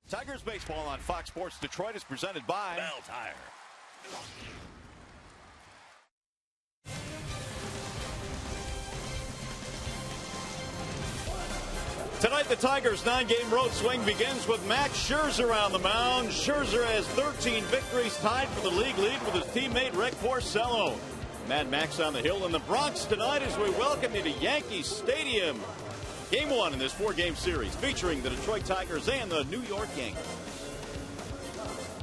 Tigers baseball on Fox Sports Detroit is presented by Bell Tire. Tonight, the Tigers' 9-game road swing begins with Max Scherzer on the mound. Scherzer has 13 victories, tied for the league lead with his teammate Rick Porcello. Mad Max on the hill in the Bronx tonight as we welcome you to Yankee Stadium. Game 1 in this 4-game series featuring the Detroit Tigers and the New York Yankees.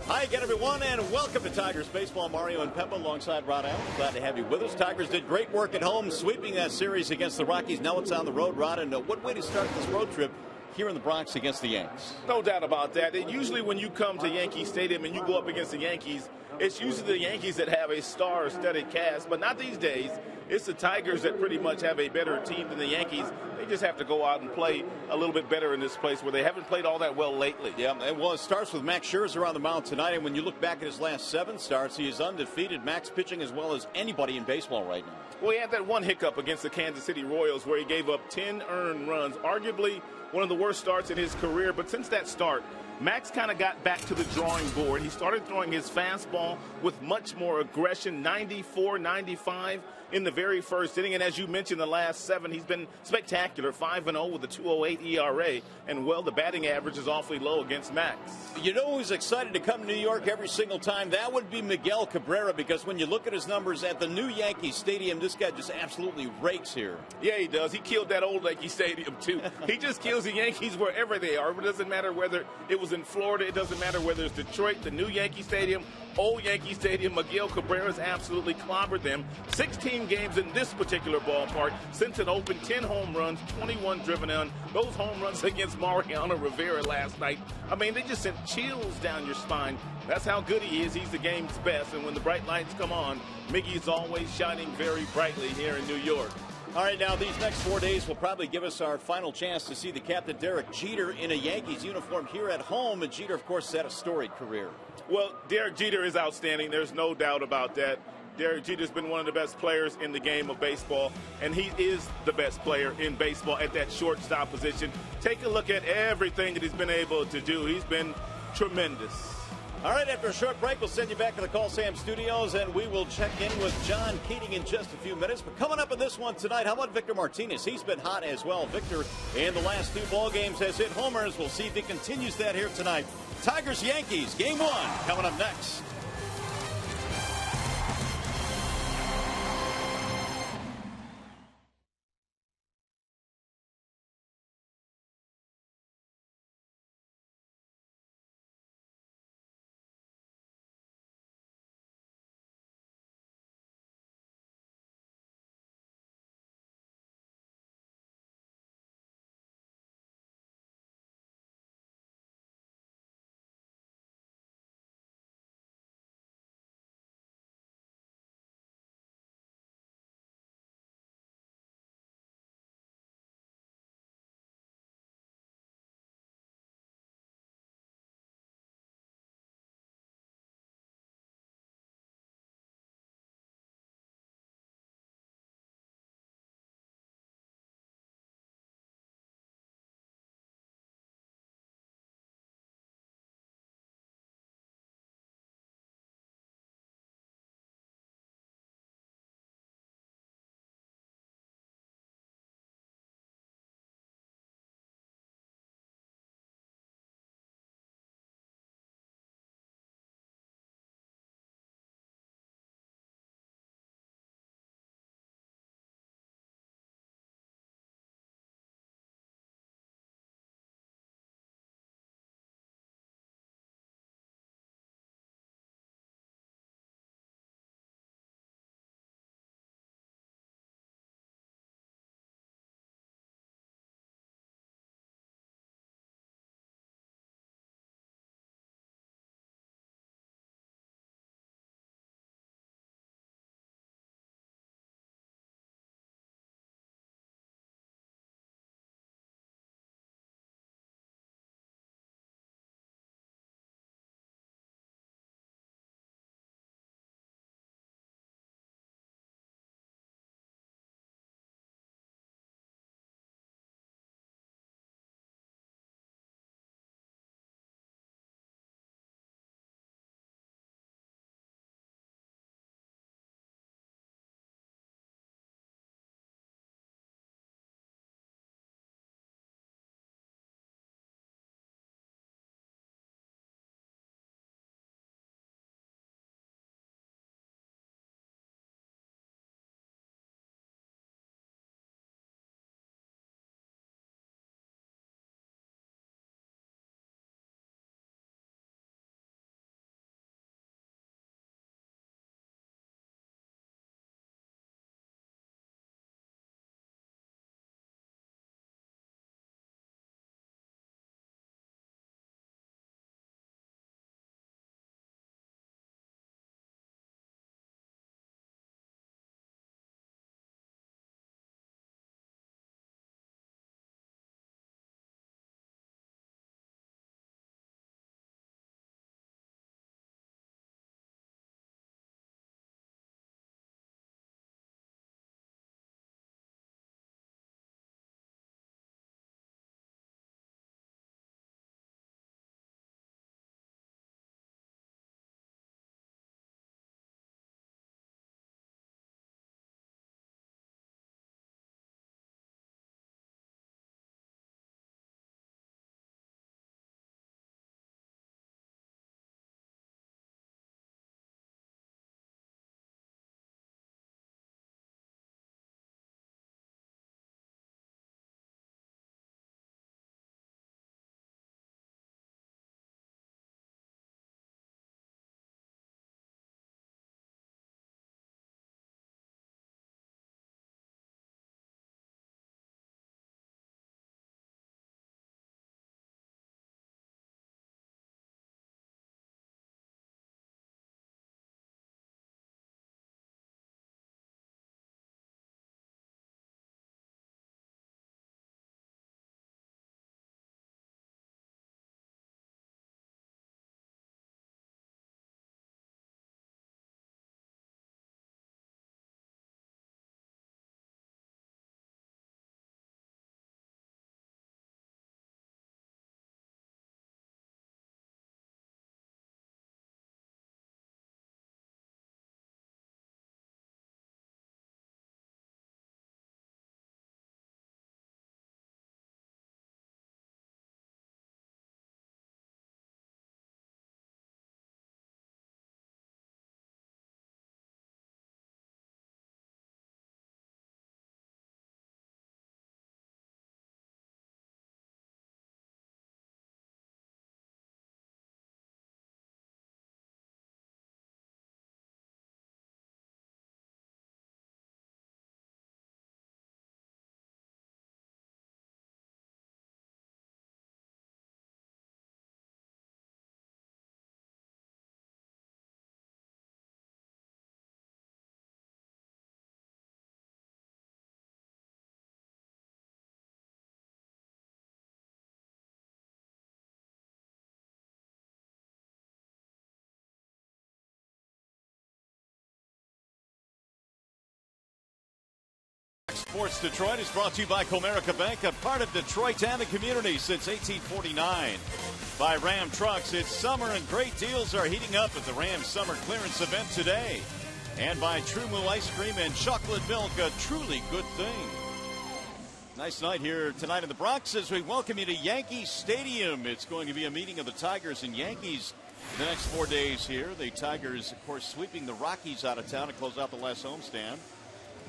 Hi again, everyone, and welcome to Tigers Baseball. Mario and Peppa alongside Rod Allen. Glad to have you with us. Tigers did great work at home, sweeping that series against the Rockies. Now it's on the road, Rod, and what way to start this road trip here in the Bronx against the Yankees? No doubt about that. And usually when you come to Yankee Stadium and you go up against the Yankees, it's usually the Yankees that have a star-studded cast, but not these days. It's the Tigers that pretty much have a better team than the Yankees. They just have to go out and play a little bit better in this place where they haven't played all that well lately. Yeah, and well, it starts with Max Scherzer on the mound tonight, and when you look back at his last 7 starts, he is undefeated. Max pitching as well as anybody in baseball right now. Well, he had that one hiccup against the Kansas City Royals where he gave up 10 earned runs, arguably one of the worst starts in his career. But since that start, Max kind of got back to the drawing board. He started throwing his fastball with much more aggression, 94, 95 in the very first inning. And as you mentioned, the last 7, he's been spectacular, 5-0 with a 2.08 ERA. And, well, the batting average is awfully low against Max. You know who's excited to come to New York every single time? That would be Miguel Cabrera, because when you look at his numbers at the new Yankee Stadium, this guy just absolutely rakes here. Yeah, he does. He killed that old Yankee Stadium, too. He just kills the Yankees wherever they are. It doesn't matter whether it was in Florida. It doesn't matter whether it's Detroit, the new Yankee Stadium, old Yankee Stadium. Miguel Cabrera's absolutely clobbered them. 16 games in this particular ballpark since it opened, 10 home runs, 21 driven in. Those home runs against Mariano Rivera last night, I mean, they just sent chills down your spine. That's how good he is. He's the game's best. And when the bright lights come on, Miggy's always shining very brightly here in New York. All right, now these next 4 days will probably give us our final chance to see the captain, Derek Jeter, in a Yankees uniform here at home. And Jeter, of course, has had a storied career. Well, Derek Jeter is outstanding. There's no doubt about that. Derek Jeter's been one of the best players in the game of baseball, and he is the best player in baseball at that shortstop position. Take a look at everything that he's been able to do. He's been tremendous. All right, after a short break, we'll send you back to the Call Sam Studios, and we will check in with John Keating in just a few minutes. But coming up in this one tonight, how about Victor Martinez? He's been hot as well. Victor, in the last 2 ball games, has hit homers. We'll see if he continues that here tonight. Tigers-Yankees, Game 1, coming up next. Sports Detroit is brought to you by Comerica Bank, a part of Detroit and the community since 1849. By Ram Trucks, it's summer and great deals are heating up at the Ram Summer Clearance event today. And by True Moo Ice Cream and Chocolate Milk, a truly good thing. Nice night here tonight in the Bronx as we welcome you to Yankee Stadium. It's going to be a meeting of the Tigers and Yankees the next 4 days here. The Tigers, of course, sweeping the Rockies out of town to close out the last homestand.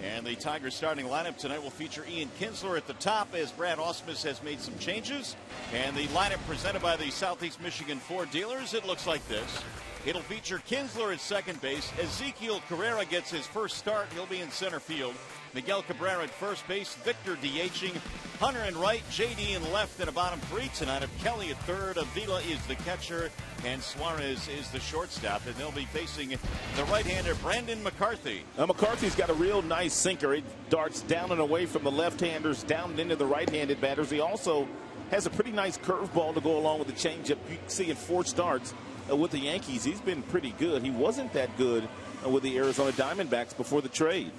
And the Tigers starting lineup tonight will feature Ian Kinsler at the top as Brad Ausmus has made some changes. And the lineup presented by the Southeast Michigan Ford dealers, it looks like this. It'll feature Kinsler at second base. Ezekiel Carrera gets his first start. He'll be in center field. Miguel Cabrera at first base. Victor DHing. Hunter in right. JD in left in a bottom three tonight. Kelly at third. Avila is the catcher. And Suarez is the shortstop. And they'll be facing the right-hander Brandon McCarthy. Now McCarthy's got a real nice sinker. It darts down and away from the left-handers, down and into the right-handed batters. He also has a pretty nice curveball to go along with the changeup. You can see in 4 starts with the Yankees, he's been pretty good. He wasn't that good with the Arizona Diamondbacks before the trade.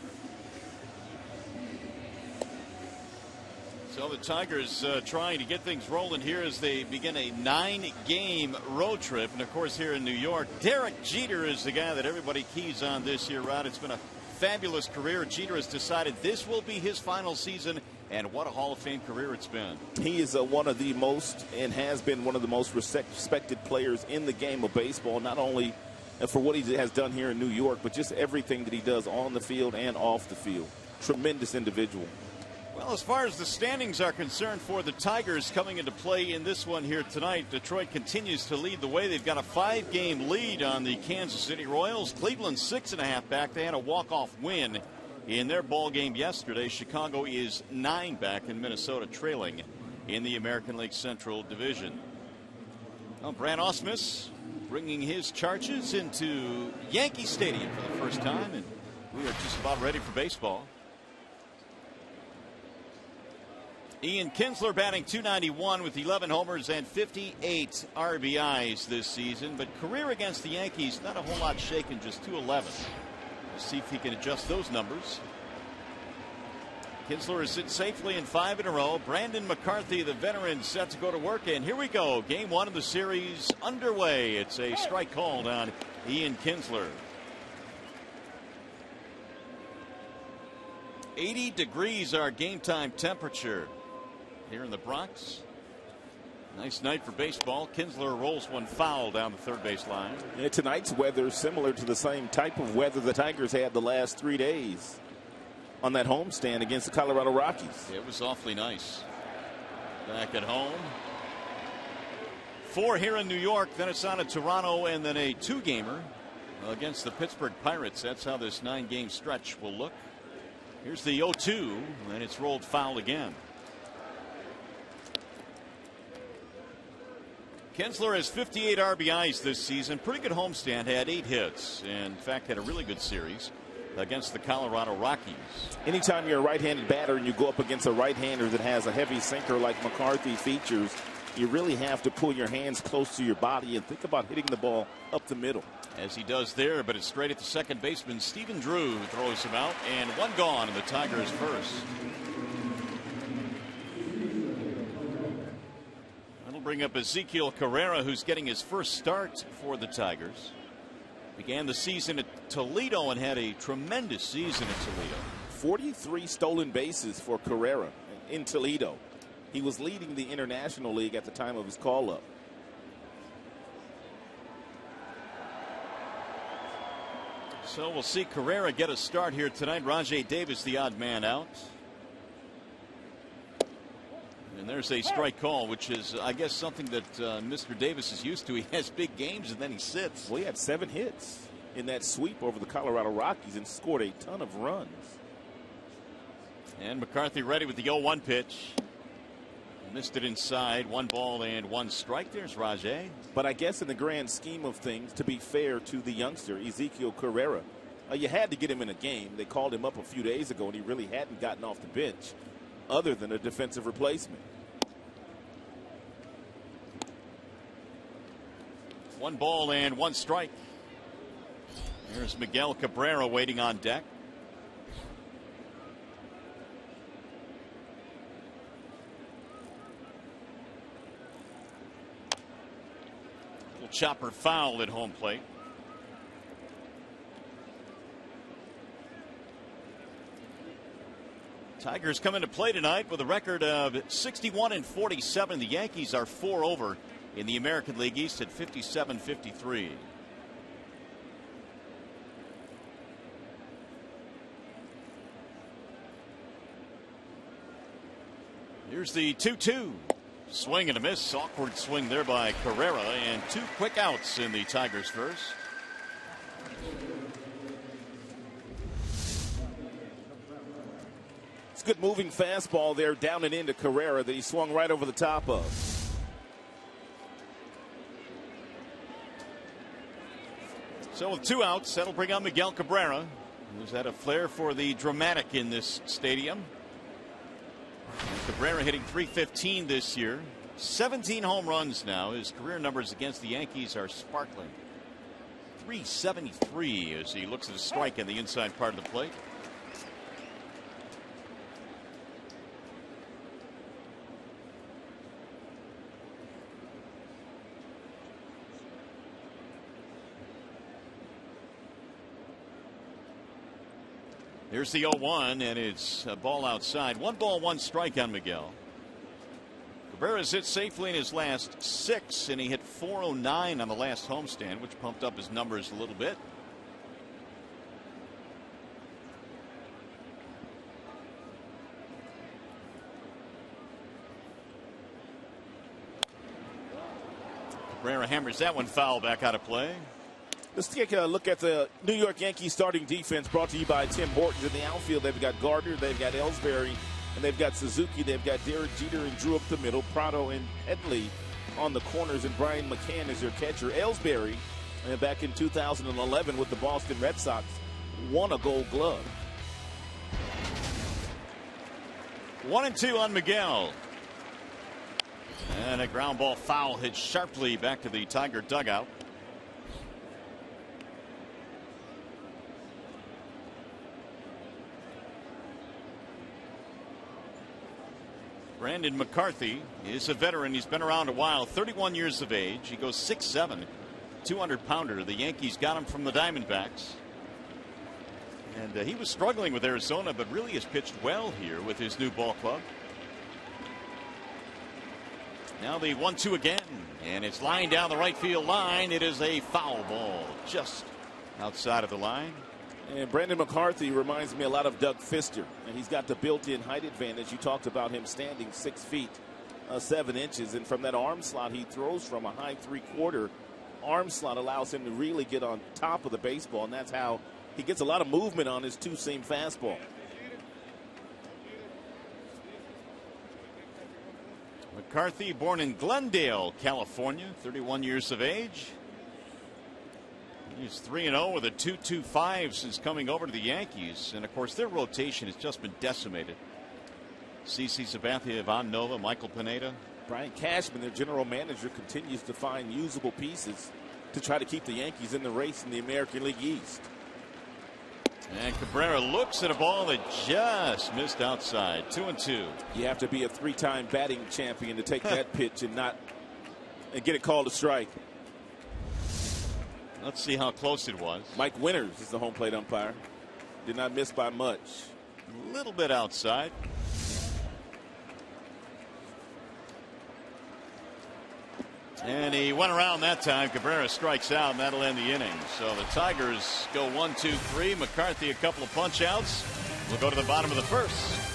So the Tigers trying to get things rolling here as they begin a 9-game road trip. And, of course, here in New York, Derek Jeter is the guy that everybody keys on this year, Rod. It's been a fabulous career. Jeter has decided this will be his final season, and what a Hall of Fame career it's been. He is one of the most and has been one of the most respected players in the game of baseball, not only for what he has done here in New York, but just everything that he does on the field and off the field. Tremendous individual. Well, as far as the standings are concerned for the Tigers coming into play in this one here tonight, Detroit continues to lead the way. They've got a 5-game lead on the Kansas City Royals. Cleveland 6.5 back. They had a walk-off win in their ball game yesterday. Chicago is 9 back, and Minnesota trailing in the American League Central Division. Well, Brad Ausmus bringing his charges into Yankee Stadium for the first time, and we are just about ready for baseball. Ian Kinsler batting .291 with 11 homers and 58 RBIs this season, but career against the Yankees, not a whole lot shaken, just .211. Let's see if he can adjust those numbers. Kinsler is sitting safely in 5 in a row. Brandon McCarthy, the veteran, set to go to work, and here we go. Game 1 of the series underway. It's a strike called on Ian Kinsler. 80 degrees our game time temperature here in the Bronx. Nice night for baseball. Kinsler rolls one foul down the third base line. Yeah, tonight's weather is similar to the same type of weather the Tigers had the last 3 days on that homestand against the Colorado Rockies. It was awfully nice. Back at home. 4 here in New York, then it's on to Toronto, and then a 2-gamer against the Pittsburgh Pirates. That's how this 9-game stretch will look. Here's the 0-2, and it's rolled foul again. Kinsler has 58 RBIs this season. Pretty good homestand. Had 8 hits. And in fact, had a really good series against the Colorado Rockies. Anytime you're a right-handed batter and you go up against a right-hander that has a heavy sinker like McCarthy features, you really have to pull your hands close to your body and think about hitting the ball up the middle. As he does there, but it's straight at the second baseman, Stephen Drew, who throws him out, and 1 gone, and the Tigers first. That'll bring up Ezekiel Carrera, who's getting his first start for the Tigers. Began the season at Toledo and had a tremendous season at Toledo. 43 stolen bases for Carrera in Toledo. He was leading the International League at the time of his call-up. So we'll see Carrera get a start here tonight. Rajay Davis, the odd man out. And there's a strike call, which is, I guess, something that Mr. Davis is used to. He has big games and then he sits. Well, he had 7 hits in that sweep over the Colorado Rockies and scored a ton of runs. And McCarthy ready with the 0-1 pitch. Missed it inside. 1 ball and 1 strike. There's Rajay. But I guess in the grand scheme of things, to be fair to the youngster, Ezekiel Carrera, you had to get him in a game. They called him up a few days ago, and he really hadn't gotten off the bench other than a defensive replacement. 1 ball and 1 strike. Here's Miguel Cabrera waiting on deck. chopper foul at home plate. Tigers come into play tonight with a record of 61-47. The Yankees are 4 over in the American League East at 57-53. Here's the 2-2. Swing and a miss. Awkward swing there by Carrera, and 2 quick outs in the Tigers' first. It's a good moving fastball there down and into Carrera that he swung right over the top of. So with 2 outs, that'll bring on Miguel Cabrera, who's had a flair for the dramatic in this stadium. Cabrera hitting .315 this year. 17 home runs now. His career numbers against the Yankees are sparkling. .373 as he looks at a strike in the inside part of the plate. Here's the 0-1, and it's a ball outside. 1 ball, 1 strike on Miguel. Cabrera's hit safely in his last 6, and he hit .409 on the last homestand, which pumped up his numbers a little bit. Cabrera hammers that one foul back out of play. Let's take a look at the New York Yankees starting defense, brought to you by Tim Hortons. In the outfield, they've got Gardner, they've got Ellsbury, and they've got Suzuki. They've got Derek Jeter and Drew up the middle, Prado and Headley on the corners, and Brian McCann is their catcher. Ellsbury, back in 2011 with the Boston Red Sox, won a Gold Glove. 1-2 on Miguel. And a ground ball foul hit sharply back to the Tiger dugout. Brandon McCarthy is a veteran. He's been around a while, 31 years of age. He goes 6'7", 200-pounder. The Yankees got him from the Diamondbacks. And he was struggling with Arizona, but really has pitched well here with his new ball club. Now the 1-2 again, and it's lined down the right field line. It is a foul ball just outside of the line. And Brandon McCarthy reminds me a lot of Doug Fister, and he's got the built-in height advantage. You talked about him standing 6 feet 7 inches, and from that arm slot he throws from a high 3/4 arm slot allows him to really get on top of the baseball, and that's how he gets a lot of movement on his 2-seam fastball. McCarthy, born in Glendale, California, 31 years of age. He's 3-0 with a 2.25 since coming over to the Yankees. And, of course, their rotation has just been decimated. CC Sabathia, Ivan Nova, Michael Pineda. Brian Cashman, their general manager, continues to find usable pieces to try to keep the Yankees in the race in the American League East. And Cabrera looks at a ball that just missed outside. 2-2. You have to be a 3-time batting champion to take that pitch and get it called a strike. Let's see how close it was. Mike Winters is the home plate umpire. Did not miss by much. A little bit outside. And he went around that time. Cabrera strikes out, and that'll end the inning. So the Tigers go 1-2-3. McCarthy a couple of punch outs. We'll go to the bottom of the first.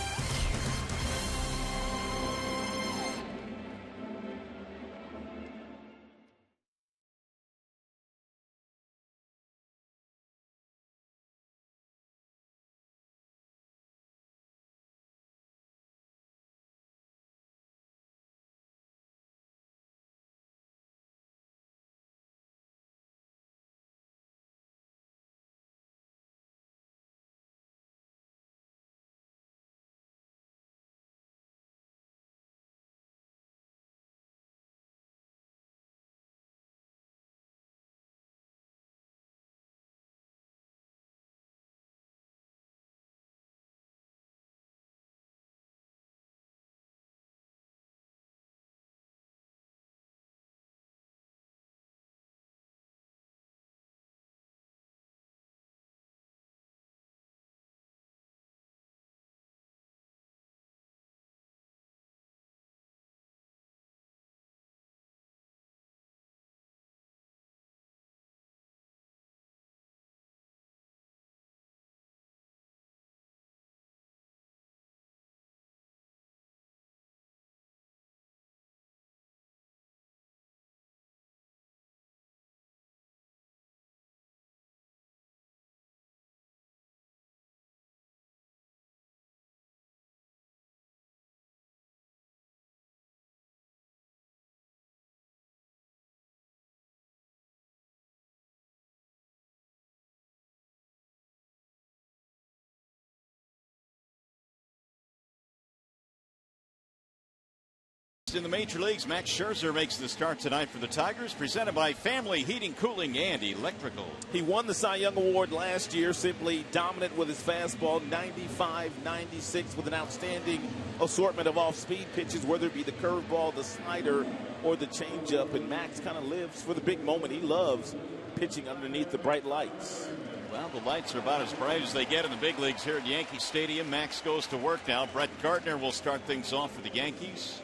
In the major leagues, Max Scherzer makes the start tonight for the Tigers, presented by Family Heating, Cooling, and Electrical. He won the Cy Young Award last year, simply dominant with his fastball, 95-96, with an outstanding assortment of off-speed pitches, whether it be the curveball, the slider, or the changeup. And Max kind of lives for the big moment. He loves pitching underneath the bright lights. Well, the lights are about as bright as they get in the big leagues here at Yankee Stadium. Max goes to work now. Brett Gardner will start things off for the Yankees.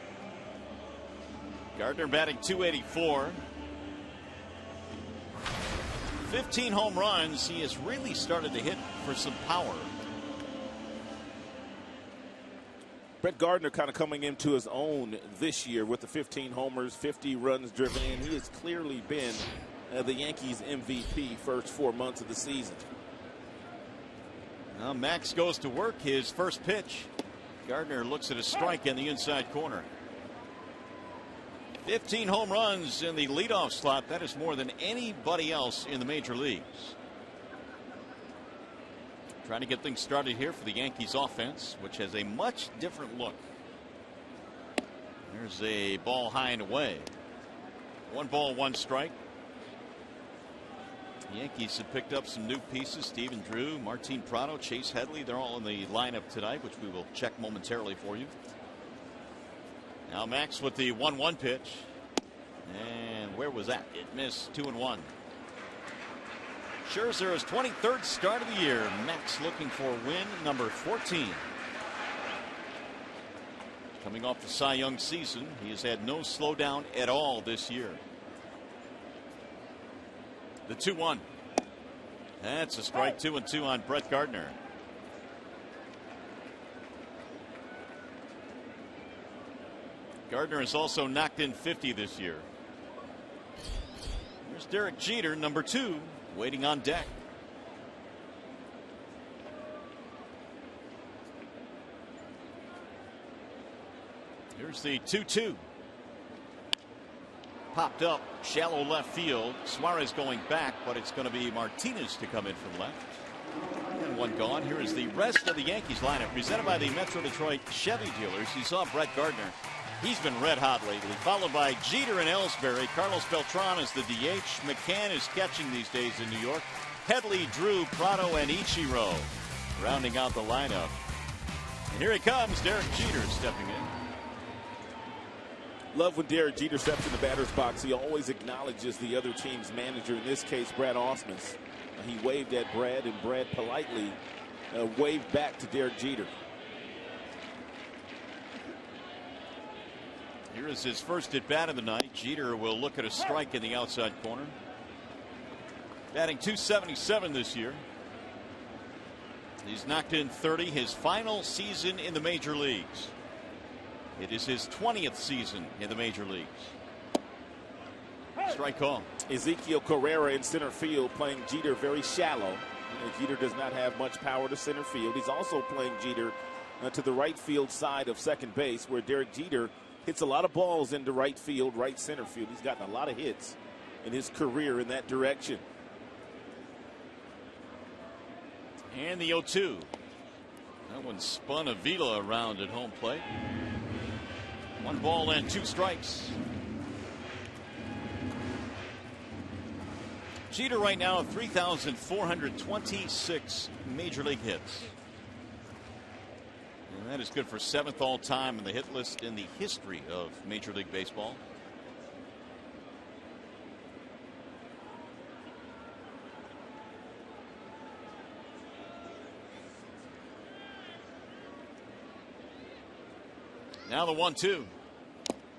Gardner batting .284. 15 home runs. He has really started to hit for some power. Brett Gardner kind of coming into his own this year with the 15 homers, 50 runs driven in. He has clearly been the Yankees MVP first 4 months of the season. Now Max goes to work. His first pitch. Gardner looks at a strike in the inside corner. 15 home runs in the leadoff slot. That is more than anybody else in the major leagues. Trying to get things started here for the Yankees offense, which has a much different look. There's a ball high and away. 1 ball, 1 strike. The Yankees have picked up some new pieces. Stephen Drew, Martin Prado, Chase Headley. They're all in the lineup tonight, which we will check momentarily for you. Now Max with the 1-1 pitch. And where was that? It missed. 2-1. Scherzer, his 23rd start of the year. Max looking for win number 14. Coming off the Cy Young season, he has had no slowdown at all this year. The 2-1. That's a strike. 2-2 on Brett Gardner. Gardner has also knocked in 50 this year. There's Derek Jeter, number 2, waiting on deck. Here's the 2-2. Popped up, shallow left field. Suarez going back, but it's going to be Martinez to come in from left. And 1 gone. Here is the rest of the Yankees lineup, presented by the Metro Detroit Chevy dealers. You saw Brett Gardner. He's been red hot lately, followed by Jeter and Ellsbury. Carlos Beltran is the DH. McCann is catching these days in New York. Headley, Drew, Prado, and Ichiro rounding out the lineup. And here he comes, Derek Jeter stepping in. Love when Derek Jeter steps in the batter's box. He always acknowledges the other team's manager, in this case, Brad Ausmus. He waved at Brad, and Brad politely waved back to Derek Jeter. Here is his first at bat of the night. Jeter will look at a strike in the outside corner. Batting .277 this year. He's knocked in 30, his final season in the major leagues. It is his 20th season in the major leagues. Strike call. Ezekiel Carrera in center field, playing Jeter very shallow. Jeter does not have much power to center field. He's also playing Jeter to the right field side of second base, where Derek Jeter hits a lot of balls into right field, right center field. He's gotten a lot of hits in his career in that direction. And the 0-2. That one spun Avila around at home plate. 1 ball and 2 strikes. Jeter right now at 3,426 major league hits. And that is good for 7th all time in the hit list in the history of Major League Baseball. Now the 1-2.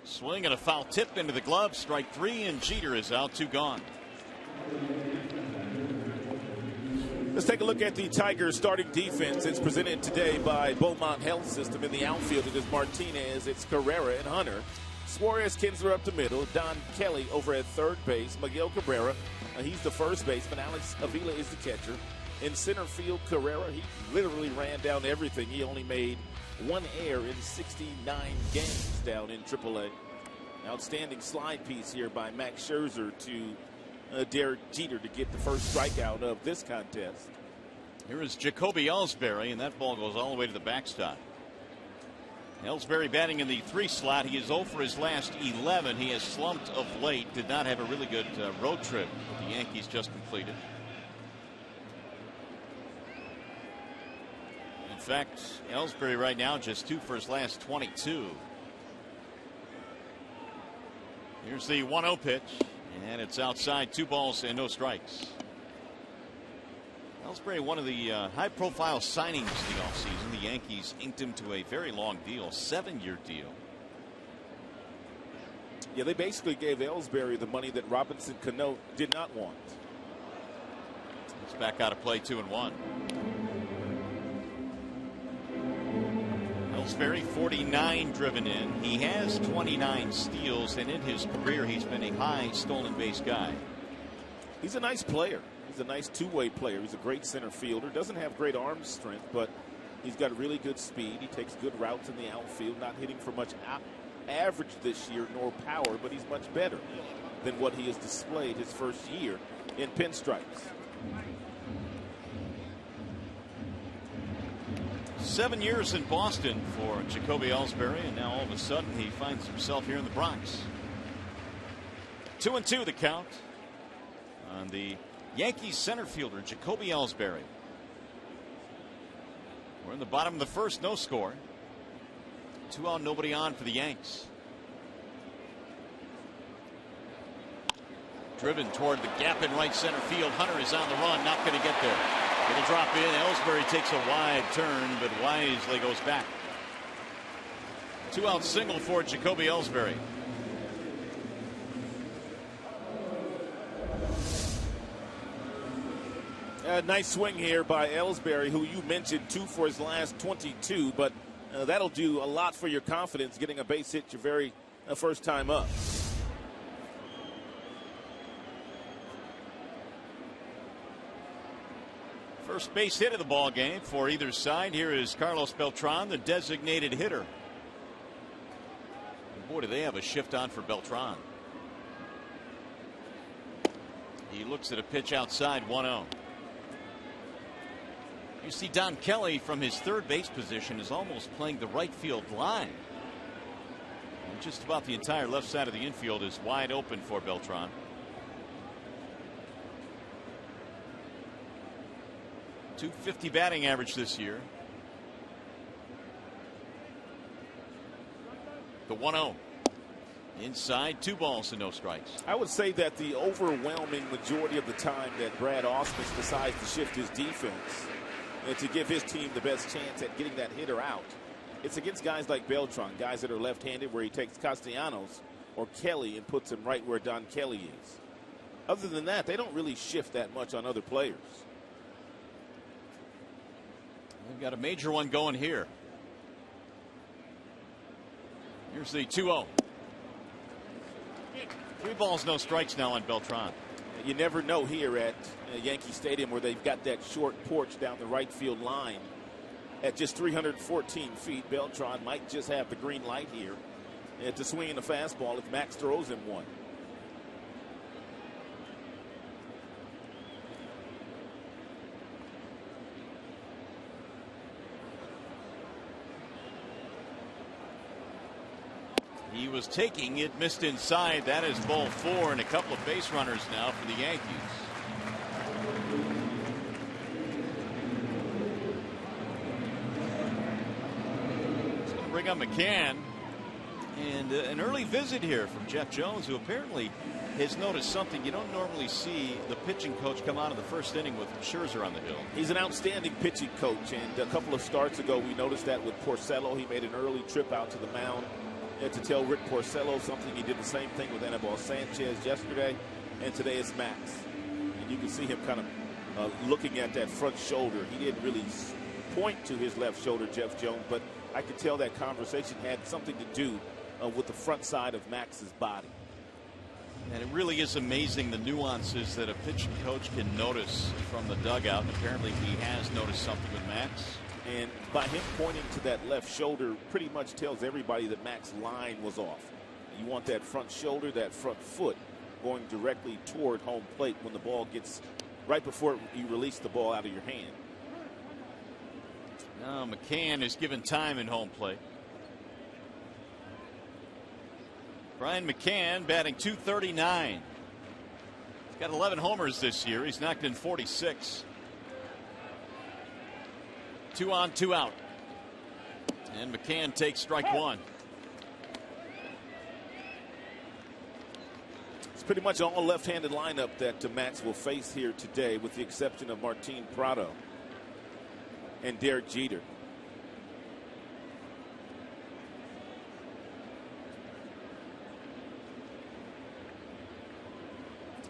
Swing and a foul tip into the glove. Strike 3, and Jeter is out. 2 gone. Let's take a look at the Tigers starting defense. It's presented today by Beaumont Health System. In the outfield, it is Martinez, it's Carrera, and Hunter. Suarez, Kinsler up the middle. Don Kelly over at third base. Miguel Cabrera, he's the first baseman. Alex Avila is the catcher. In center field, Carrera, he literally ran down everything. He only made 1 error in 69 games down in AAA. Outstanding slide piece here by Max Scherzer to Derek Jeter to get the first strikeout of this contest. Here is Jacoby Ellsbury, and that ball goes all the way to the backstop. Ellsbury batting in the 3 slot. He is 0 for his last 11. He has slumped of late. Did not have a really good road trip the Yankees just completed. In fact, Ellsbury right now just 2 for his last 22. Here's the 1-0 pitch, and it's outside. 2 balls and no strikes. Ellsbury, one of the high-profile signings the offseason. The Yankees inked him to a very long deal, 7-year deal. Yeah, they basically gave Ellsbury the money that Robinson Cano did not want. It's back out of play, 2-1. Ellsbury, 49 driven in. He has 29 steals, and in his career, he's been a high stolen base guy. He's a nice player. He's a nice two-way player. He's a great center fielder. Doesn't have great arm strength, but he's got really good speed. He takes good routes in the outfield. Not hitting for much average this year, nor power, but he's much better than what he has displayed his first year in pinstripes. 7 years in Boston for Jacoby Ellsbury, and now all of a sudden he finds himself here in the Bronx. 2-2 the count on the Yankees center fielder Jacoby Ellsbury. We're in the bottom of the first, no score. 2 out, nobody on for the Yanks. Driven toward the gap in right center field. Hunter is on the run, not going to get there. It'll drop in. Ellsbury takes a wide turn, but wisely goes back. 2 out single for Jacoby Ellsbury. A nice swing here by Ellsbury, who you mentioned 2 for his last 22, but that'll do a lot for your confidence getting a base hit your very first time up. First base hit of the ball game for either side. Here is Carlos Beltran, the designated hitter. And boy, do they have a shift on for Beltran. He looks at a pitch outside, 1-0. You see Don Kelly from his third base position is almost playing the right field line. And just about the entire left side of the infield is wide open for Beltran. .250 batting average this year. The 1-0. Inside, 2 balls and no strikes. I would say that the overwhelming majority of the time that Brad Ausmus decides to shift his defense and to give his team the best chance at getting that hitter out, it's against guys like Beltran, guys that are left-handed, where he takes Castellanos or Kelly and puts him right where Don Kelly is. Other than that, they don't really shift that much on other players. We've got a major one going here. Here's the 2-0. 3 balls, no strikes now on Beltran. You never know here at Yankee Stadium, where they've got that short porch down the right field line. At just 314 feet, Beltran might just have the green light here to swing in the fastball if Max throws him one. He was taking it, missed inside. That is ball 4, and a couple of base runners now for the Yankees. It's going to bring up McCann. And an early visit here from Jeff Jones, who apparently has noticed something you don't normally see the pitching coach come out of the first inning with Scherzer on the hill. He's an outstanding pitching coach, and a couple of starts ago we noticed that with Porcello. He made an early trip out to the mound to tell Rick Porcello something. He did the same thing with Anibal Sanchez yesterday, and today it's Max. And you can see him kind of looking at that front shoulder. He didn't really point to his left shoulder, Jeff Jones, but I could tell that conversation had something to do with the front side of Max's body. And it really is amazing the nuances that a pitching coach can notice from the dugout. And apparently he has noticed something with Max. And by him pointing to that left shoulder pretty much tells everybody that Max's line was off. You want that front shoulder, that front foot going directly toward home plate when the ball gets right before you release the ball out of your hand. Now McCann is given time in home plate. Brian McCann batting .239. He's got 11 homers this year. He's knocked in 46. 2 on, 2 out. And McCann takes strike one. It's pretty much all left-handed lineup that Max will face here today, with the exception of Martin PRADO and Derek Jeter.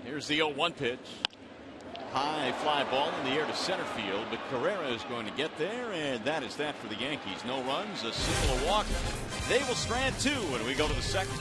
Here's the 0-1 pitch. High fly ball in the air to center field, but Carrera is going to get there, and that is that for the Yankees. No runs, a single, a walk. They will strand two when we go to the second.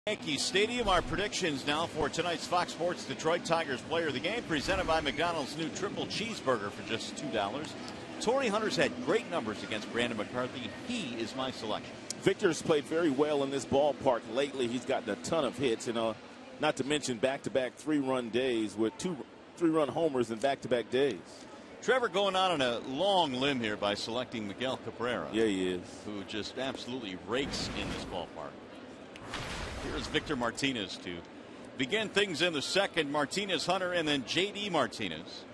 Yankee Stadium. Our predictions now for tonight's Fox Sports Detroit Tigers Player of the Game, presented by McDonald's new triple cheeseburger for just $2. Torrey Hunter's had great numbers against Brandon McCarthy. He is my selection. Victor's played very well in this ballpark lately. He's gotten a ton of hits, and not to mention back-to-back three-run days with two three-run homers in back-to-back days. Trevor going on a long limb here by selecting Miguel Cabrera. Yeah, he is. Who just absolutely rakes in this ballpark. Here's Victor Martinez to begin things in the second. Martinez, Hunter, and then J.D. Martinez.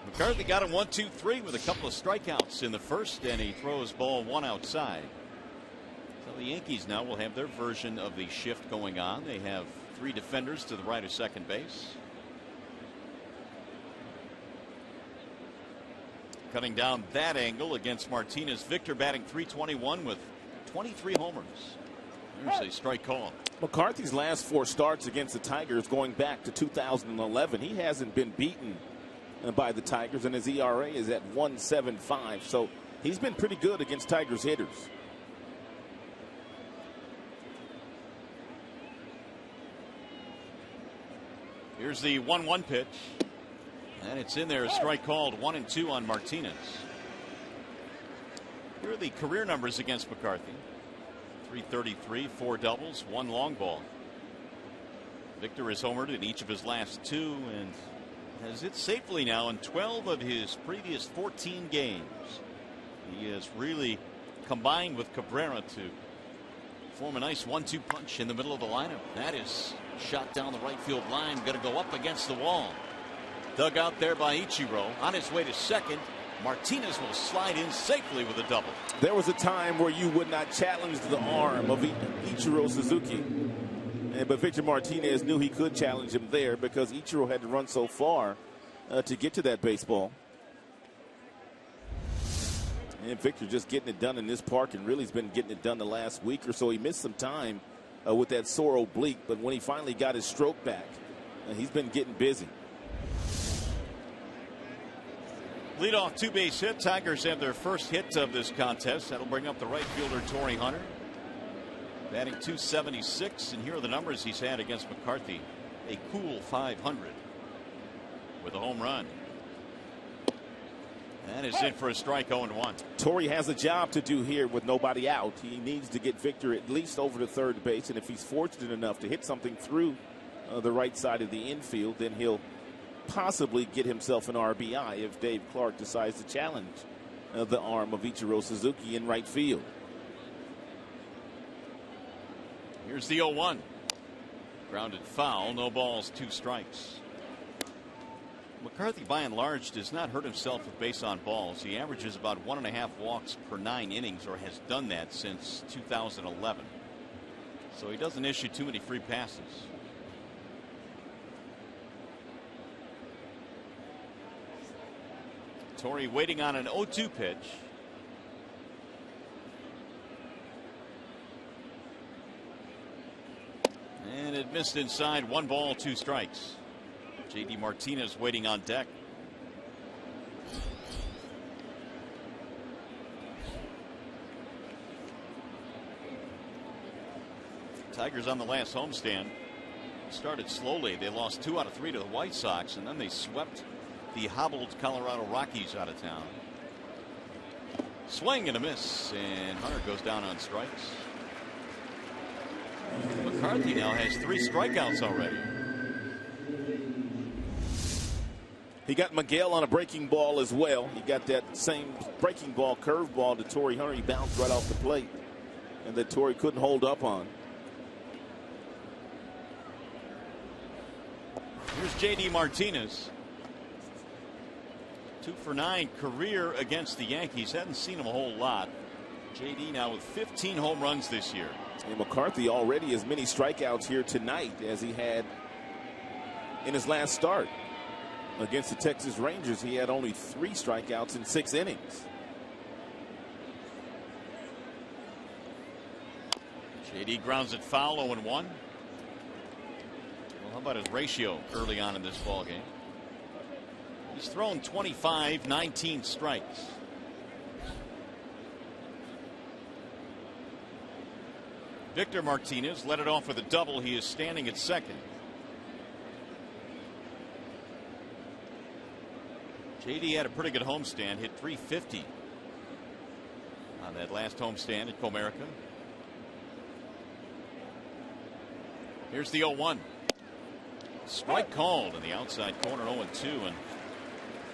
McCarthy got him 1-2-3 with a couple of strikeouts in the first, and he throws ball one outside. So the Yankees now will have their version of the shift going on. They have three defenders to the right of second base. Cutting down that angle against Martinez. Victor batting .321 with 23 homers. There's a strike call. McCarthy's last 4 starts against the Tigers going back to 2011. He hasn't been beaten by the Tigers, and his ERA is at 1.75. So he's been pretty good against Tigers hitters. Here's the 1-1 pitch. And it's in there, a strike called. 1-2 on Martinez. Here are the career numbers against McCarthy. .333, 4 doubles, 1 long ball. Victor has homered in each of his last 2 and has hit safely now in 12 of his previous 14 games. He has really combined with Cabrera to form a nice 1-2 punch in the middle of the lineup. That is shot down the right field line, going to go up against the wall. Dug out there by Ichiro, on his way to second. Martinez will slide in safely with a double. There was a time where you would not challenge the arm of Ichiro Suzuki. But Victor Martinez knew he could challenge him there because Ichiro had to run so far to get to that baseball. And Victor just getting it done in this park, and really has been getting it done the last week or so. He missed some time with that sore oblique, but when he finally got his stroke back, he's been getting busy. Leadoff two-base hit. Tigers have their first hit of this contest. That'll bring up the right fielder, Torrey Hunter. Batting .276, and here are the numbers he's had against McCarthy. A cool .500 with a home run. That is in for a strike, 0-1. Torrey has a job to do here with nobody out. He needs to get Victor at least over to third base, and if he's fortunate enough to hit something through the right side of the infield, then he'll possibly get himself an RBI if Dave Clark decides to challenge the arm of Ichiro Suzuki in right field. Here's the 0-1. Grounded foul, no balls, 2 strikes. McCarthy, by and large, does not hurt himself with base on balls. He averages about 1.5 walks per 9 innings, or has done that since 2011. So he doesn't issue too many free passes. Torrey waiting on an 0-2 pitch. And it missed inside. 1 ball, 2 strikes. J.D. Martinez waiting on deck. Tigers on the last homestand started slowly. They lost 2 out of 3 to the White Sox, and then they swept the hobbled Colorado Rockies out of town. Swing and a miss, and Hunter goes down on strikes. McCarthy now has 3 strikeouts already. He got Miguel on a breaking ball as well. He got that same breaking ball, curve ball to Torrey Hunter. He bounced right off the plate, and that Torrey couldn't hold up on. Here's J.D. Martinez. 2 for 9 career against the Yankees. Hadn't seen him a whole lot. J.D. now with 15 home runs this year. And McCarthy already as many strikeouts here tonight as he had in his last start. Against the Texas Rangers, he had only 3 strikeouts in 6 innings. J.D. grounds it foul, 0-1. Well, how about his ratio early on in this ball game? He's thrown 25, 19 strikes. Victor Martinez led it off with a double. He is standing at second. JD had a pretty good homestand, hit .350 on that last homestand at Comerica. Here's the 0-1. Strike called in the outside corner, 0-2, and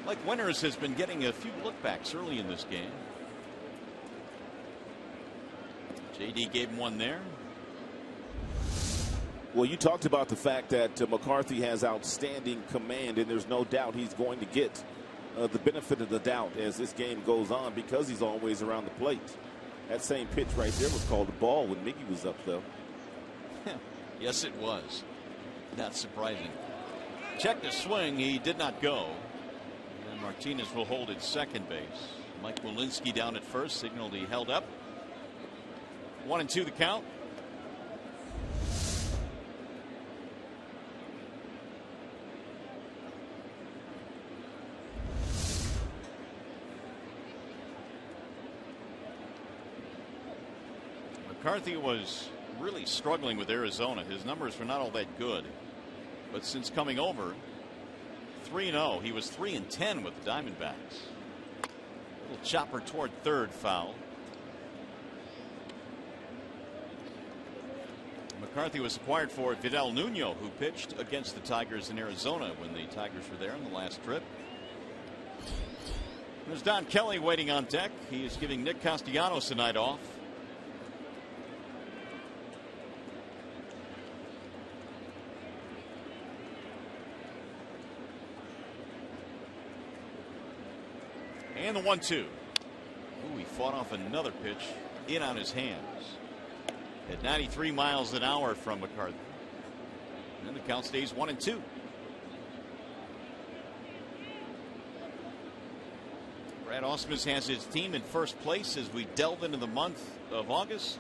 Mike Winters has been getting a few lookbacks early in this game. JD gave him one there. Well, you talked about the fact that McCarthy has outstanding command, and there's no doubt he's going to get the benefit of the doubt as this game goes on because he's always around the plate. That same pitch right there was called a ball when Miggy was up, though. Yes, it was. Not surprising. Checked the swing. He did not go. And Martinez will hold at second base. Mike Walensky down at first signaled he held up. 1-2 the count. McCarthy was really struggling with Arizona. His numbers were not all that good, but since coming over, 3-0. He was 3-10 with the Diamondbacks. Little chopper toward third, foul. McCarthy was acquired for Vidal Nuno, who pitched against the Tigers in Arizona when the Tigers were there on the last trip. There's Don Kelly waiting on deck. He is giving Nick Castellanos a night off. And the 1-2. Ooh, he fought off another pitch in on his hands at 93 miles an hour from McCarthy. And the count stays 1-2. Brad Ausmus has his team in first place as we delve into the month of August.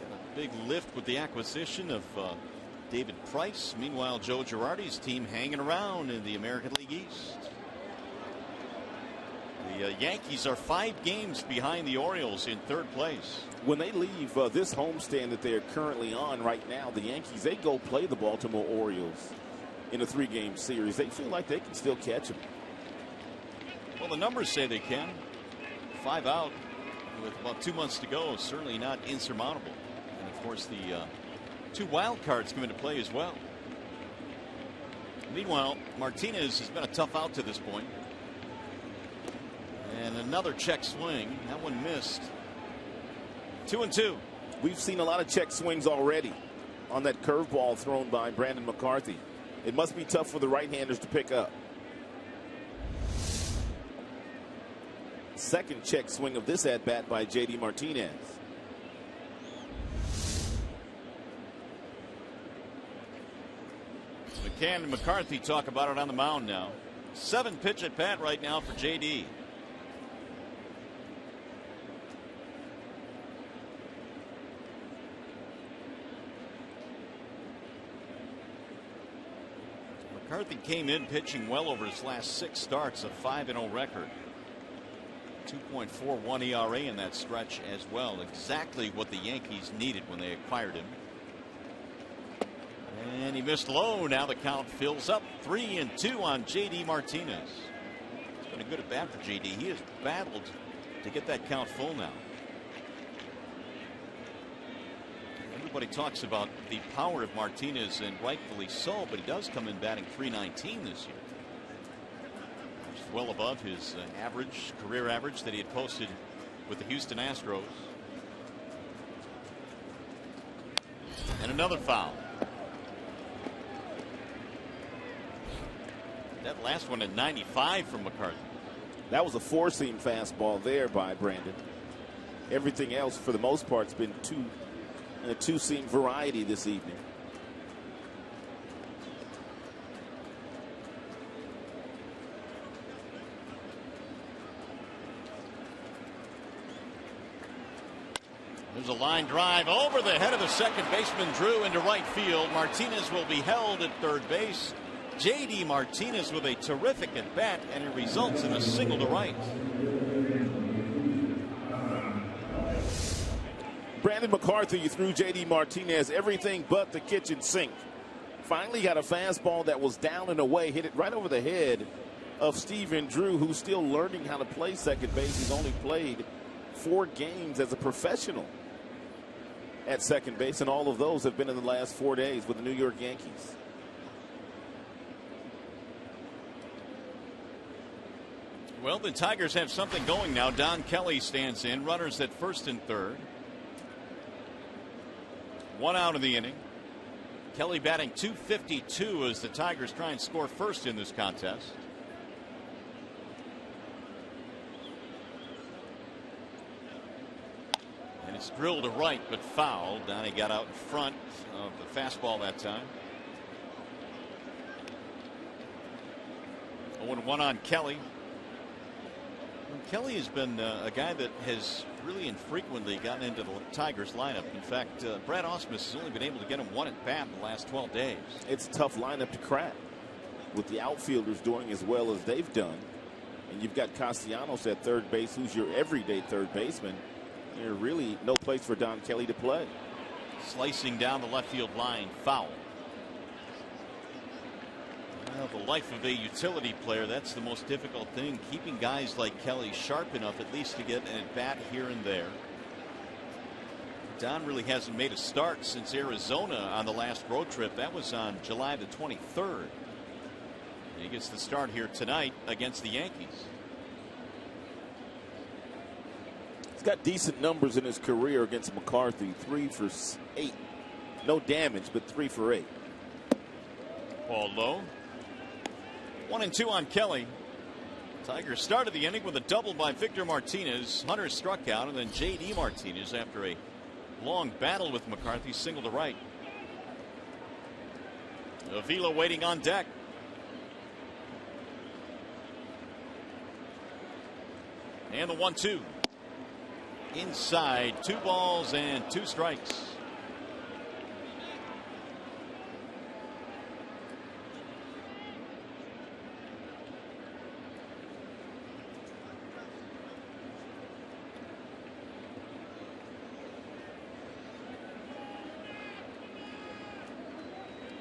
Got a big lift with the acquisition of David Price. Meanwhile, Joe Girardi's team hanging around in the American League East. The Yankees are 5 games behind the Orioles in third place. When they leave this homestand that they're currently on right now, the Yankees, they go play the Baltimore Orioles in a 3-game series. They feel like they can still catch them. Well, the numbers say they can. 5 out with about 2 months to go is certainly not insurmountable. And of course, the 2 wild cards come into play as well. Meanwhile, Martinez has been a tough out to this point. And another check swing. That one missed. 2-2. We've seen a lot of check swings already on that curveball thrown by Brandon McCarthy. It must be tough for the right-handers to pick up. Second check swing of this at-bat by J.D. Martinez. McCann and McCarthy talk about it on the mound now. 7-pitch at bat right now for J.D. McCarthy came in pitching well over his last 6 starts, a 5-0 record. 2.41 ERA in that stretch as well. Exactly what the Yankees needed when they acquired him. And he missed low. Now the count fills up. 3-2 on J.D. Martinez. It's been a good at bat for J.D. He has battled to get that count full now. Everybody talks about the power of Martinez, and rightfully so, but he does come in batting .319 this year. Well above his average, career average that he had posted with the Houston Astros. And another foul. That last one at 95 from McCarthy. That was a 4-seam fastball there by Brandon. Everything else, for the most part, has been a 2-seam variety this evening. There's a line drive over the head of the second baseman, Drew, into right field. Martinez will be held at third base. J.D. Martinez with a terrific at bat, and it results in a single to right. Brandon McCarthy threw J.D. Martinez everything but the kitchen sink. Finally got a fastball that was down and away, hit it right over the head of Stephen Drew, who's still learning how to play second base. He's only played 4 games as a professional at second base, and all of those have been in the last 4 days with the New York Yankees. Well, the Tigers have something going now. Don Kelly stands in. Runners at first and third. 1 out in the inning. Kelly batting .252 as the Tigers try and score first in this contest. And it's drilled to right but foul. Donnie got out in front of the fastball that time. 0-1 on Kelly. Kelly has been a guy that has really infrequently gotten into the Tigers lineup. In fact, Brad Ausmus has only been able to get him 1 at bat in the last 12 days. It's a tough lineup to crack with the outfielders doing as well as they've done. And you've got Castellanos at third base, who's your everyday third baseman. There's really no place for Don Kelly to play. Slicing down the left field line, foul. Well, the life of a utility player, that's the most difficult thing. Keeping guys like Kelly sharp enough at least to get an at bat here and there. Don really hasn't made a start since Arizona on the last road trip. That was on July the 23rd. And he gets the start here tonight against the Yankees. He's got decent numbers in his career against McCarthy. 3 for 8. No damage, but 3 for 8. Ball low. 1-2 on Kelly. Tigers started the inning with a double by Victor Martinez. Hunter struck out, and then J.D. Martinez, after a long battle with McCarthy, single to right. Avila waiting on deck. And the 1-2. Inside, 2 balls and 2 strikes.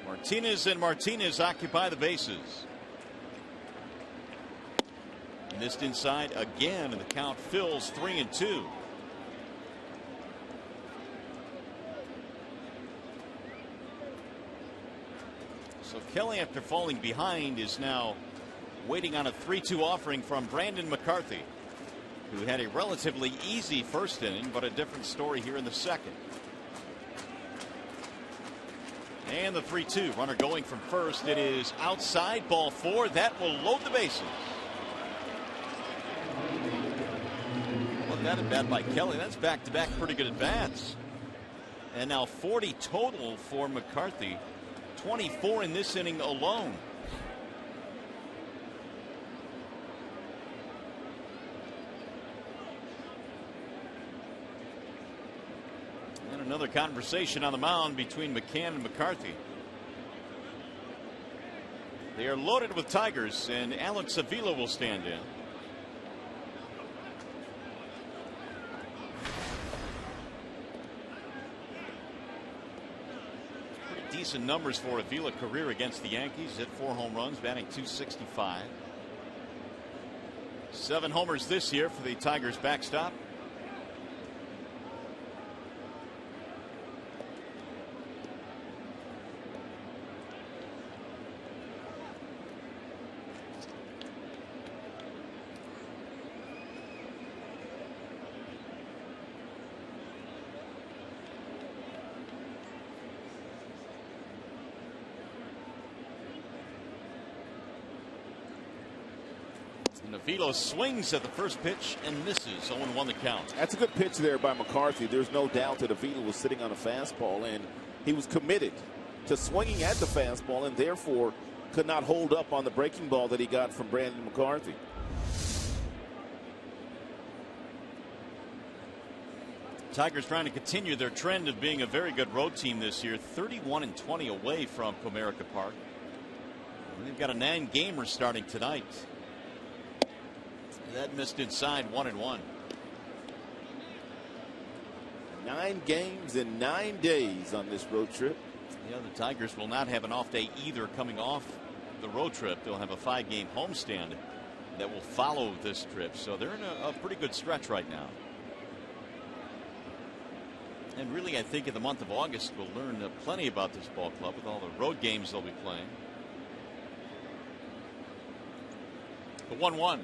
Martinez and Martinez occupy the bases. Missed inside again, and the count fills 3-2. So Kelly, after falling behind, is now waiting on a 3-2 offering from Brandon McCarthy, who had a relatively easy first inning, but a different story here in the second. And the 3-2, runner going from first. It is outside, ball 4. That will load the bases. Well, that at bat by Kelly. That's back-to-back pretty good at bats. And now 40 total for McCarthy. 24 in this inning alone. And another conversation on the mound between McCann and McCarthy. They are loaded with Tigers, and Alex Avila will stand in. Decent numbers for Avila, career against the Yankees. Hit 4 home runs, batting .265. 7 homers this year for the Tigers backstop. Avila swings at the first pitch and misses. 0-1 the count. That's a good pitch there by McCarthy. There's no doubt that Avila was sitting on a fastball, and he was committed to swinging at the fastball, and therefore could not hold up on the breaking ball that he got from Brandon McCarthy. Tigers trying to continue their trend of being a very good road team this year. 31-20 away from Comerica Park. And they've got a 9-gamer starting tonight. That missed inside, 1-1. 9 games in 9 days on this road trip. Yeah, the Tigers will not have an off day either coming off the road trip. They'll have a 5-game homestand that will follow this trip. So they're in a pretty good stretch right now. And really, I think in the month of August, we'll learn plenty about this ball club with all the road games they'll be playing. The 1-1.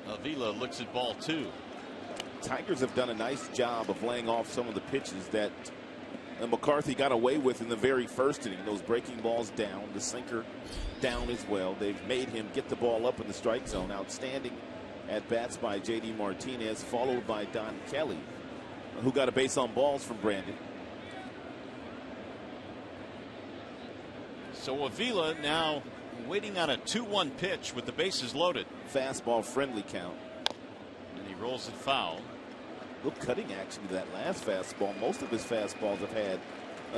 Avila looks at ball 2. Tigers have done a nice job of laying off some of the pitches that McCarthy got away with in the very first inning. Those breaking balls down, the sinker down as well. They've made him get the ball up in the strike zone. Outstanding at bats by J.D. Martinez, followed by Don Kelly, who got a base on balls from Brandon. So Avila now waiting on a 2-1 pitch with the bases loaded. Fastball friendly count. And he rolls it foul. Little cutting action to that last fastball. Most of his fastballs have had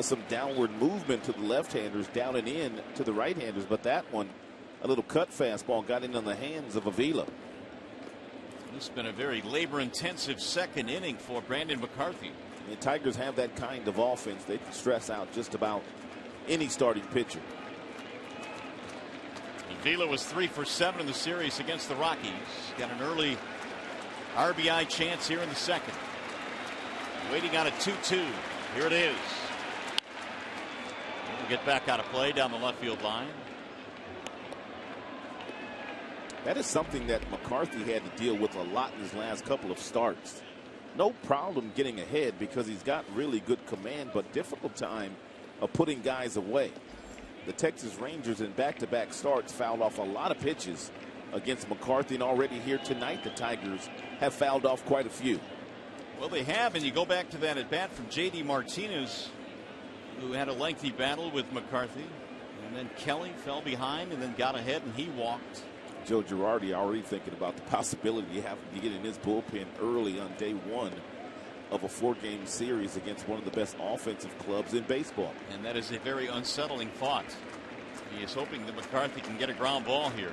some downward movement to the left-handers, down and in to the right-handers, but that one, a little cut fastball, got in on the hands of Avila. This has been a very labor-intensive second inning for Brandon McCarthy. The Tigers have that kind of offense. They can stress out just about any starting pitcher. Avila was 3 for 7 in the series against the Rockies. Got an early RBI chance here in the second. Waiting on a 2-2. Here it is. We'll get back out of play down the left field line. That is something that McCarthy had to deal with a lot in his last couple of starts. No problem getting ahead because he's got really good command, but difficult time of putting guys away. The Texas Rangers in back-to-back starts fouled off a lot of pitches against McCarthy, and already here tonight the Tigers have fouled off quite a few. Well, they have, and you go back to that at bat from J.D. Martinez, who had a lengthy battle with McCarthy, and then Kelly fell behind and then got ahead and he walked. Joe Girardi already thinking about the possibility of having to get in his bullpen early on day one of a 4-game series against one of the best offensive clubs in baseball. And that is a very unsettling thought. He is hoping that McCarthy can get a ground ball here.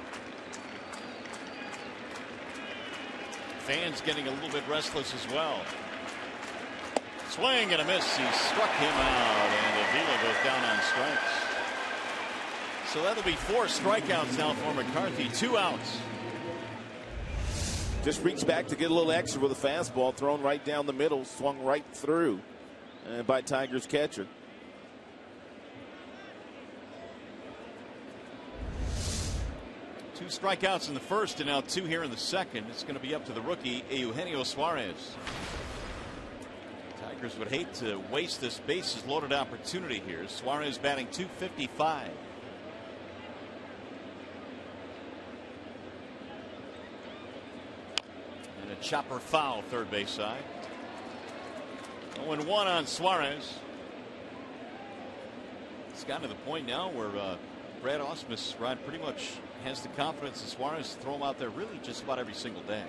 Fans getting a little bit restless as well. Swing and a miss. He struck him out, and Avila goes down on strikes. So that'll be 4 strikeouts now for McCarthy. 2 outs. Just reached back to get a little extra with a fastball thrown right down the middle, swung right through by Tigers catcher. Two strikeouts in the first and now 2 here in the second. It's going to be up to the rookie Eugenio Suarez. Tigers would hate to waste this bases loaded opportunity here. Suarez batting .255. And a chopper foul third base side. 0-1 on Suarez. It's gotten to the point now where Brad Ausmus pretty much has the confidence of Suarez to throw him out there really just about every single day.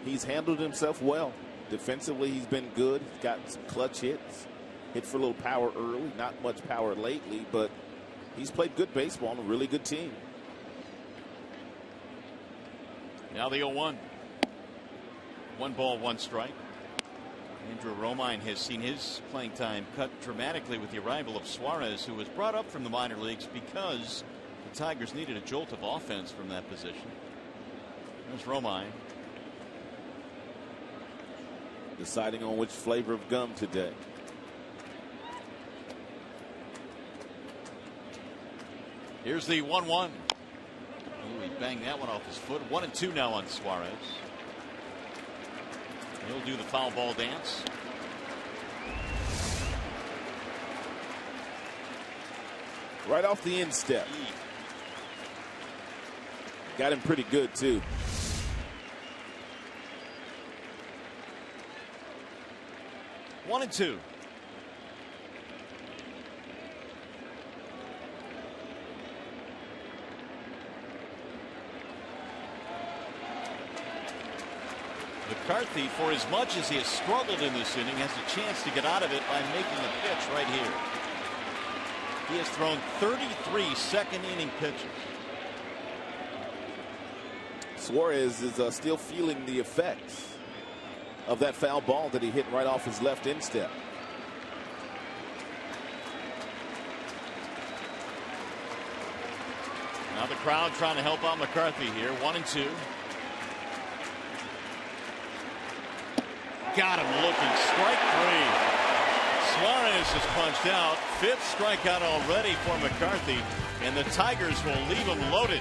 He's handled himself well. Defensively, he's been good. He's got some clutch hits. Hit for a little power early. Not much power lately, but he's played good baseball on a really good team. Now the 0-1. 1 ball, 1 strike. Andrew Romine has seen his playing time cut dramatically with the arrival of Suarez, who was brought up from the minor leagues because the Tigers needed a jolt of offense from that position. There's Romine. Deciding on which flavor of gum today. Here's the 1-1. Ooh, he banged that one off his foot. 1-2 now on Suarez. He'll do the foul ball dance. Right off the instep. Got him pretty good too. One and two. McCarthy, for as much as he has struggled in this inning, has a chance to get out of it by making a pitch right here. He has thrown 33 second inning pitches. Suarez is still feeling the effects of that foul ball that he hit right off his left instep. Now the crowd trying to help out McCarthy here. 1-2. Got him looking. Strike 3. Suarez is punched out. 5th strikeout already for McCarthy, and the Tigers will leave him loaded.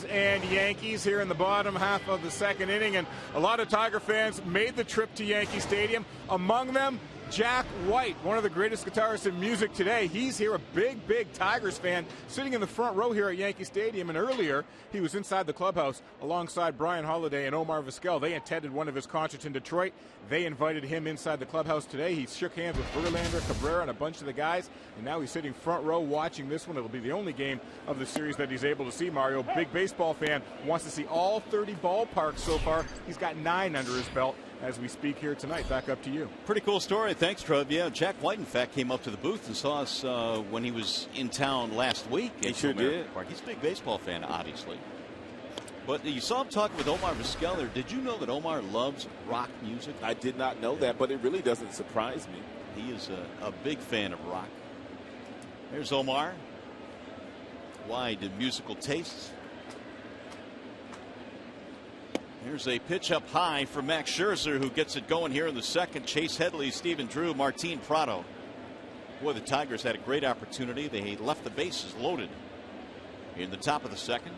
And Yankees here in the bottom half of the second inning, and a lot of Tiger fans made the trip to Yankee Stadium. Among them, Jack White, one of the greatest guitarists in music today. He's here, a big Tigers fan, sitting in the front row here at Yankee Stadium. And earlier, he was inside the clubhouse alongside Brian Holiday and Omar Vizquel. They attended one of his concerts in Detroit. They invited him inside the clubhouse today. He shook hands with Verlander, Cabrera, and a bunch of the guys. And now he's sitting front row watching this one. It'll be the only game of the series that he's able to see, Mario. Big baseball fan, wants to see all 30 ballparks so far. He's got 9 under his belt as we speak here tonight. Back up to you. Pretty cool story. Thanks, Trev. Yeah, Jack White, in fact, came up to the booth and saw us when he was in town last week. He sure did. Park. He's a big baseball fan, obviously. But you saw him talking with Omar Vizquel there. Did you know that Omar loves rock music? I did not know that, but it really doesn't surprise me. He is a big fan of rock. There's Omar. Wide musical tastes. Here's a pitch up high for Max Scherzer, who gets it going here in the second. Chase Headley, Stephen Drew, Martin Prado. Boy, the Tigers had a great opportunity. They left the bases loaded in the top of the second.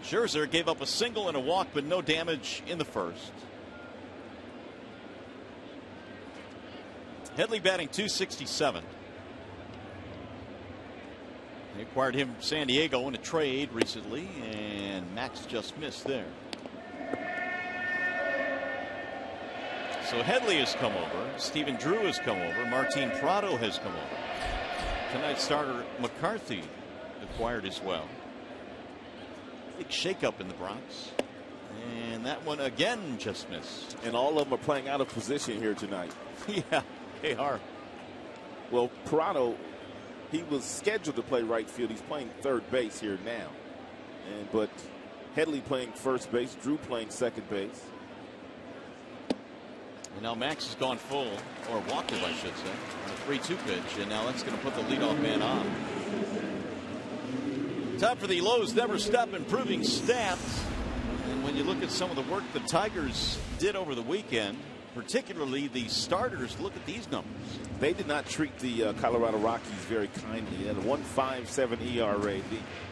Scherzer gave up a single and a walk, but no damage in the first. Headley batting .267. They acquired him from San Diego in a trade recently, and Max just missed there. So Headley has come over. Stephen Drew has come over. Martin Prado has come over. Tonight's starter McCarthy acquired as well. Big shakeup in the Bronx. And that one again just missed. And all of them are playing out of position here tonight. Yeah, they are. Well, Prado, he was scheduled to play right field. He's playing third base here now. But Headley playing first base, Drew playing second base. And now Max has gone full, or walked him, I should say, on a 3-2 pitch. And now that's going to put the leadoff man on. Time for the Lowe's Never Stop Improving stats. And when you look at some of the work the Tigers did over the weekend, particularly the starters, look at these numbers. They did not treat the Colorado Rockies very kindly. They had a 1.57 ERA.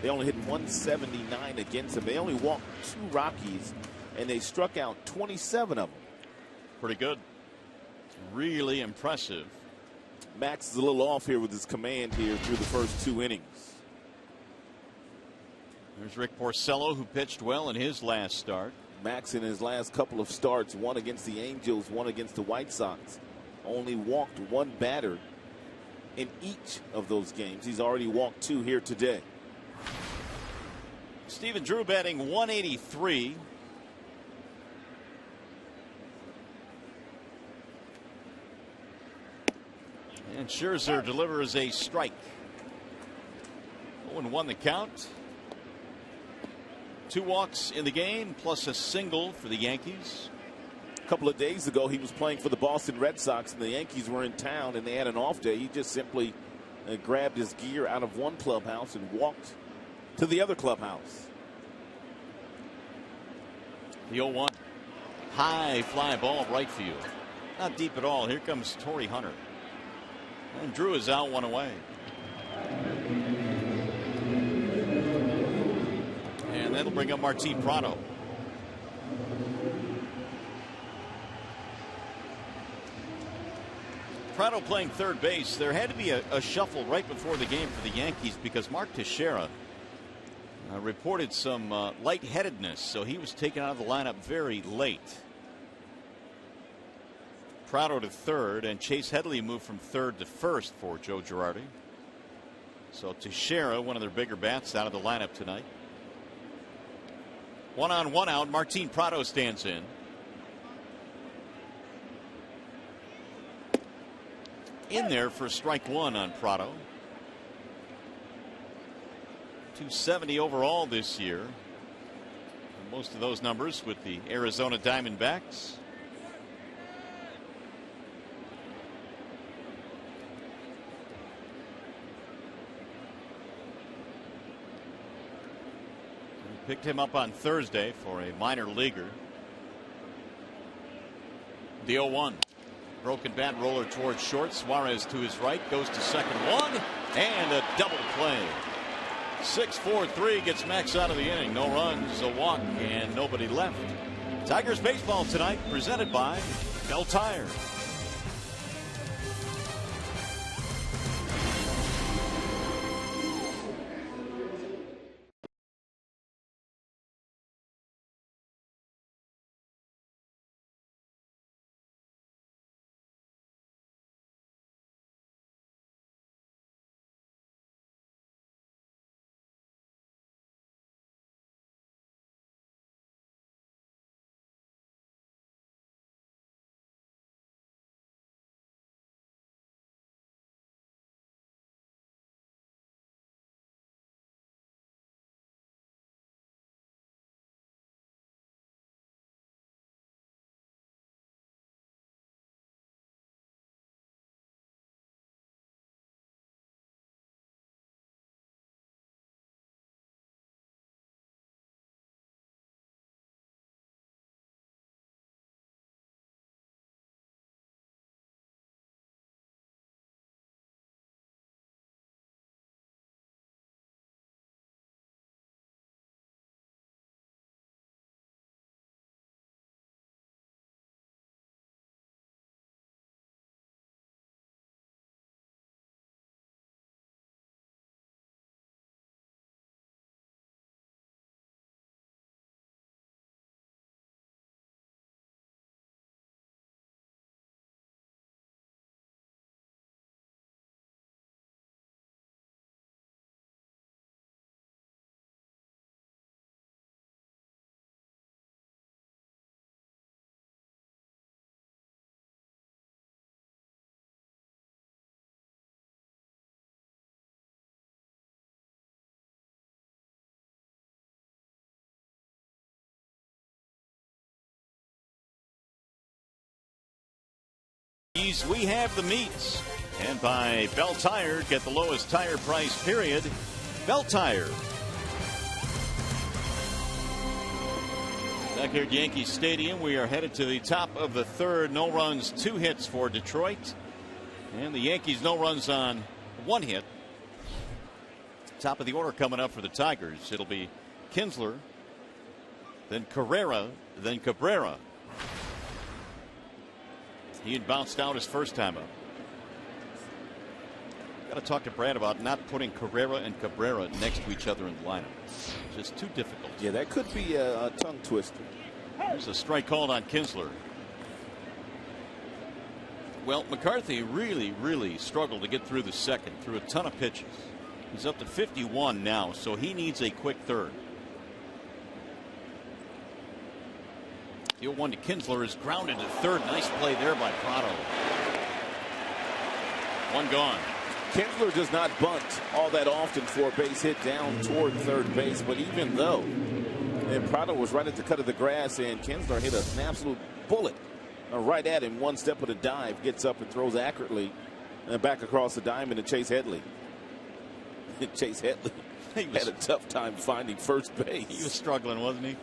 They only hit 179 against them. They only walked 2 Rockies, and they struck out 27 of them. Pretty good. Really impressive. Max is a little off here with his command here through the first 2 innings. There's Rick Porcello, who pitched well in his last start. Max in his last couple of starts, one against the Angels, one against the White Sox, only walked 1 batter in each of those games. He's already walked 2 here today. Stephen Drew batting 183. And Scherzer delivers a strike. 0-1 the count. 2 walks in the game, plus a single for the Yankees. A couple of days ago, he was playing for the Boston Red Sox, and the Yankees were in town, and they had an off day. He just simply grabbed his gear out of one clubhouse and walked to the other clubhouse. The 0-1. High fly ball right field. Not deep at all. Here comes Torrey Hunter. And Drew is out 1 away. And that'll bring up Martin Prado. Prado playing third base. There had to be a shuffle right before the game for the Yankees because Mark Teixeira reported some lightheadedness, so he was taken out of the lineup very late. Prado to third, and Chase Headley moved from third to first for Joe Girardi. So Teixeira, one of their bigger bats, out of the lineup tonight. 1 on 1 out. Martin Prado stands in. In there for strike 1 on Prado. 270 overall this year. And most of those numbers with the Arizona Diamondbacks. Picked him up on Thursday for a minor leaguer. The 0-1. Broken bat roller towards short. Suarez to his right, goes to second 1, and a double play. 6-4-3 gets Max out of the inning. No runs, a walk, and nobody left. Tigers baseball tonight presented by Bell Tire. We have the meats. And by Bell Tire, get the lowest tire price, period. Bell Tire. Back here at Yankee Stadium, we are headed to the top of the third. No runs, 2 hits for Detroit. And the Yankees, no runs on 1 hit. Top of the order coming up for the Tigers. It'll be Kinsler, then Carrera, then Cabrera. He had bounced out his first time up. Got to talk to Brad about not putting Carrera and Cabrera next to each other in the lineup. It's just too difficult. Yeah, that could be a tongue twister. There's a strike called on Kinsler. Well, McCarthy really struggled to get through the second, through a ton of pitches. He's up to 51 now, so he needs a quick third. The 0-1 to Kinsler is grounded to third. Nice play there by Prado. 1 gone. Kinsler does not bunt all that often for a base hit down toward third base, but even though, and Prado was right at the cut of the grass, and Kinsler hit an absolute bullet right at him. 1 step of the dive, gets up and throws accurately, and back across the diamond to Chase Headley. Chase Headley had a tough time finding first base. He was struggling, wasn't he?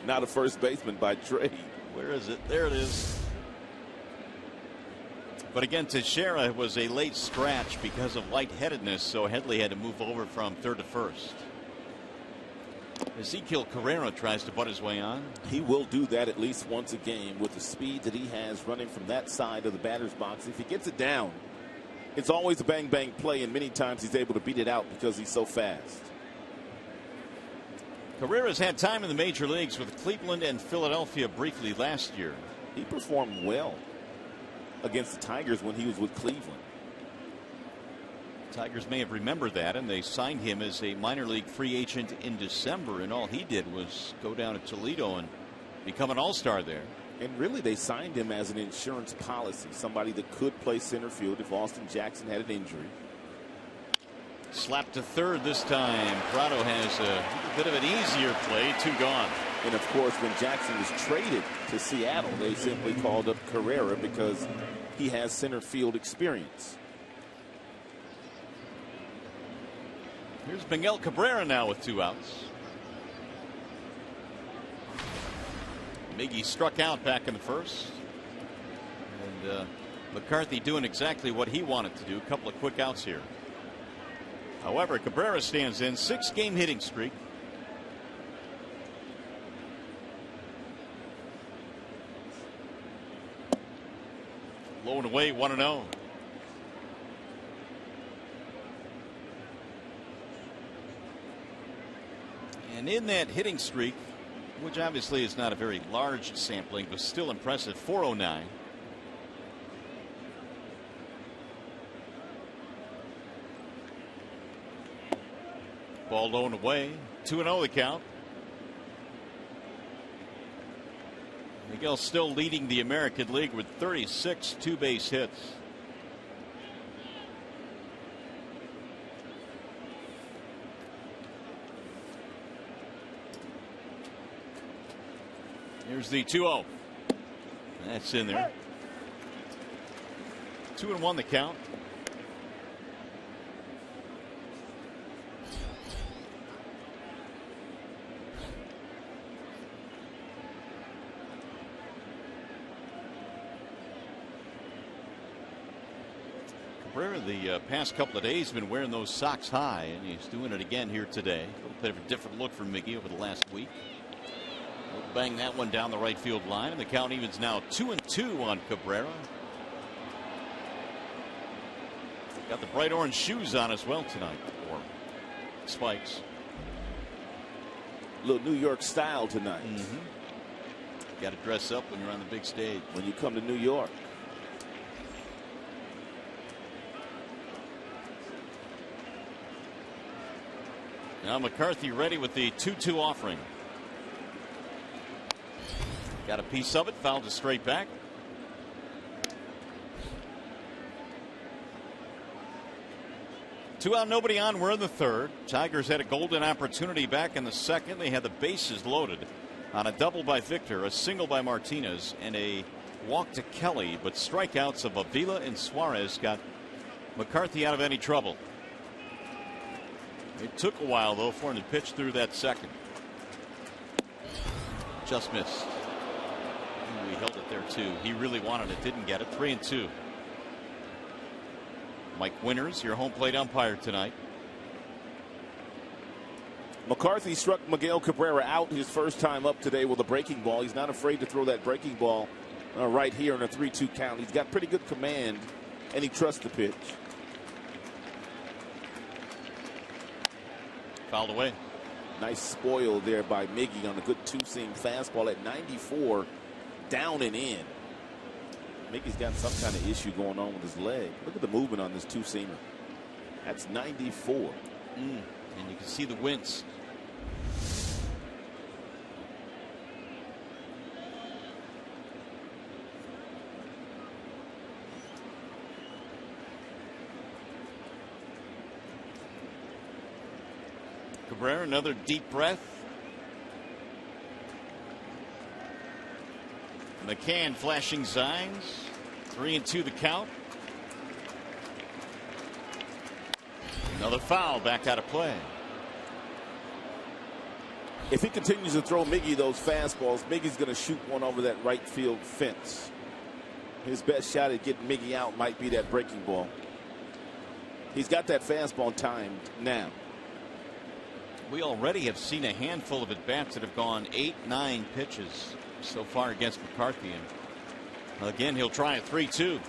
Not a first baseman by trade. Where is it? There it is. But again, Teixeira was a late scratch because of lightheadedness, so Headley had to move over from third to first. Ezequiel Carrera tries to butt his way on. He will do that at least once a game with the speed that he has running from that side of the batter's box. If he gets it down, it's always a bang-bang play, and many times he's able to beat it out because he's so fast. Carrera's had time in the major leagues with Cleveland and Philadelphia briefly last year. He performed well against the Tigers when he was with Cleveland. Tigers may have remembered that, and they signed him as a minor league free agent in December, and all he did was go down to Toledo and become an all-star there. And really, they signed him as an insurance policy, somebody that could play center field if Austin Jackson had an injury. Slapped to third this time. Prado has a bit of an easier play. 2 gone. And of course, when Jackson was traded to Seattle, they simply called up Carrera because he has center field experience. Here's Miguel Cabrera now with 2 outs. Miggy struck out back in the first. And McCarthy doing exactly what he wanted to do. A couple of quick outs here. However, Cabrera stands in 6-game hitting streak. Low and away, 1-0. And in that hitting streak, which obviously is not a very large sampling, but still impressive, 409. Ball low and away, 2-0 the count. Miguel still leading the American League with 36 two-base hits. Here's the 2-0. That's in there. 2-1 the count. Cabrera, the past couple of days, been wearing those socks high, and he's doing it again here today. A little bit of a different look from Miggy over the last week. He'll bang that one down the right field line, and the count evens now 2-2 on Cabrera. Got the bright orange shoes on as well tonight, or spikes. A little New York style tonight. Got to dress up when you're on the big stage. When you come to New York. Now McCarthy ready with the 2-2 offering. Got a piece of it, fouled it straight back. Two out, nobody on. We're in the third. Tigers had a golden opportunity back in the second. They had the bases loaded on a double by Victor, a single by Martinez, and a walk to Kelly. But strikeouts of Avila and Suarez got McCarthy out of any trouble. It took a while, though, for him to pitch through that second. Just missed. Ooh, he held it there, too. He really wanted it, didn't get it. 3-2. Mike Winters, your home plate umpire tonight. McCarthy struck Miguel Cabrera out his first time up today with a breaking ball. He's not afraid to throw that breaking ball right here in a 3-2 count. He's got pretty good command, and he trusts the pitch. Fouled away. Nice spoil there by Miggy on a good two-seam fastball at 94, down and in. Miggy's got some kind of issue going on with his leg. Look at the movement on this two-seamer. That's 94. And you can see the wince. Cabrera, another deep breath. McCann flashing signs. 3-2 the count. Another foul, back out of play. If he continues to throw Miggy those fastballs, Miggy's going to shoot one over that right field fence. His best shot at getting Miggy out might be that breaking ball. He's got that fastball timed now. We already have seen a handful of at-bats that have gone 8-9 pitches so far against McCarthy. And again, he'll try a 3-2.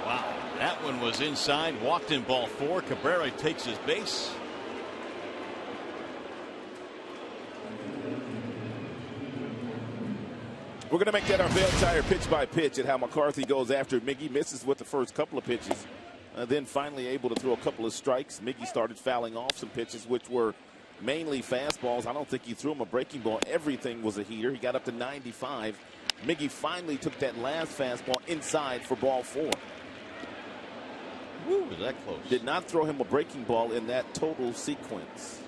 Wow, that one was inside, walked in ball 4. Cabrera takes his base. We're going to make that our Bell Tire pitch by pitch at how McCarthy goes after Miggy. Misses with the first couple of pitches. Then finally able to throw a couple of strikes. Miggy started fouling off some pitches, which were mainly fastballs. I don't think he threw him a breaking ball. Everything was a heater. He got up to 95. Miggy finally took that last fastball inside for ball 4. Woo, was that close? Did not throw him a breaking ball in that total sequence.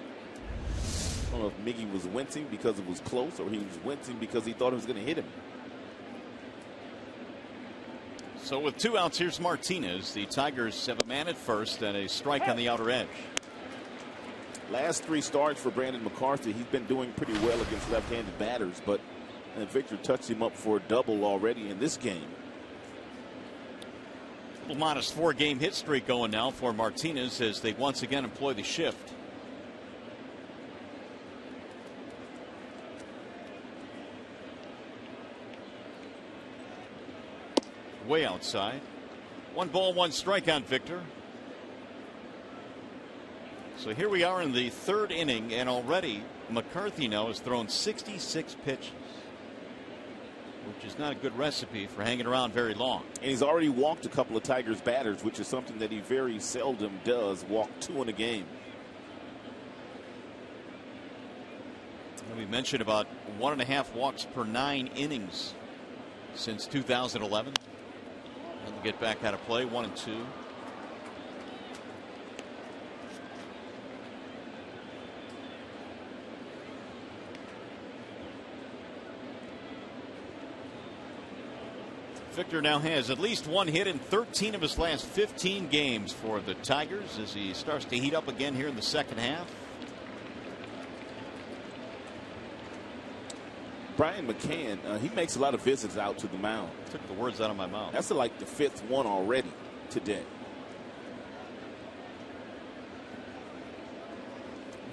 I don't know if Miggy was wincing because it was close or he was wincing because he thought it was going to hit him. So with 2 outs, here's Martinez. The Tigers have a man at first and a strike on the outer edge. Last 3 starts for Brandon McCarthy. He's been doing pretty well against left-handed batters, but Victor touched him up for a double already in this game. Triple modest 4-game hit streak going now for Martinez as they once again employ the shift. Way outside. 1 ball, 1 strike on Victor. So here we are in the 3rd inning, and already McCarthy now has thrown 66 pitches, which is not a good recipe for hanging around very long. And he's already walked a couple of Tigers batters, which is something that he very seldom does, walk 2 in a game. We mentioned about 1.5 walks per 9 innings since 2011. And to get back out of play, 1 and 2. Victor now has at least 1 hit in 13 of his last 15 games for the Tigers as he starts to heat up again here in the second half. Brian McCann, he makes a lot of visits out to the mound. Took the words out of my mouth. That's like the 5th one already today.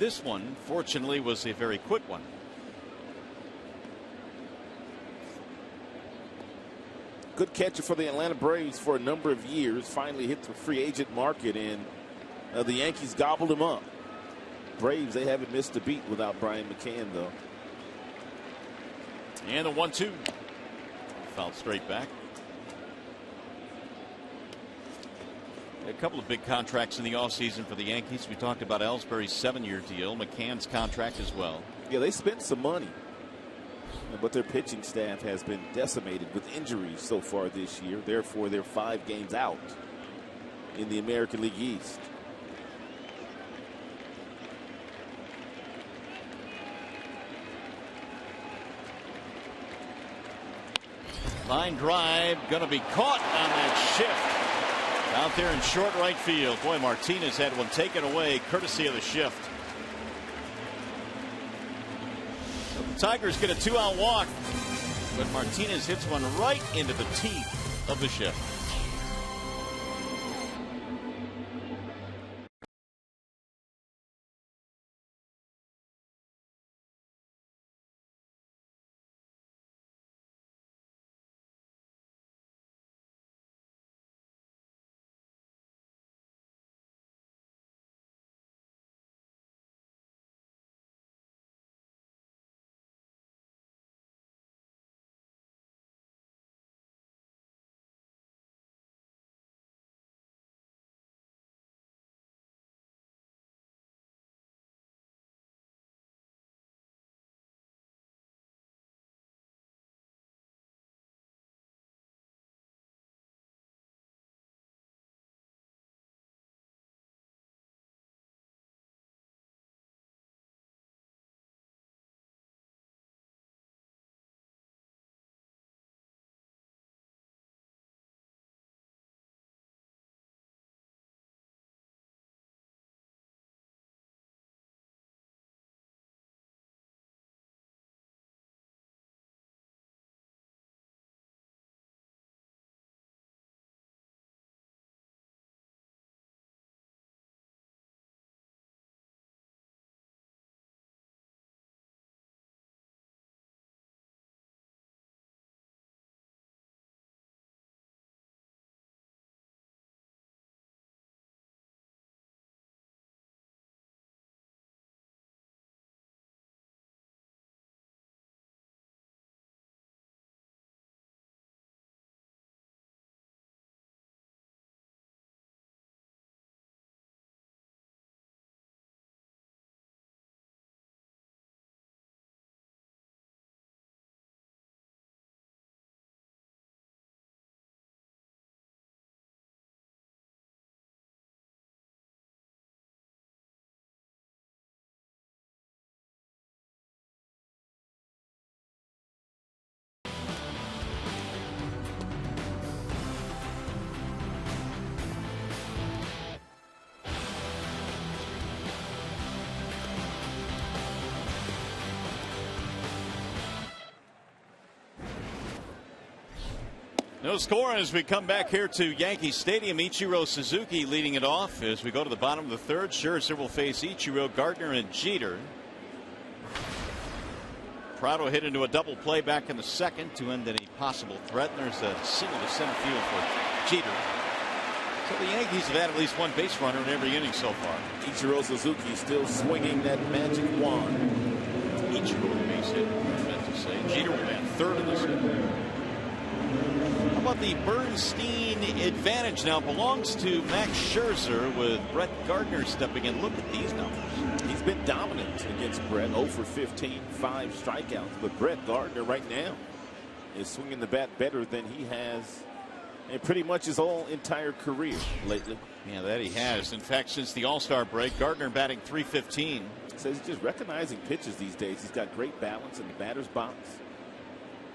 This one, fortunately, was a very quick one. Good catcher for the Atlanta Braves for a number of years. Finally hit the free agent market, and the Yankees gobbled him up. Braves, they haven't missed a beat without Brian McCann, though. And the 1-2. Fouled straight back. A couple of big contracts in the offseason for the Yankees. We talked about Ellsbury's 7-year deal, McCann's contract as well. Yeah, they spent some money, but their pitching staff has been decimated with injuries so far this year. Therefore, they're 5 games out in the American League East. Line drive going to be caught on that shift out there in short right field. Boy, Martinez had one taken away courtesy of the shift. The Tigers get a 2-out walk, but Martinez hits one right into the teeth of the shift. No score as we come back here to Yankee Stadium. Ichiro Suzuki leading it off as we go to the bottom of the third. Scherzer will face Ichiro, Gardner, and Jeter. PRADO hit into a double play back in the second to end any possible threat. And there's a single to center field for Jeter. So the Yankees have had at least one base runner in every inning so far. Ichiro Suzuki still swinging that magic wand. Ichiro with a base hit, I meant to say. Jeter will bat third in this inning. How about the Bernstein advantage now belongs to Max Scherzer with Brett Gardner stepping in. Look at these numbers. He's been dominant against Brett. 0 for 15, 5 strikeouts. But Brett Gardner right now is swinging the bat better than he has in pretty much his whole entire career lately. Yeah, that he has. In fact, since the All-Star break, Gardner batting .315. So he's just recognizing pitches these days. He's got great balance in the batter's box.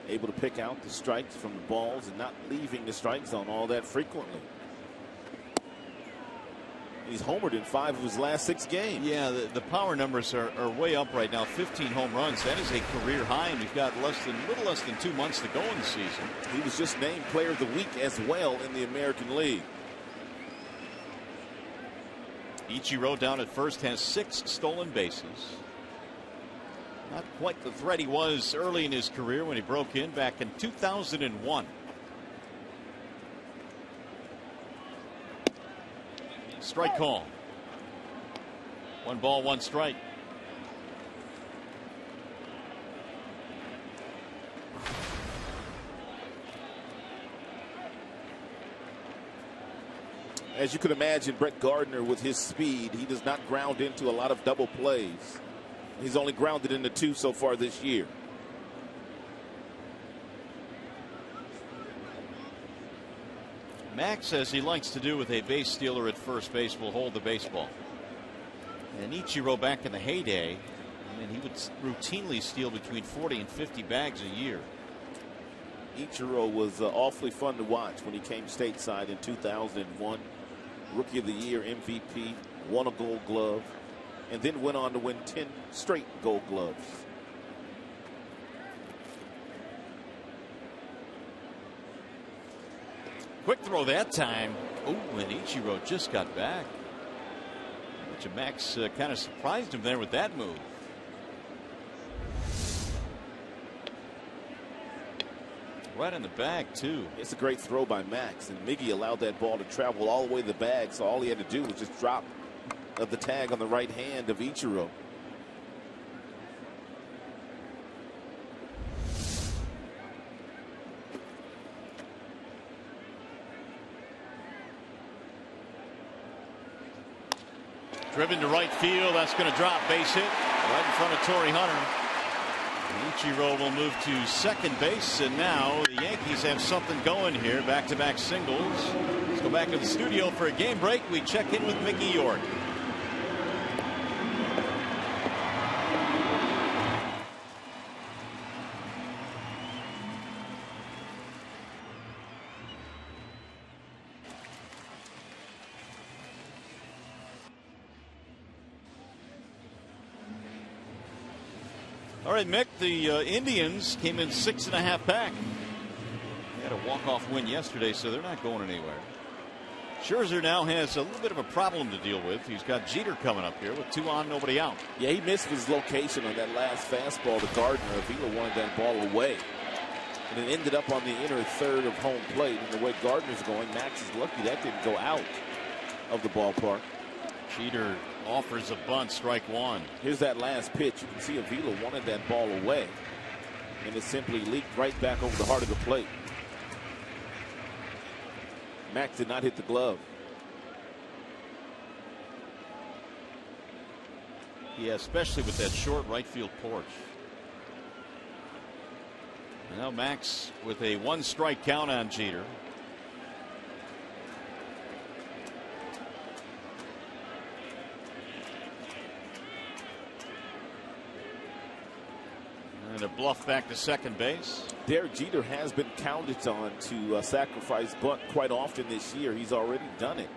Able to pick out the strikes from the balls and not leaving the strike zone all that frequently. He's homered in 5 of his last 6 games. Yeah, the power numbers are way up right now. 15 home runs. That is a career high, and we've got little less than 2 months to go in the season. He was just named Player of the Week as well in the American League. Ichiro down at first has 6 stolen bases. Not quite the threat he was early in his career when he broke in back in 2001. Strike call. 1 ball, 1 strike. As you can imagine, Brett Gardner with his speed, he does not ground into a lot of double plays. He's only grounded into 2 so far this year. Max, as he likes to do with a base stealer at first base, will hold the baseball. And Ichiro back in the heyday, he would routinely steal between 40 and 50 bags a year. Ichiro was awfully fun to watch when he came stateside in 2001. Rookie of the Year, MVP, won a Gold Glove, and then went on to win 10 straight Gold Gloves. Quick throw that time. Oh, and Ichiro just got back. Which Max kind of surprised him there with that move. Right in the bag, too. It's a great throw by Max, and Miggy allowed that ball to travel all the way to the bag, so all he had to do was just drop the tag on the right hand of Ichiro. Driven to right field. That's going to drop. Base hit right in front of Torrey Hunter. Ichiro will move to second base, and now the Yankees have something going here. Back-to-back singles. Let's go back to the studio for a game break. We check in with Mickey York. All right, Mick, the Indians came in 6.5 back. They had a walk-off win yesterday, so they're not going anywhere. Scherzer now has a little bit of a problem to deal with. He's got Jeter coming up here with 2 on, nobody out. Yeah, he missed his location on that last fastball to Gardner. Avila wanted that ball away. And it ended up on the inner third of home plate. And the way Gardner's going, Max is lucky that didn't go out of the ballpark. Jeter offers a bunt, strike 1. Here's that last pitch. You can see Avila wanted that ball away, and it simply leaked right back over the heart of the plate. Max did not hit the glove. Yeah, especially with that short right field porch. Now Max with a 1-strike count on Jeter. And a bluff back to second base. Derek Jeter has been counted on to sacrifice bunt quite often this year. He's already done it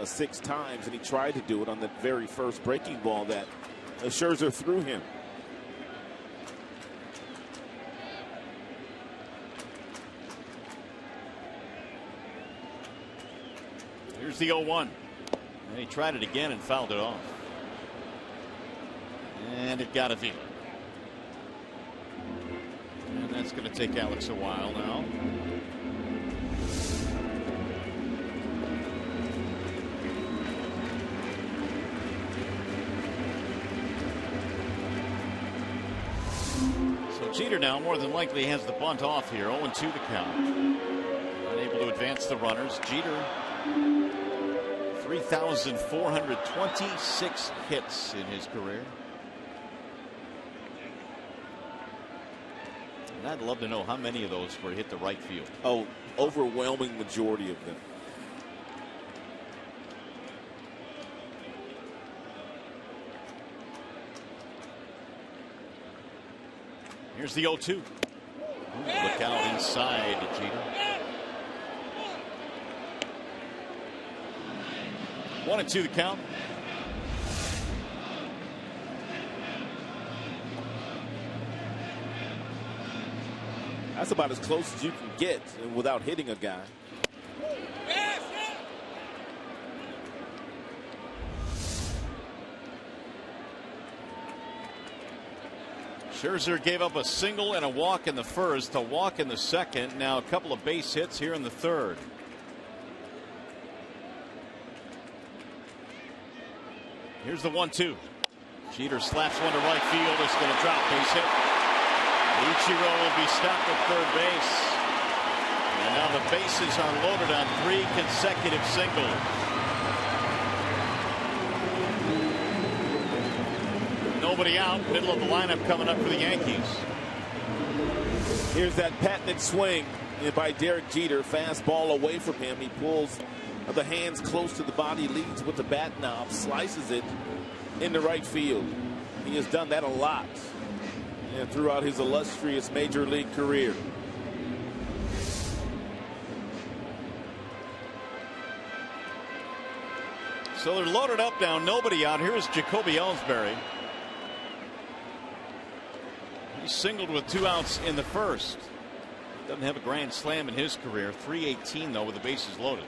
6 times, and he tried to do it on the very first breaking ball that Scherzer threw him. Here's the 0-1. And he tried it again and fouled it off. And it got a V. And that's going to take Alex a while now. So Jeter now more than likely has the bunt off here. 0-2 to count. Unable to advance the runners. Jeter 3,426 hits in his career. And I'd love to know how many of those were hit the right field. Oh, overwhelming majority of them. Here's the 0-2. Ooh, look out inside, Jeter. 1-2 the count. That's about as close as you can get without hitting a guy. Scherzer gave up a single and a walk in the first, a walk in the second. Now a couple of base hits here in the third. Here's the 1-2. Jeter slaps one to right field. It's going to drop. Base hit. Ichiro will be stopped at third base. And now the bases are loaded on 3 consecutive singles. Nobody out. Middle of the lineup coming up for the Yankees. Here's that patented swing by Derek Jeter. Fastball away from him. He pulls the hands close to the body, leads with the bat knob, slices it into right field. He has done that a lot throughout his illustrious major league career. So they're loaded up now. Nobody out. Here's Jacoby Ellsbury. He singled with 2 outs in the first. Doesn't have a grand slam in his career. 318 though with the bases loaded.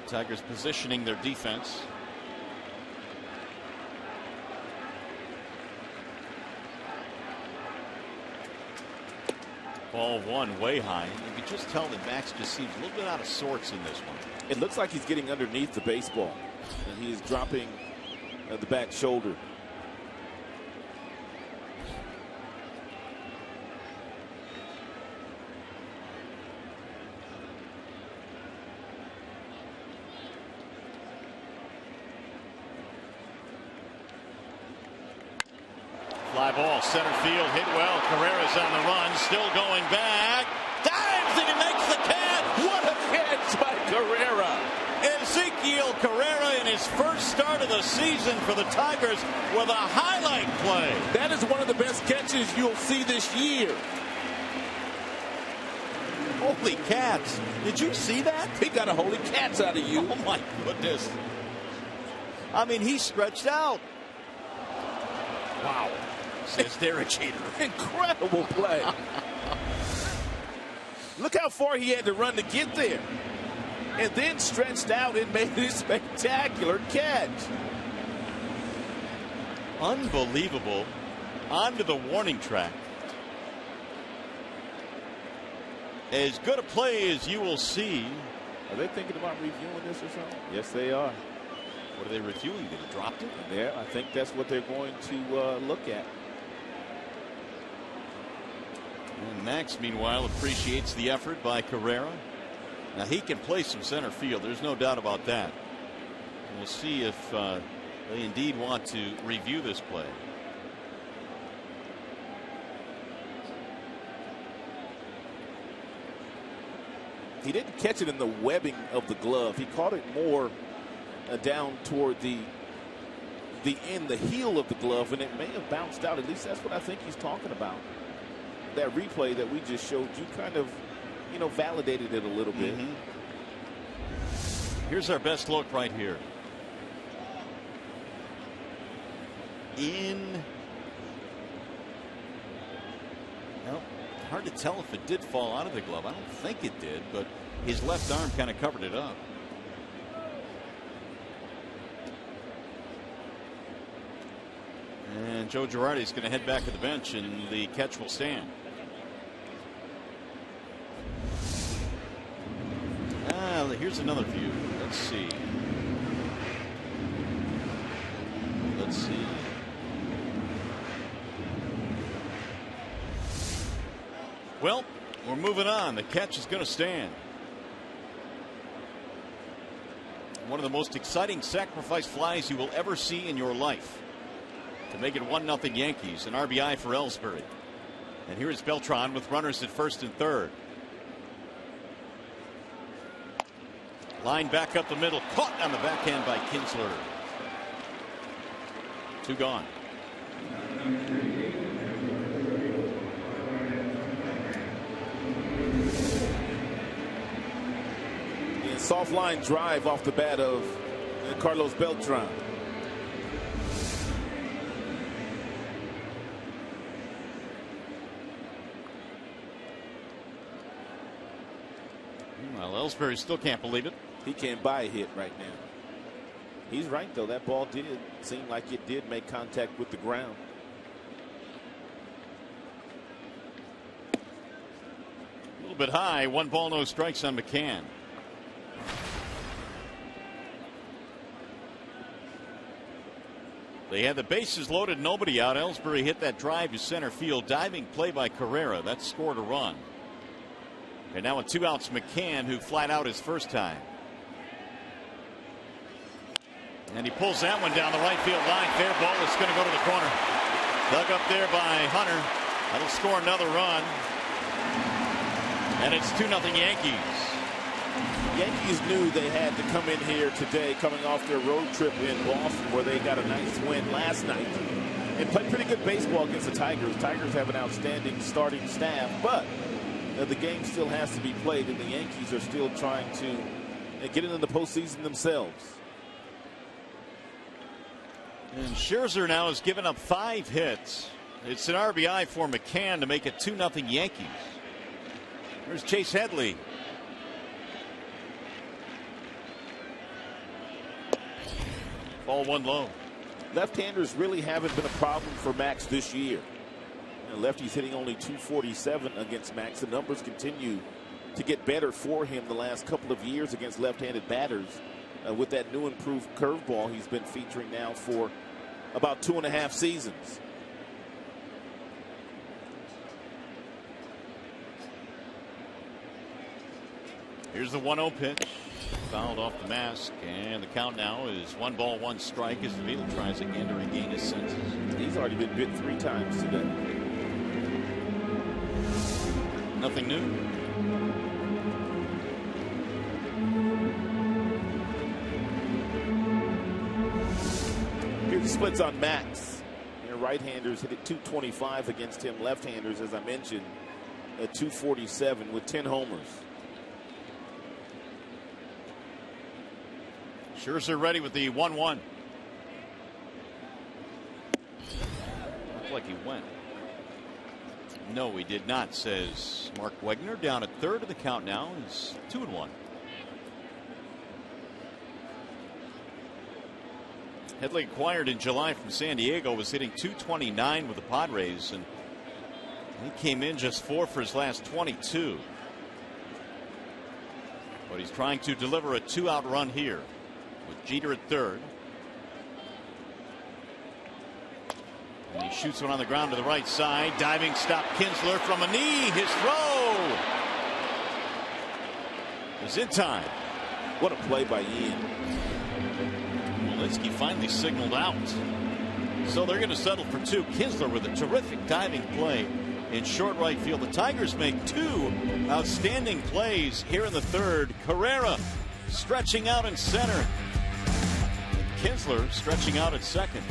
Tigers positioning their defense. Ball 1 way high. You can just tell that Max just seems a little bit out of sorts in this one. It looks like he's getting underneath the baseball. And he is dropping the back shoulder. Fly ball, center field, hit well. Carrera's on the run, still going back. Dives and he makes the catch. What a catch by Carrera. Ezequiel Carrera in his first start of the season for the Tigers with a highlight play. That is one of the best catches you'll see this year. Holy cats. Did you see that? He got a holy cats out of you. Oh my goodness. I mean, he stretched out. Wow. Says Derek Jeter. Incredible play. Look how far he had to run to get there. And then stretched out and made a spectacular catch. Unbelievable. Onto the warning track. As good a play as you will see. Are they thinking about reviewing this or something? Yes, they are. What are they reviewing? They dropped it? Yeah, I think that's what they're going to look at. And Max, meanwhile, appreciates the effort by Carrera. Now, he can play some center field. There's no doubt about that. And we'll see if they indeed want to review this play. He didn't catch it in the webbing of the glove. He caught it more down toward the end, the heel of the glove, and it may have bounced out. At least that's what I think he's talking about. That replay that we just showed you kind of, validated it a little bit. Here's our best look right here. Well, hard to tell if it did fall out of the glove. I don't think it did, but his left arm kind of covered it up. And Joe Girardi is going to head back to the bench, and the catch will stand. Here's another view. Let's see. Let's see. Well, we're moving on. The catch is going to stand. One of the most exciting sacrifice flies you will ever see in your life. To make it 1-0 Yankees, an RBI for Ellsbury. And here is Beltran with runners at first and third. Line back up the middle, caught on the backhand by Kinsler. 2 gone. And soft line drive off the bat of Carlos Beltran. Well, Ellsbury still can't believe it. He can't buy a hit right now. He's right, though. That ball did seem like it did make contact with the ground. A little bit high. 1 ball, no strikes on McCann. They had the bases loaded, nobody out. Ellsbury hit that drive to center field. Diving play by Carrera. That scored a run. And now with 2 outs, McCann, who flat out his first time. And he pulls that one down the right field line. Fair ball. It's going to go to the corner. Dug up there by Hunter. That'll score another run. And it's 2-0 Yankees. Yankees knew they had to come in here today, coming off their road trip in Boston, where they got a nice win last night and played pretty good baseball against the Tigers. Tigers have an outstanding starting staff, but the game still has to be played, and the Yankees are still trying to get into the postseason themselves. And Scherzer now has given up 5 hits. It's an RBI for McCann to make it 2-0 Yankees. There's Chase Headley. Ball 1 low. Left-handers really haven't been a problem for Max this year. Lefty's hitting only .247 against Max. The numbers continue to get better for him the last couple of years against left-handed batters. With that new improved curveball he's been featuring now for about 2.5 seasons. Here's the 1-0 pitch. Fouled off the mask, and the count now is 1 ball, 1 strike as Vila tries again to regain his senses. He's already been bit 3 times today. Nothing new. Here's the splits on Max. Right-handers hit at .225 against him. Left-handers, as I mentioned, at .247 with 10 homers. Scherzer ready with the 1-1. Looked like he went. No, he did not, says Mark Wegner. Down at third of the count now is 2-1. Headley, acquired in July from San Diego, was hitting .229 with the Padres, and he came in just 4 for his last 22. But he's trying to deliver a 2-out run here with Jeter at third. And he shoots one on the ground to the right side. Diving stop, Kinsler from a knee. His throw is in time. What a play by Ian. Walensky finally signaled out. So they're going to settle for 2. Kinsler with a terrific diving play in short right field. The Tigers make 2 outstanding plays here in the third. Carrera stretching out in center. Kinsler stretching out at second.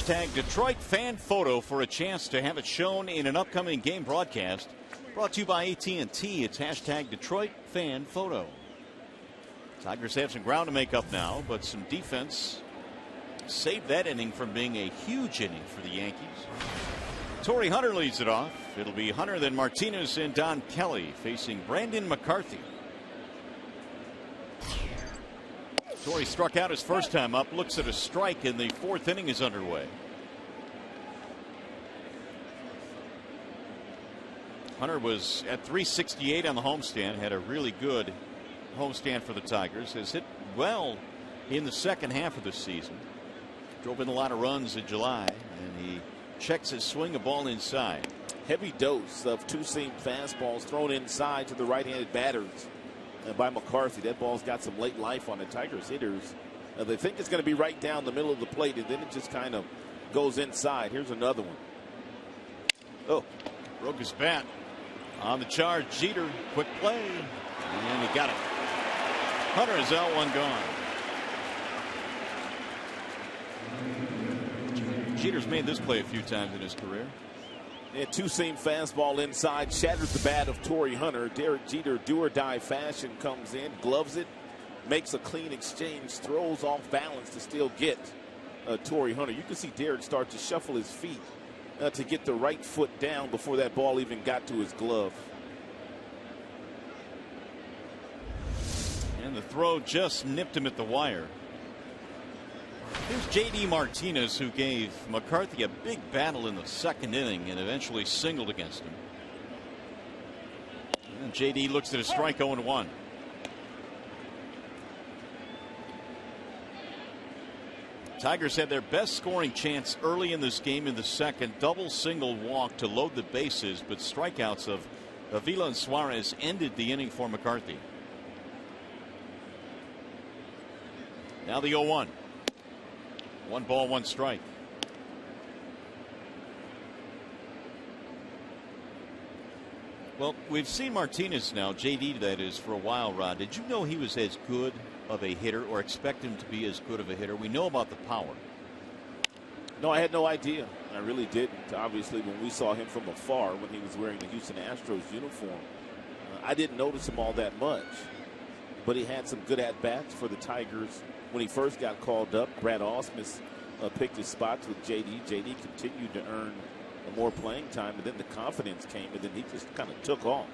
hashtag Detroit fan photo for a chance to have it shown in an upcoming game broadcast. Brought to you by AT&T. It's hashtag Detroit fan photo. Tigers have some ground to make up now, but some defense saved that inning from being a huge inning for the Yankees. Torrey Hunter leads it off. It'll be Hunter, then Martinez, and Don Kelly facing Brandon McCarthy. Torrey struck out his first time up, looks at a strike, and the fourth inning is underway. Hunter was at 368 on the homestand, had a really good homestand for the Tigers, has hit well in the second half of the season. Drove in a lot of runs in July, and he checks his swing, a ball inside. Heavy dose of two-seam fastballs thrown inside to the right-handed batters by McCarthy. That ball's got some late life on the Tigers hitters. They think it's going to be right down the middle of the plate, and then it just kind of goes inside. Here's another one. Oh, broke his bat. On the charge, Jeter, quick play, and he got it. Hunter is out, one gone. Jeter's made this play a few times in his career. A two-seam fastball inside, shatters the bat of Torrey Hunter. Derek Jeter, do-or-die fashion, comes in, gloves it, makes a clean exchange, throws off balance to still get Torrey Hunter. You can see Derek start to shuffle his feet to get the right foot down before that ball even got to his glove. And the throw just nipped him at the wire. Here's J.D. Martinez, who gave McCarthy a big battle in the second inning and eventually singled against him. And J.D. looks at a strike, 0-1. Tigers had their best scoring chance early in this game in the second. Double single walk to load the bases, but strikeouts of Avila and Suarez ended the inning for McCarthy. Now the 0-1. 1 ball, 1 strike. Well, we've seen Martinez now, JD that is, for a while, Rod. Did you know he was as good of a hitter, or expect him to be as good of a hitter? We know about the power. No, I had no idea. I really didn't. Obviously, when we saw him from afar when he was wearing the Houston Astros uniform, I didn't notice him all that much. But he had some good at-bats for the Tigers when he first got called up. Brad Ausmus picked his spots with J.D. J.D. continued to earn more playing time, and then the confidence came, and then he just kind of took off.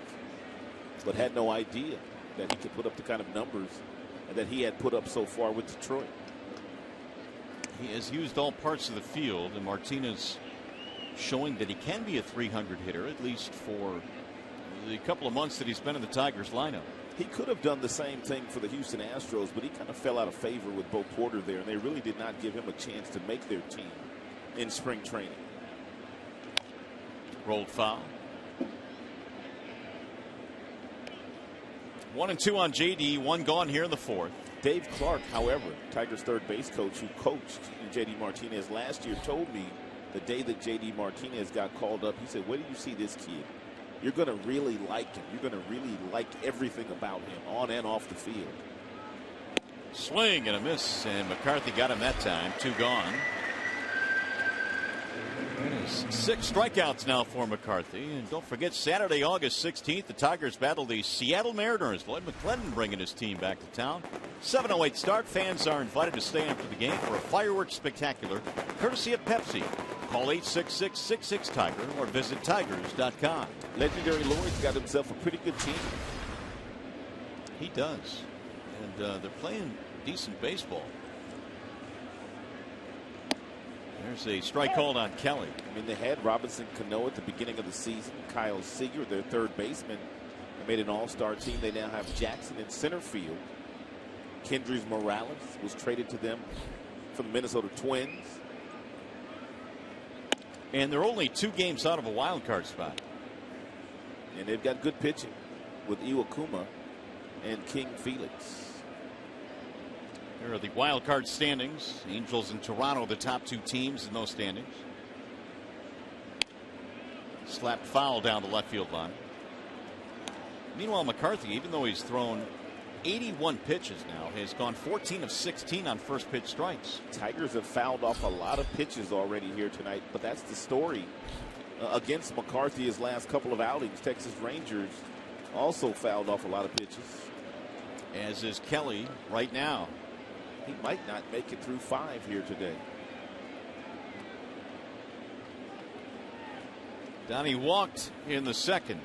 But had no idea that he could put up the kind of numbers that he had put up so far with Detroit. He has used all parts of the field, and Martinez showing that he can be a 300 hitter, at least for the couple of months that he's been in the Tigers lineup. He could have done the same thing for the Houston Astros, but he kind of fell out of favor with Bo Porter there, and they really did not give him a chance to make their team in spring training. Rolled foul. 1-2 on JD, 1 gone here in the fourth. Dave Clark, however, Tigers third base coach who coached JD Martinez last year, told me the day that JD Martinez got called up, he said, "Where do you see this kid? You're going to really like him. You're going to really like everything about him on and off the field." Swing and a miss, and McCarthy got him that time. 2 gone. It is 6 strikeouts now for McCarthy. And don't forget, Saturday, August 16th, the Tigers battle the Seattle Mariners. Lloyd McClendon bringing his team back to town. 7:08 start. Fans are invited to stay after the game for a fireworks spectacular, courtesy of Pepsi. Call 866-66-TIGER or visit tigers.com. Legendary Lloyd's got himself a pretty good team. He does. And they're playing decent baseball. There's a strike called on Kelly. I mean, they had Robinson Cano at the beginning of the season. Kyle Seager, their third baseman, made an all-star team. They now have Jackson in center field. Kendrys Morales was traded to them from the Minnesota Twins. And they're only 2 games out of a wild card spot. And they've got good pitching with Iwakuma and King Felix. There are the wild card standings. Angels and Toronto, the top 2 teams in those standings. Slapped foul down the left field line. Meanwhile, McCarthy, even though he's thrown 81 pitches now. Has gone 14 of 16 on first pitch strikes. Tigers have fouled off a lot of pitches already here tonight, but that's the story. Against McCarthy his last couple of outings, Texas Rangers also fouled off a lot of pitches. As is Kelly right now. He might not make it through 5 here today. Donnie walked in the second.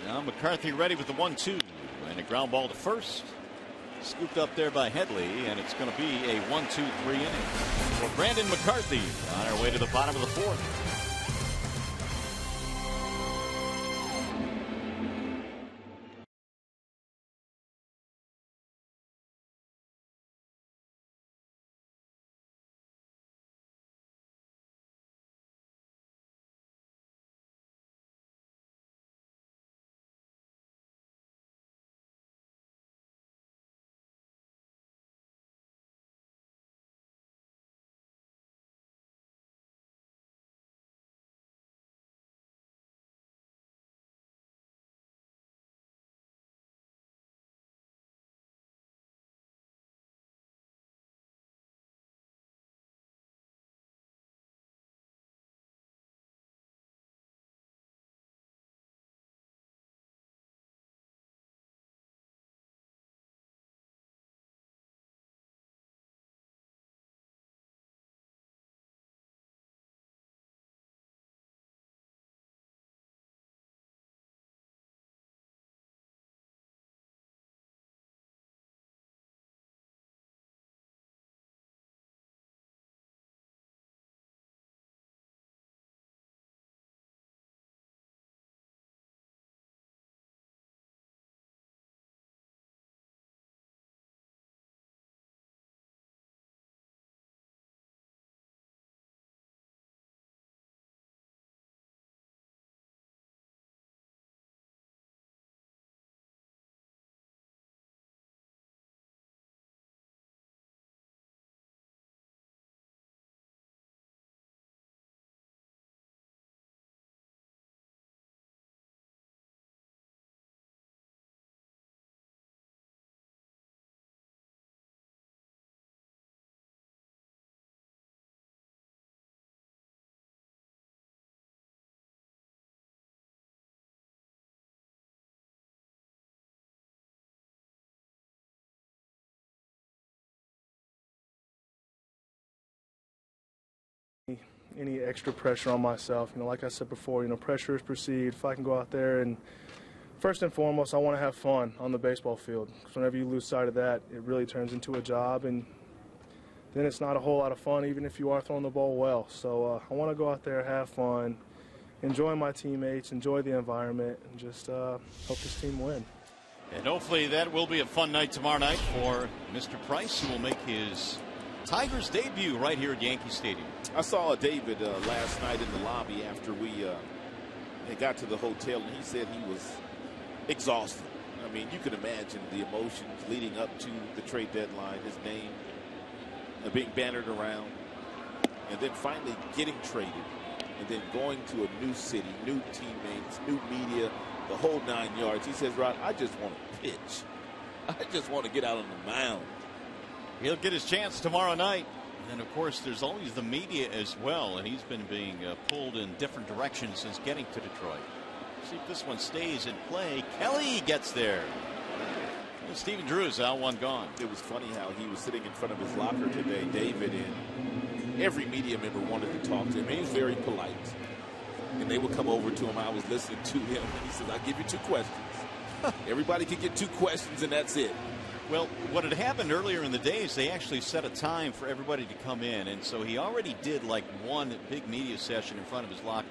Now McCarthy ready with the 1-2 and a ground ball to first. Scooped up there by Headley, and it's going to be a 1-2-3 inning for Brandon McCarthy on our way to the bottom of the fourth. Any extra pressure on myself. Like I said before, pressure is perceived. If I can go out there and first and foremost, I want to have fun on the baseball field. Because whenever you lose sight of that, it really turns into a job, and then it's not a whole lot of fun, even if you are throwing the ball well. So I want to go out there, have fun, enjoy my teammates, enjoy the environment, and just help this team win. And hopefully that will be a fun night tomorrow night for Mr. Price, who will make his Tigers debut right here at Yankee Stadium. I saw David last night in the lobby after we got to the hotel, and he said he was exhausted. I mean, you can imagine the emotions leading up to the trade deadline, his name being bannered around, and then finally getting traded, and then going to a new city, new teammates, new media, the whole 9 yards. He says, Rod, I just want to pitch. I just want to get out on the mound. He'll get his chance tomorrow night. And, of course, there's always the media as well, and he's been being pulled in different directions since getting to Detroit. See if this one stays in play. Kelly gets there. And Stephen Drew's out, one gone. It was funny how he was sitting in front of his locker today, David, and every media member wanted to talk to him. He was very polite. And they would come over to him. I was listening to him, and he says, I'll give you 2 questions. Everybody can get 2 questions, and that's it. Well, what had happened earlier in the day is they actually set a time for everybody to come in, and so he already did like one big media session in front of his locker.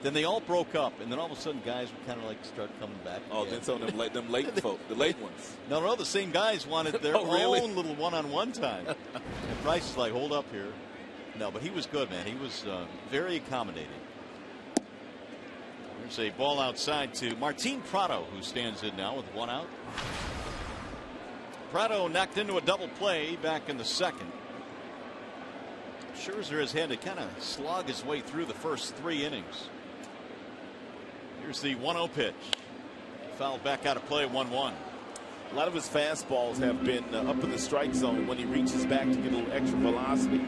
Then they all broke up, and then all of a sudden guys would kind of like start coming back. Oh, then some of them late folk, the late ones. No, the same guys wanted their own little one-on-one time. And Price is like, hold up here. No, but he was good, man. He was very accommodating. There's a ball outside to Martin PRADO, who stands in now with 1 out. PRADO knocked into a double play back in the second. Scherzer has had to kind of slog his way through the first 3 innings. Here's the 1-0 pitch. Fouled back out of play, 1-1. A lot of his fastballs have been up in the strike zone when he reaches back to get a little extra velocity.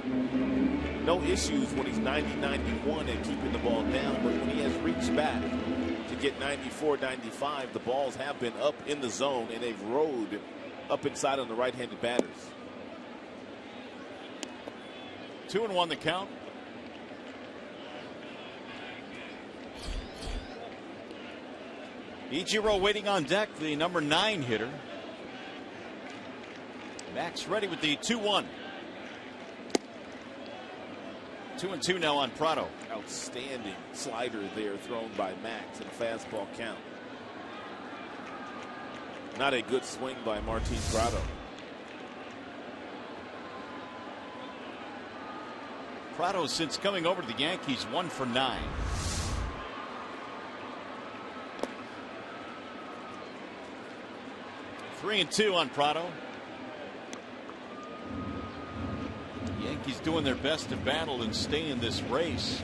No issues when he's 90, 91 and keeping the ball down, but when he has reached back to get 94, 95, the balls have been up in the zone and they've rode up inside on the right-handed batters. 2-1 the count. Ichiro waiting on deck, the number 9 hitter. Max ready with the 2-1. 2-2 now on Prado. Outstanding slider there thrown by Max in a fastball count. Not a good swing by Martin Prado. Prado, since coming over to the Yankees, 1 for 9. Three and 2 on Prado. Yankees doing their best to battle and stay in this race.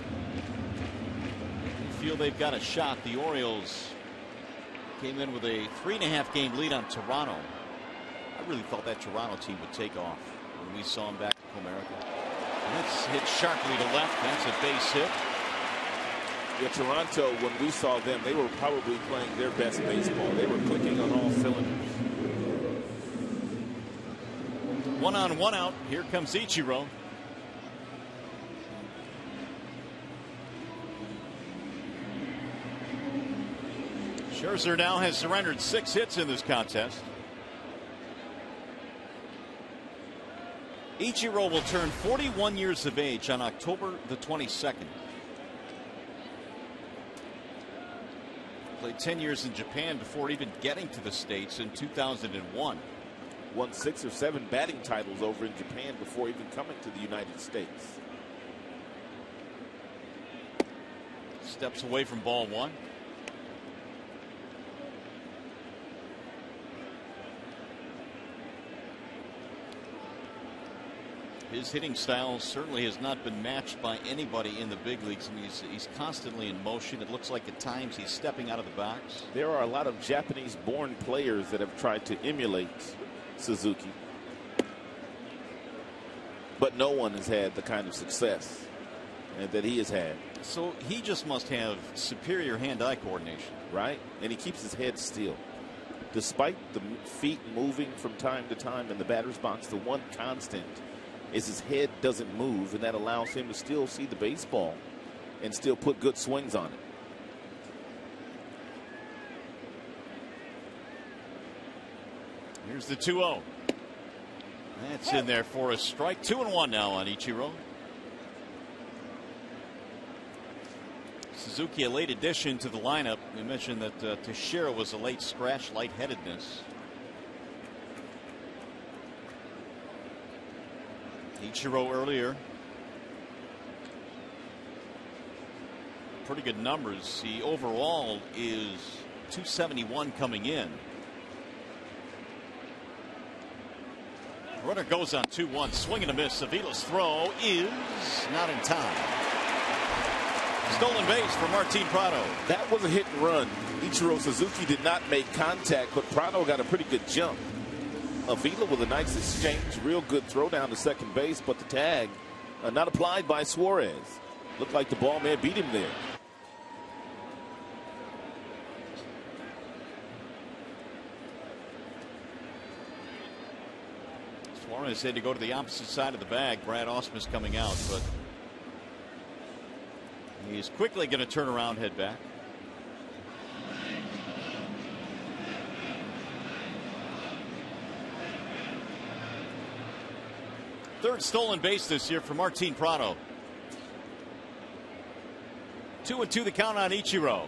They feel they've got a shot. The Orioles came in with a 3.5 game lead on Toronto. I really thought that Toronto team would take off when we saw them back in Comerica. That's hit sharply to left. That's a base hit. Yeah, Toronto, when we saw them, they were probably playing their best baseball. They were clicking on all cylinders. 1 on 1 out. Here comes Ichiro. Scherzer now has surrendered 6 hits in this contest. Ichiro will turn 41 years of age on October the 22nd. Played 10 years in Japan before even getting to the States in 2001. Won 6 or 7 batting titles over in Japan before even coming to the United States. Steps away from ball 1. His hitting style certainly has not been matched by anybody in the big leagues. I mean, he's constantly in motion. It looks like at times he's stepping out of the box. There are a lot of Japanese-born players that have tried to emulate Suzuki, but no one has had the kind of success that he has had. So he just must have superior hand-eye coordination, right? And he keeps his head still. Despite the feet moving from time to time in the batter's box, the one constant is his head doesn't move, and that allows him to still see the baseball and still put good swings on it. Here's the 2-0. That's in there for a strike. 2-1 now on Ichiro. Suzuki, a late addition to the lineup. We mentioned that Teixeira was a late scratch, lightheadedness. Ichiro earlier. Pretty good numbers. He overall is 271 coming in. Runner goes on 2-1. Swing and a miss. Avila's throw is not in time. Stolen base for Martin Prado. That was a hit and run. Ichiro Suzuki did not make contact, but Prado got a pretty good jump. Avila with a nice exchange. Real good throw down to second base, but the tag not applied by Suarez. Looked like the ball man beat him there. Suarez had to go to the opposite side of the bag. Brad Ausmus coming out, but he's quickly going to turn around, head back. Third stolen base this year for Martin Prado. 2-2 the count on Ichiro.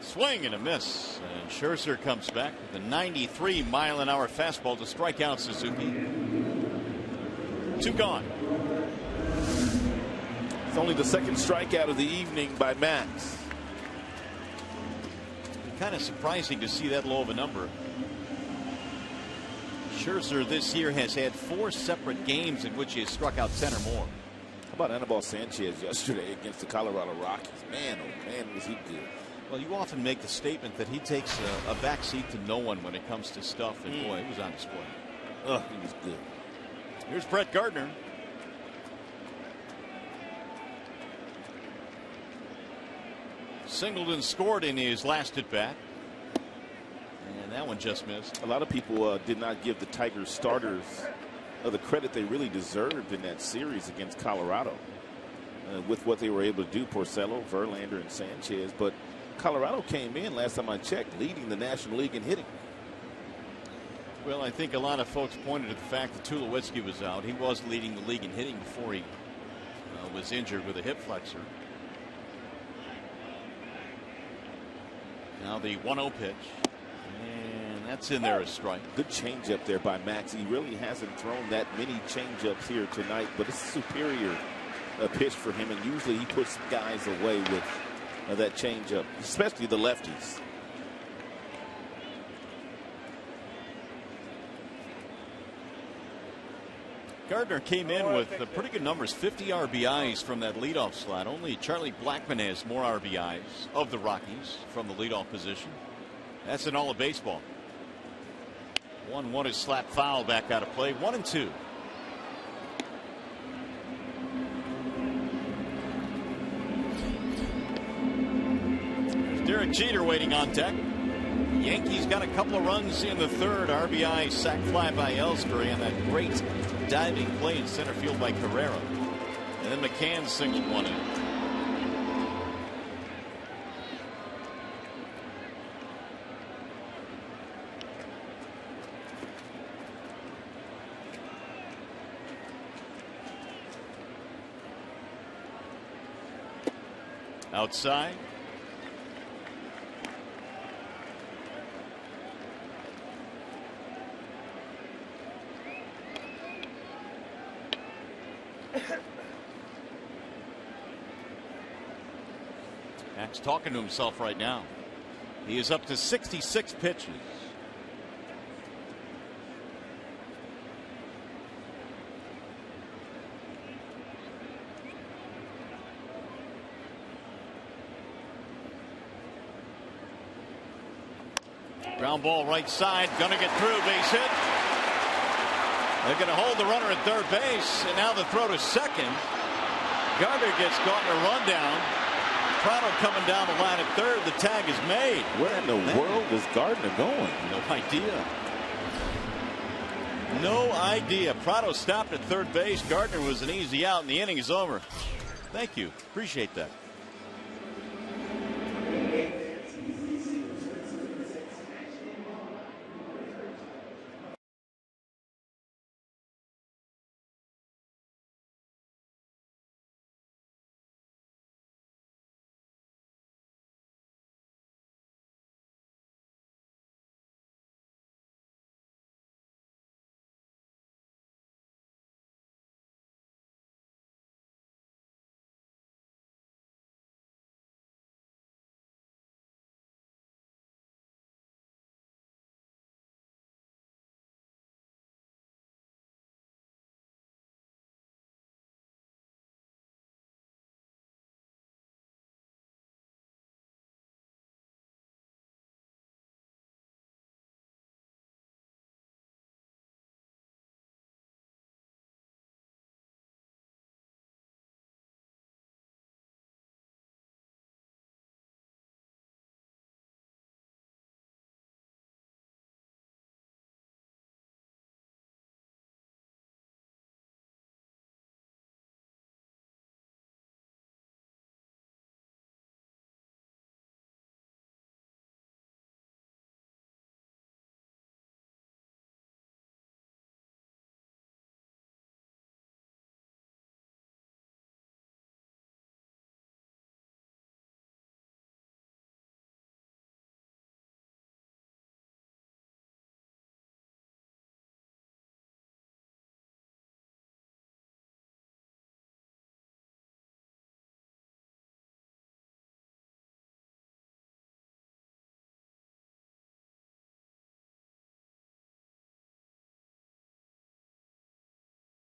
Swing and a miss, and Scherzer comes back with a 93-mile-an-hour fastball to strike out Suzuki. 2 gone. It's only the second strikeout of the evening by Max. Kind of surprising to see that low of a number. Scherzer this year has had 4 separate games in which he has struck out 10 or more. How about Anibal Sanchez yesterday against the Colorado Rockies? Man, oh man, was he good. Well, you often make the statement that he takes a back seat to no one when it comes to stuff, and boy, he was on display. He was good. Here's Brett Gardner. Singleton scored in his last at bat, and that one just missed. A lot of people did not give the Tigers starters the credit they really deserved in that series against Colorado with what they were able to do. Porcello, Verlander, and Sanchez. But Colorado came in, last time I checked, leading the National League in hitting. Well, I think a lot of folks pointed to the fact that Tulowitzki was out. He was leading the league in hitting before he was injured with a hip flexor. Now the 1-0 pitch, and that's in there, a strike. Good changeup there by Max. He really hasn't thrown that many changeups here tonight, but it's a superior pitch for him, and usually he puts guys away with that changeup, especially the lefties. Gardner came in with pretty good numbers, 50 RBIs from that leadoff slot. Only Charlie Blackmon has more RBIs of the Rockies from the leadoff position. That's in all of baseball. 1-1 is slapped foul back out of play. 1-2. There's Derek Jeter waiting on deck. Yankees got a couple of runs in the third. RBI sac fly by Ellsbury on that great diving play in center field by Carrera. And then McCann singled one in. Outside. Max talking to himself right now. He is up to 66 pitches. Ground ball right side, gonna get through, base hit. They're gonna hold the runner at third base, and now the throw to second. Gardner gets caught in a rundown. PRADO coming down the line at third. The tag is made. Where in the world was Gardner going? No idea. No idea. PRADO stopped at third base. Gardner was an easy out, and the inning is over. Thank you. Appreciate that.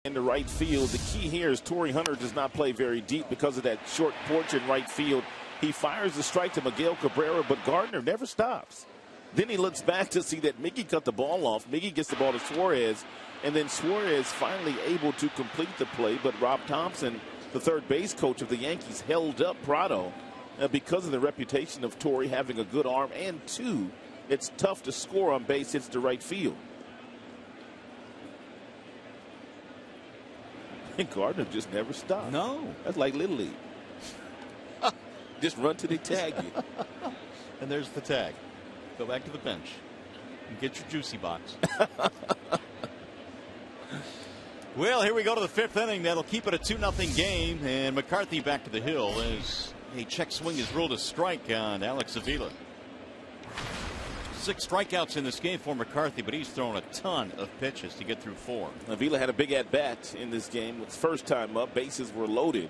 into right field. The key here is Torrey Hunter does not play very deep because of that short porch in right field. He fires the strike to Miguel Cabrera, but Gardner never stops. Then he looks back to see that Miggy cut the ball off. Miggy gets the ball to Suarez, and then Suarez finally able to complete the play. But Rob Thompson, the third base coach of the Yankees, held up Prado because of the reputation of Torrey having a good arm, and two, it's tough to score on base hits to right field. And Gardner just never stopped. No. That's like Little League. Just run till they tag you. And there's the tag. Go back to the bench and get your juicy box. Well, here we go to the fifth inning. That'll keep it a 2-0 game. And McCarthy back to the hill as a check swing is ruled a strike on Alex Avila. 6 strikeouts in this game for McCarthy, but he's thrown a ton of pitches to get through 4. Avila had a big at-bat in this game. It's first time up. Bases were loaded.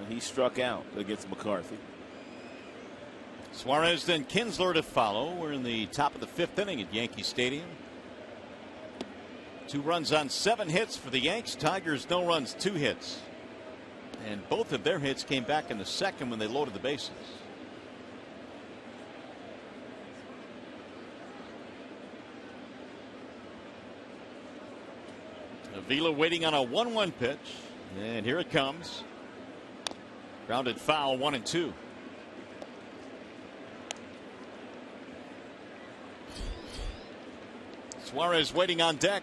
He struck out against McCarthy. Suarez, then Kinsler to follow. We're in the top of the 5th inning at Yankee Stadium. 2 runs on 7 hits for the Yanks. Tigers, no runs, 2 hits. And both of their hits came back in the second when they loaded the bases. Avila waiting on a 1-1 pitch, and here it comes. Grounded foul, 1-2. Suarez waiting on deck.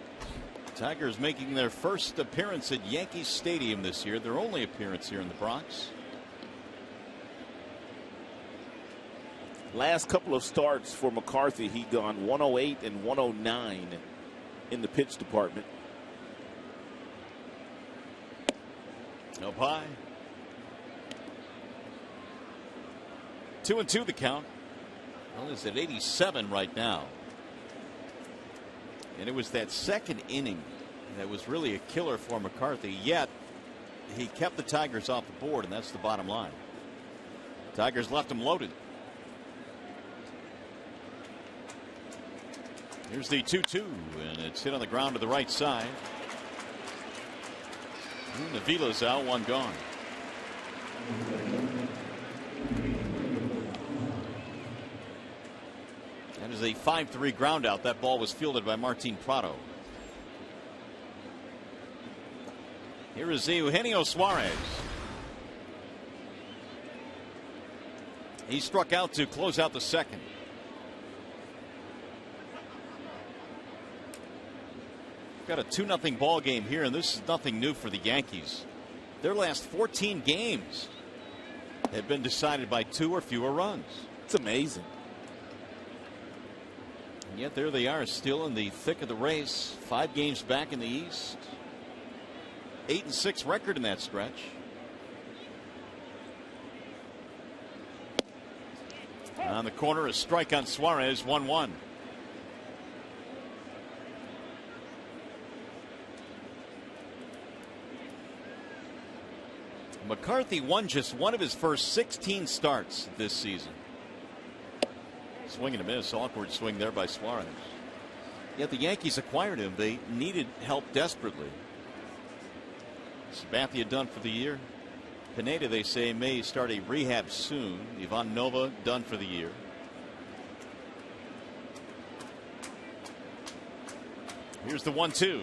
Tigers making their first appearance at Yankee Stadium this year, their only appearance here in the Bronx. Last couple of starts for McCarthy, he gone 108 and 109 in the pitch department. Up high. 2-2 the count. Well, it's at 87 right now. And it was that second inning that was really a killer for McCarthy, yet he kept the Tigers off the board, and that's the bottom line. Tigers left them loaded. Here's the 2-2, and it's hit on the ground to the right side. And Avila's out, 1 gone. That is a 5-3 ground out. That ball was fielded by Martin Prado. Here is Eugenio Suarez. He struck out to close out the second. Got a 2-0 ball game here, and this is nothing new for the Yankees. Their last 14 games have been decided by 2 or fewer runs. It's amazing. And yet there they are, still in the thick of the race. 5 games back in the East. 8-6 record in that stretch. On the corner, a strike on Suarez, 1-1. McCarthy won just one of his first 16 starts this season. Swing and a miss, awkward swing there by Suarez. Yet the Yankees acquired him. They needed help desperately. Sabathia done for the year. Pineda, they say, may start a rehab soon. Ivan Nova done for the year. Here's the 1-2.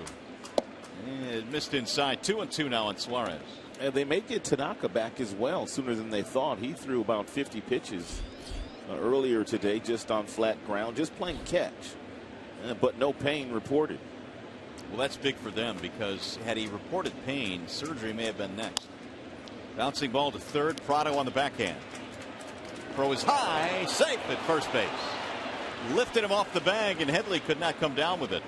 And it missed inside. 2-2 now on Suarez. And they may get Tanaka back as well sooner than they thought. He threw about 50 pitches earlier today, just on flat ground, just playing catch, but no pain reported. Well, that's big for them, because had he reported pain, surgery may have been next. Bouncing ball to third. Prado on the backhand. Throw is high, safe at first base. Lifted him off the bag, and Headley could not come down with it.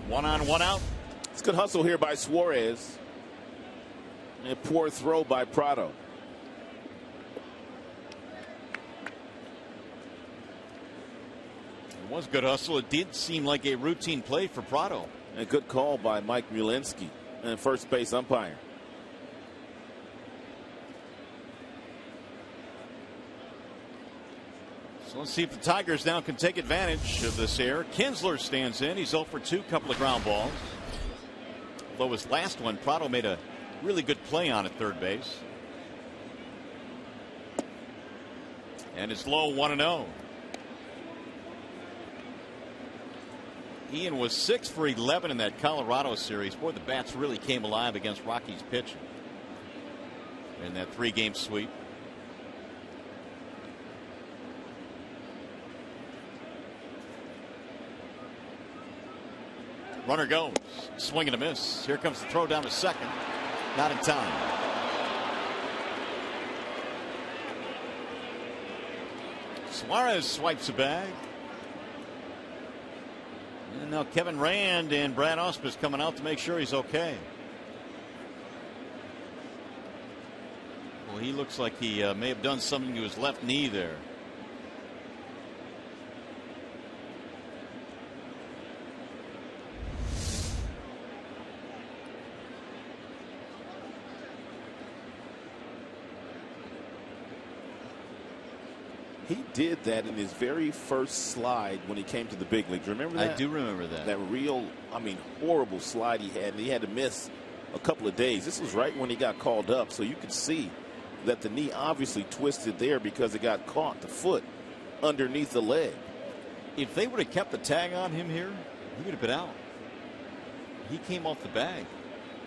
1 on, 1 out. It's good hustle here by Suarez. And a poor throw by Prado. It was good hustle. It did seem like a routine play for Prado. And a good call by Mike Mulinski, and first base umpire. So let's see if the Tigers now can take advantage of this error. Kinsler stands in. He's 0 for 2, couple of ground balls. Although his last one, PRADO made a really good play on at third base. And it's low, 1-0. Ian was 6 for 11 in that Colorado series. Boy, the bats really came alive against Rockies pitching in that 3-game sweep. Runner goes. Swing and a miss. Here comes the throw down to second. Not in time. Suarez swipes a bag. And now Kevin Rand and Brad Ausmus coming out to make sure he's okay. Well, he looks like he may have done something to his left knee there. He did that in his very first slide when he came to the big leagues. Remember that? I do remember that. That real, horrible slide he had. And he had to miss a couple of days. This was right when he got called up. So you could see that the knee obviously twisted there because it got caught, the foot, underneath the leg. If they would have kept the tag on him here, he would have been out. He came off the bag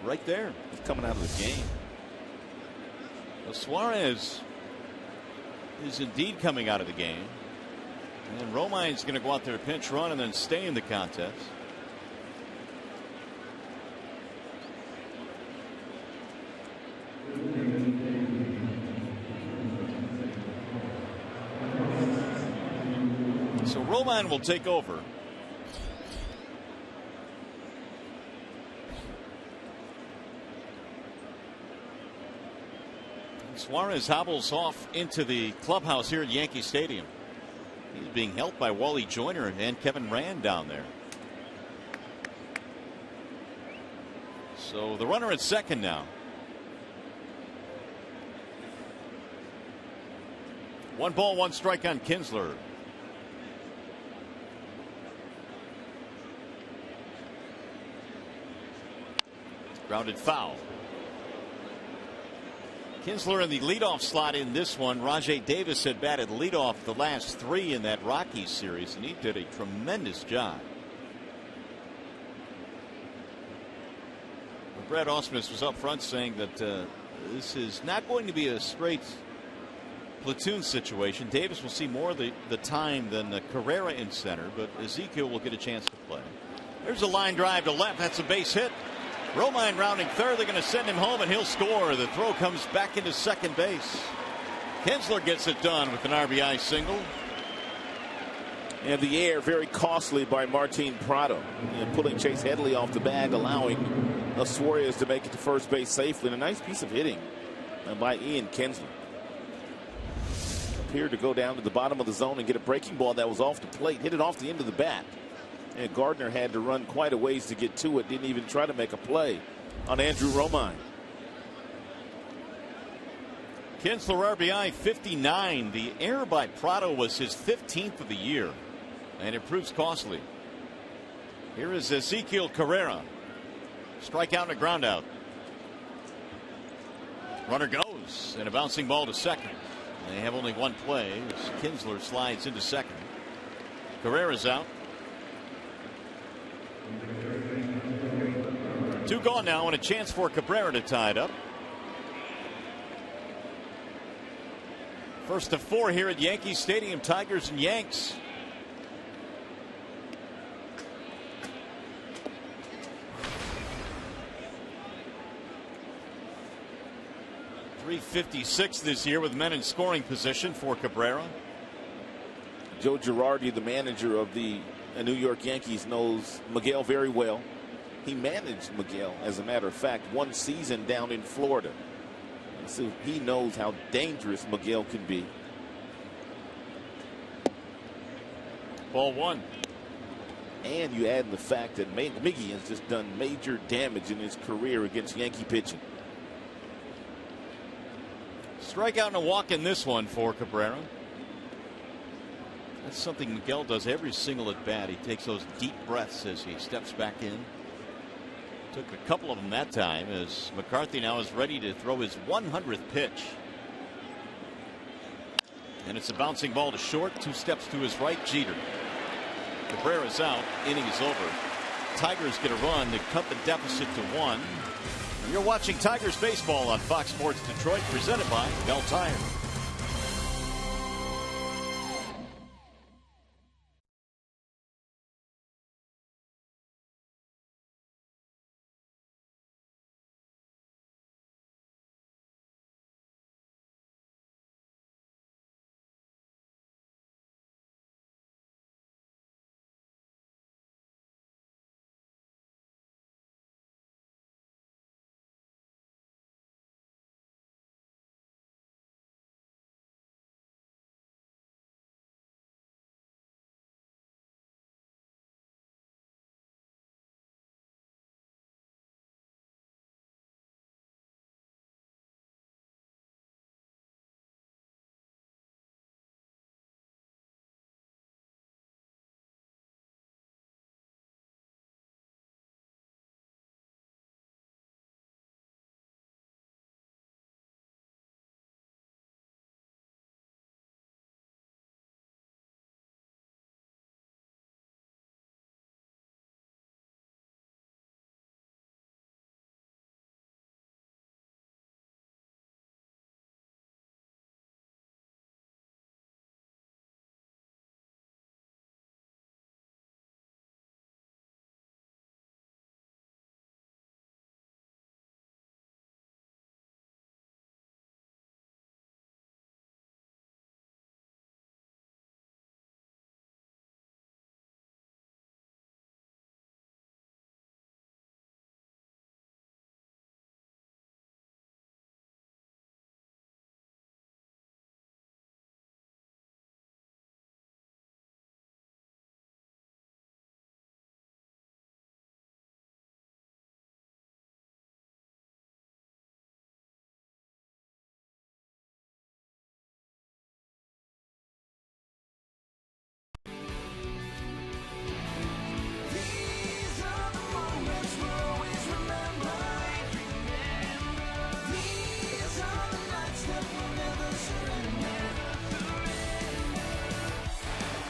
right there. He's coming out of the game. Well, Suarez is indeed coming out of the game. And Romine's going to go out there to pinch run and then stay in the contest. So Romine will take over. Suarez hobbles off into the clubhouse here at Yankee Stadium. He's being helped by Wally Joyner and Kevin Rand down there. So the runner at second now. 1 ball, 1 strike on Kinsler. Grounded foul. Kinsler in the leadoff slot in this one. Rajay Davis had batted leadoff the last 3 in that Rockies series, and he did a tremendous job. Brad Ausmus was up front saying that this is not going to be a straight platoon situation. Davis will see more of the time than Carrera in center, but Ezekiel will get a chance to play. There's a line drive to left. That's a base hit. Romine rounding third. They're going to send him home and he'll score. The throw comes back into second base. Kinsler gets it done with an RBI single. And the air very costly by Martin PRADO. Pulling Chase Headley off the bag, allowing Suarez to make it to first base safely. And a nice piece of hitting by Ian Kinsler. Appeared to go down to the bottom of the zone and get a breaking ball that was off the plate. Hit it off the end of the bat. And Gardner had to run quite a ways to get to it. Didn't even try to make a play on Andrew Romine. Kinsler RBI 59. The error by PRADO was his 15th of the year, and it proves costly. Here is Ezekiel Carrera. Strikeout and a ground out. Runner goes, and a bouncing ball to second. They have only one play as Kinsler slides into second. Carrera's out. 2 gone now, and a chance for Cabrera to tie it up. First of 4 here at Yankee Stadium. Tigers and Yanks. .356 this year with men in scoring position for Cabrera. Joe Girardi, the manager of the New York Yankees, knows Miguel very well. He managed Miguel, as a matter of fact, 1 season down in Florida. So he knows how dangerous Miguel can be. Ball 1. And you add the fact that Miggy has just done major damage in his career against Yankee pitching. Strikeout and a walk in this one for Cabrera. That's something Miguel does every single at bat. He takes those deep breaths as he steps back in. Took a couple of them that time, as McCarthy now is ready to throw his 100th pitch. And it's a bouncing ball to short. 2 steps to his right. Jeter. Cabrera's out. Inning is over. Tigers get a run to cut the deficit to 1. You're watching Tigers baseball on Fox Sports Detroit, presented by Bell Tire.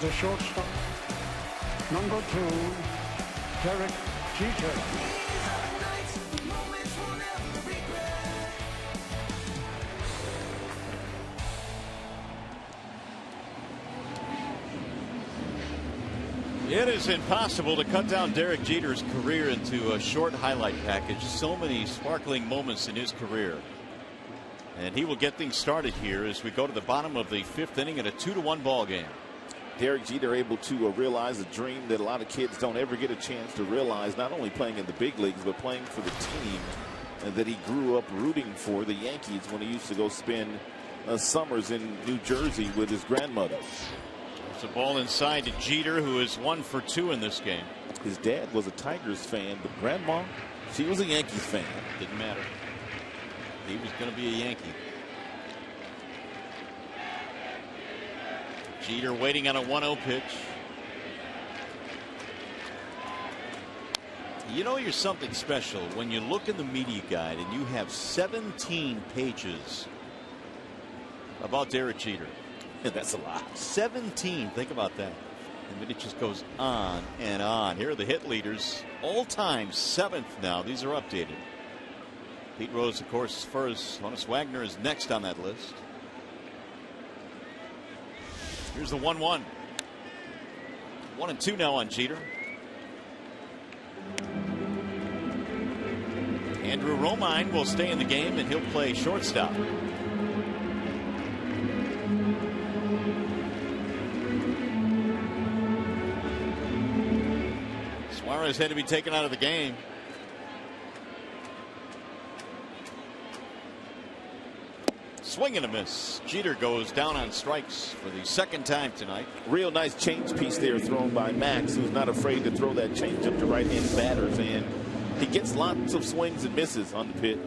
The shortstop, number 2, Derek Jeter. It is impossible to cut down Derek Jeter's career into a short highlight package. So many sparkling moments in his career. And he will get things started here as we go to the bottom of the 5th inning in a 2-1 ball game. Derek Jeter able to realize a dream that a lot of kids don't ever get a chance to realize, not only playing in the big leagues, but playing for the team that he grew up rooting for, the Yankees, when he used to go spend summers in New Jersey with his grandmother. There's a ball inside to Jeter, who is 1 for 2 in this game. His dad was a Tigers fan, but grandma, she was a Yankees fan. Didn't matter. He was going to be a Yankee. Jeter waiting on a 1-0 pitch. You know you're something special when you look in the media guide and you have 17 pages about Derek Jeter. That's a lot. 17. Think about that. And then it just goes on and on. Here are the hit leaders. All time 7th now. These are updated. Pete Rose, of course, is first. Honus Wagner is next on that list. Here's the 1-1. 1-2 now on Jeter. Andrew Romine will stay in the game and he'll play shortstop. Suarez had to be taken out of the game. Swing and a miss. Jeter goes down on strikes for the 2nd time tonight. Real nice change piece there thrown by Max, who's not afraid to throw that change up to right-hand batters, and he gets lots of swings and misses on the pitch.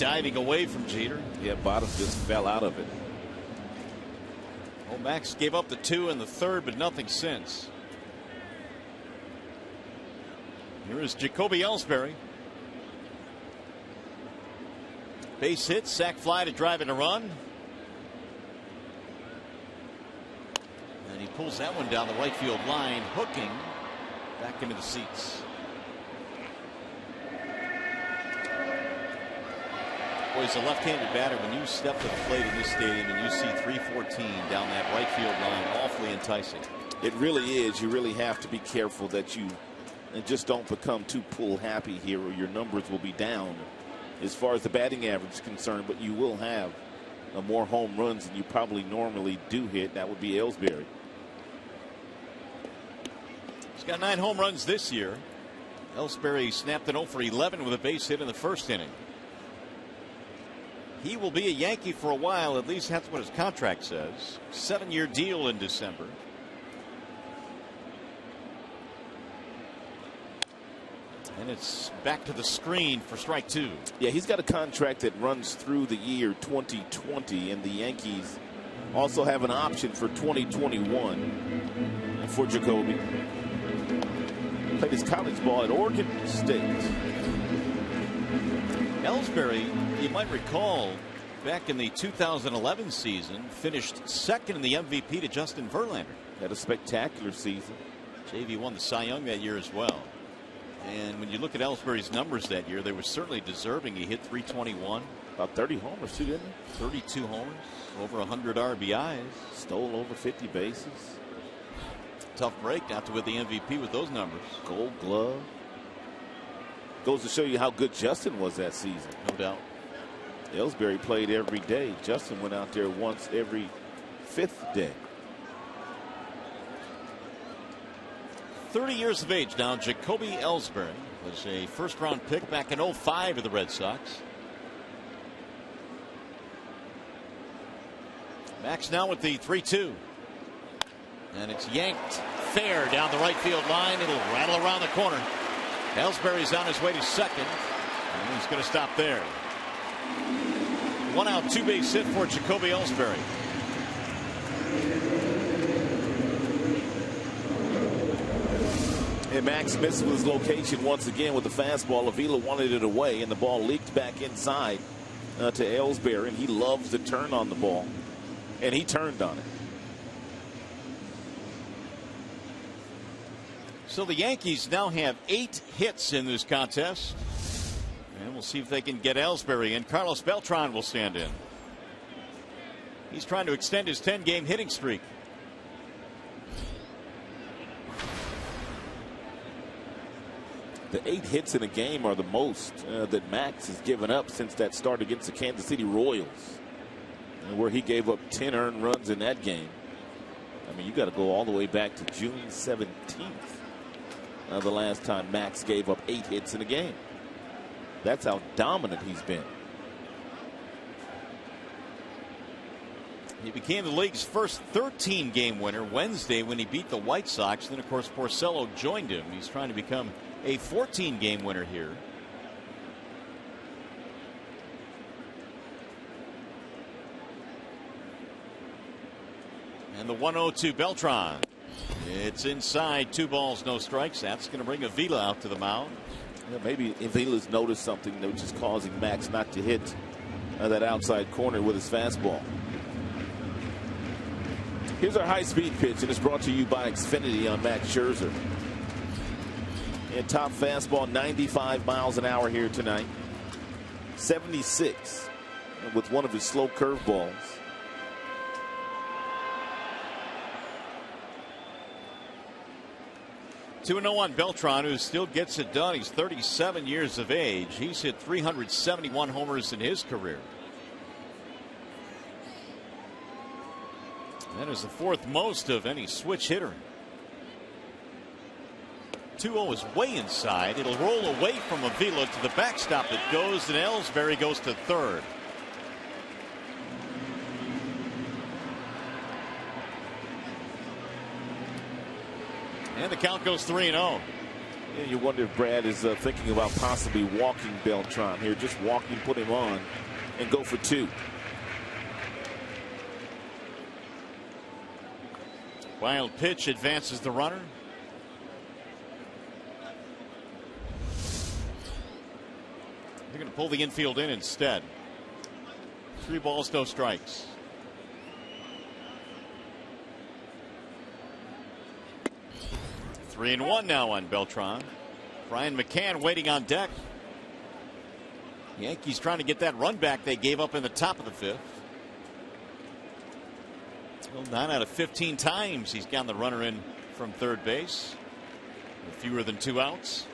diving away from Jeter. Yeah, bottom just fell out of it. Well, Max gave up the 2 in the 3rd, but nothing since. Here is Jacoby Ellsbury. Base hit, sac fly to drive in a run. And he pulls that one down the right field line, hooking back into the seats. Boy, as a left-handed batter, when you step to the plate in this stadium and you see 314 down that right field line, awfully enticing. It really is. You really have to be careful that you just don't become too pull happy here, or your numbers will be down as far as the batting average is concerned. But you will have more home runs than you probably normally do hit. That would be Ellsbury. He's got 9 home runs this year. Ellsbury snapped an 0 for 11 with a base hit in the 1st inning. He will be a Yankee for a while, at least that's what his contract says. 7-year deal in December. And it's back to the screen for strike 2. Yeah, he's got a contract that runs through the year 2020, and the Yankees also have an option for 2021 for Jacoby. Played his college ball at Oregon State. Ellsbury, you might recall, back in the 2011 season, finished 2nd in the MVP to Justin Verlander. Had a spectacular season. JV won the Cy Young that year as well. And when you look at Ellsbury's numbers that year, they were certainly deserving. He hit 321. About 30 homers, too, didn't he? 32 homers, over 100 RBIs. Stole over 50 bases. Tough break not to win the MVP with those numbers. Gold glove. Goes to show you how good Justin was that season. No doubt. Ellsbury played every day. Justin went out there once every 5th day. 30 years of age now. Jacoby Ellsbury was a 1st-round pick back in 05 of the Red Sox. Max now with the 3-2. And it's yanked fair down the right field line. It'll rattle around the corner. Ellsbury's on his way to 2nd, and he's going to stop there. 1 out, 2 base hit for Jacoby Ellsbury. And Max misses his location once again with the fastball. Avila wanted it away, and the ball leaked back inside to Ellsbury, and he loves to turn on the ball, and he turned on it. So the Yankees now have 8 hits in this contest. And we'll see if they can get Ellsbury, and Carlos Beltran will stand in. He's trying to extend his 10-game hitting streak. The 8 hits in a game are the most that Max has given up since that start against the Kansas City Royals, where he gave up 10 earned runs in that game. I mean, you got to go all the way back to June 17th. The last time Max gave up 8 hits in a game. That's how dominant he's been. He became the league's first 13-game winner Wednesday when he beat the White Sox. Then, of course, Porcello joined him. He's trying to become a 14-game winner here. And the 1-0 to Beltran. It's inside, 2 balls, no strikes. That's going to bring Avila out to the mound. Yeah, maybe Avila's noticed something that was just causing Max not to hit that outside corner with his fastball. Here's our high-speed pitch, and it's brought to you by Xfinity on Max Scherzer. And top fastball, 95 miles an hour here tonight. 76 with one of his slow curveballs. Two and 0 on Beltran, who still gets it done. He's 37 years of age. He's hit 371 homers in his career. That is the 4th most of any switch hitter. 2-0 is way inside. It'll roll away from Avila to the backstop. It goes, and Ellsbury goes to 3rd. And the count goes 3-0. Yeah, you wonder if Brad is thinking about possibly walking Beltran here. Just walk him, put him on, and go for 2. Wild pitch advances the runner. They're going to pull the infield in instead. 3 balls, no strikes. 3-1 now on Beltran. Brian McCann waiting on deck. Yankees trying to get that run back they gave up in the top of the 5th. Well, 9 out of 15 times he's gotten the runner in from third base with fewer than 2 outs.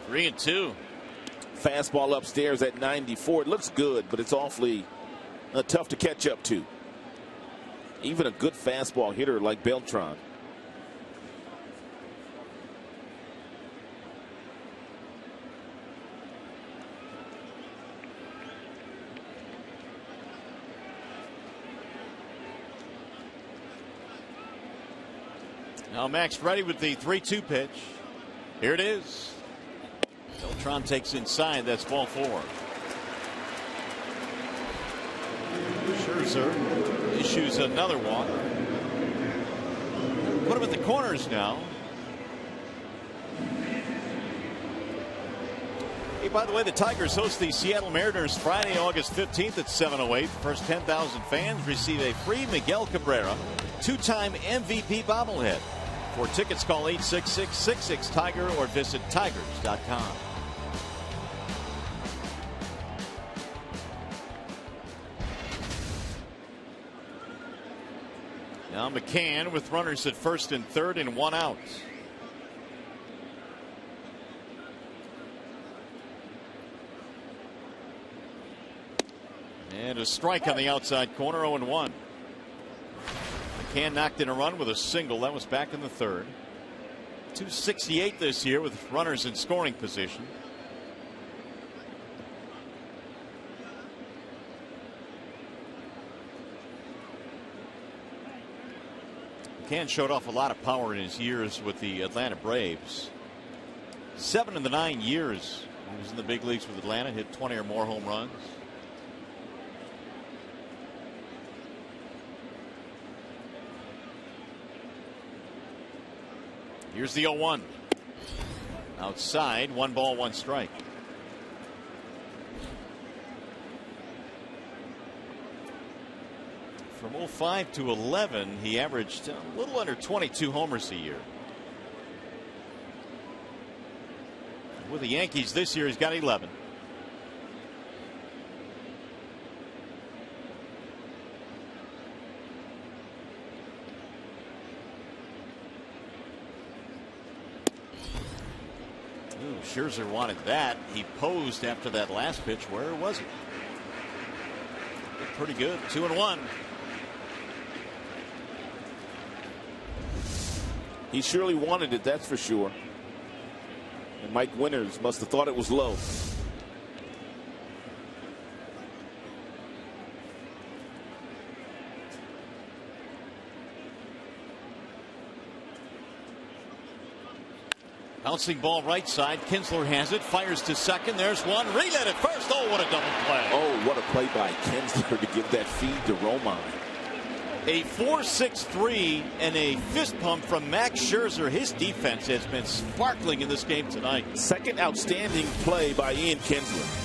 Three and 2. Fastball upstairs at 94. It looks good, but it's awfully tough to catch up to. Even a good fastball hitter like Beltran. Now Max ready with the 3-2 pitch. Here it is. Beltran takes inside. That's ball 4. Scherzer issues another walk. Put him at the corners now. Hey, by the way, the Tigers host the Seattle Mariners Friday, August 15th at 7:08. First 10,000 fans receive a free Miguel Cabrera 2-time MVP bobblehead. For tickets, call 866-66-TIGER or visit tigers.com. Now McCann with runners at first and third and 1 out. And a strike on the outside corner, 0-1. McCann knocked in a run with a single. That was back in the 3rd. 268 this year with runners in scoring position. McCann showed off a lot of power in his years with the Atlanta Braves. 7 of the 9 years he was in the big leagues with Atlanta, hit 20 or more home runs. Here's the 0-1. Outside, 1 ball, 1 strike. From 05 to 11, he averaged a little under 22 homers a year. With the Yankees this year, he's got 11. Scherzer wanted that. He posed after that last pitch. Where was he? Looked pretty good. 2-1. He surely wanted it, that's for sure. And Mike Winters must have thought it was low. Bouncing ball right side. Kinsler has it. Fires to second. There's one. Reed at first. Oh, what a double play. Oh, what a play by Kinsler to give that feed to Romine. A 4.63 and a fist pump from Max Scherzer. His defense has been sparkling in this game tonight. Second outstanding play by Ian Kinsler.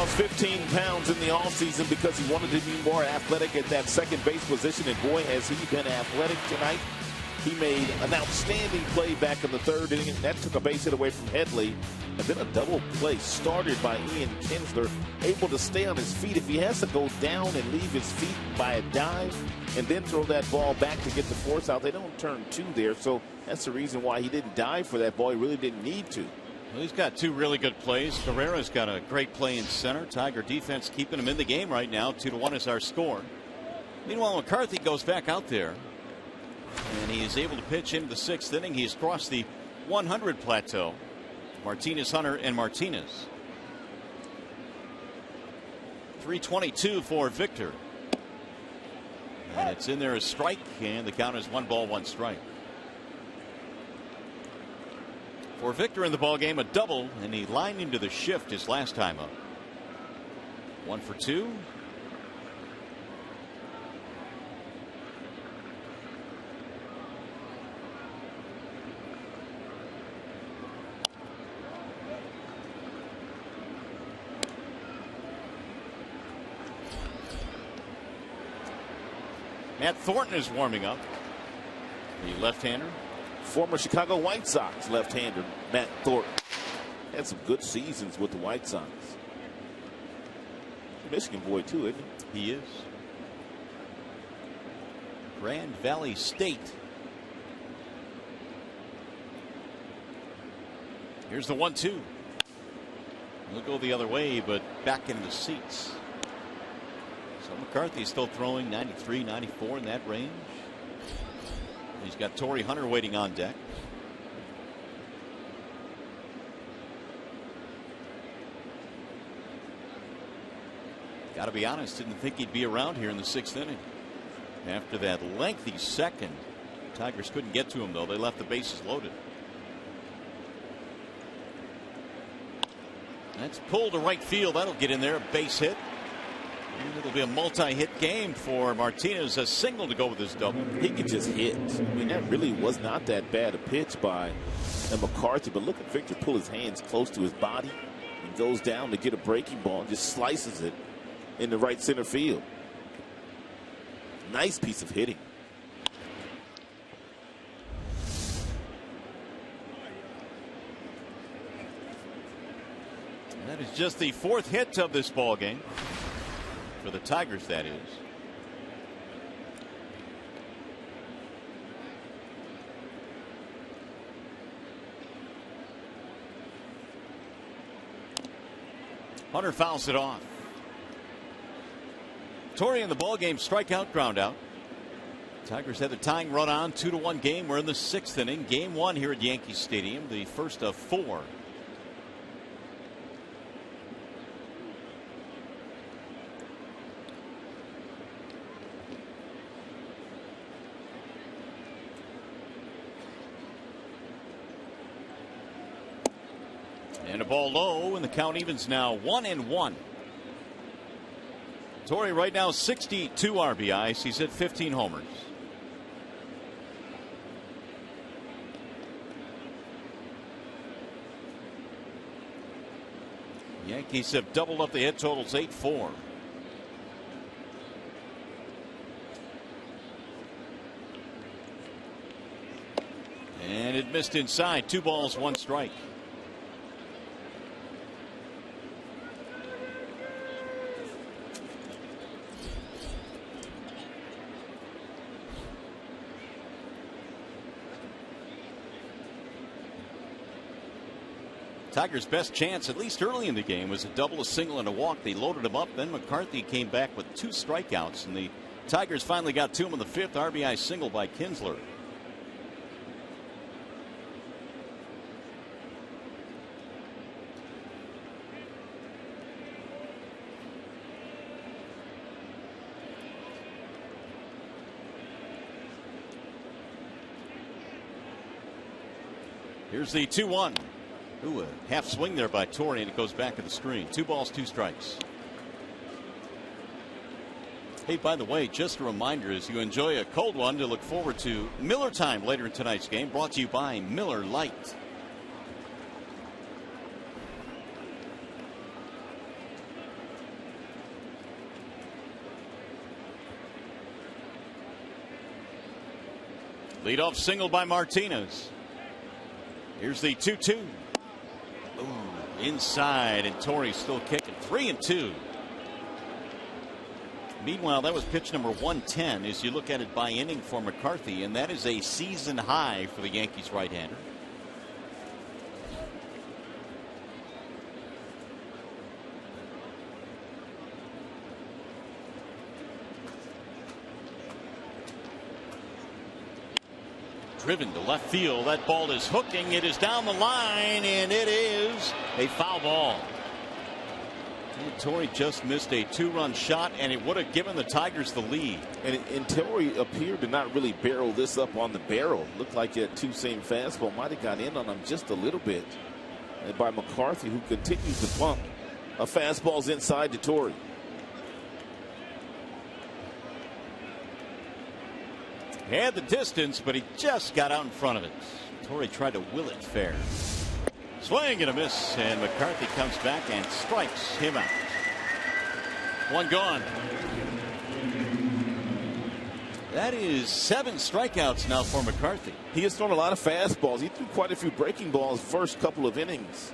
Lost 15 pounds in the offseason because he wanted to be more athletic at that second base position, and boy, has he been athletic tonight. He made an outstanding play back in the third inning. That took a base hit away from Headley. And then a double play started by Ian Kinsler, able to stay on his feet. If he has to go down and leave his feet by a dive and then throw that ball back to get the force out, they don't turn two there. So that's the reason why he didn't dive for that ball. He really didn't need to. Well, he's got two really good plays. Carrera's got a great play in center. Tiger defense keeping him in the game right now. 2-1 is our score. Meanwhile, McCarthy goes back out there. And he is able to pitch into the sixth inning. He's crossed the 100 plateau. Martinez, Hunter, and Martinez. 322 for Victor. And it's in there as strike, and the count is 1-1 strike. For Victor in the ballgame, a double, and he lined into the shift his last time up. 1 for 2. Matt Thornton is warming up. The left-hander. Former Chicago White Sox left-hander Matt Thornton. Had some good seasons with the White Sox. Michigan boy, too, isn't he? He is. Grand Valley State. Here's the 1-2. He'll go the other way, but back into the seats. So McCarthy is still throwing 93, 94 in that range. He's got Torrey Hunter waiting on deck. Got to be honest, didn't think he'd be around here in the sixth inning. After that lengthy second, Tigers couldn't get to him, though. They left the bases loaded. That's pulled to right field. That'll get in there. A base hit. And it'll be a multi-hit game for Martinez. A single to go with his double. He could just hit. I mean, that really was not that bad a pitch by McCarthy. But look at Victor pull his hands close to his body and goes down to get a breaking ball and just slices it in the right center field. Nice piece of hitting. That is just the fourth hit of this ball game. For the Tigers, that is. Hunter fouls it off. Torrey in the ballgame, strikeout, ground out. Tigers had the tying run on, 2-1 game. We're in the sixth inning. Game 1 here at Yankee Stadium, the first of 4. And a ball low, and the count evens now 1-1. Torrey right now 62 RBIs. He's hit 15 homers. Yankees have doubled up the hit totals, 8-4. And it missed inside. 2 balls, 1 strike. Tigers' best chance, at least early in the game, was a double, a single, and a walk. They loaded him up. Then McCarthy came back with 2 strikeouts, and the Tigers finally got to him on the 5th RBI single by Kinsler. Here's the 2-1. Ooh, a half swing there by Torrey, and it goes back to the screen. 2 balls, 2 strikes. Hey, by the way, just a reminder, as you enjoy a cold one, to look forward to Miller Time later in tonight's game, brought to you by Miller Lite. Leadoff single by Martinez. Here's the 2-2. Inside, and Torrey's still kicking. 3-2. Meanwhile, that was pitch number 110 as you look at it by inning for McCarthy, and that is a season high for the Yankees right-hander. Driven to left field. That ball is hooking. It is down the line, and it is a foul ball. Torrey just missed a 2-run shot, and it would have given the Tigers the lead. And Torrey appeared to not really barrel this up on the barrel. Looked like that two-seam fastball might have got in on him just a little bit. And by McCarthy, who continues to pump a fastball's inside to Torrey. Had the distance, but he just got out in front of it. Torrey tried to will it fair. Swing and a miss, and McCarthy comes back and strikes him out. One gone. That is 7 strikeouts now for McCarthy. He has thrown a lot of fastballs. He threw quite a few breaking balls first couple of innings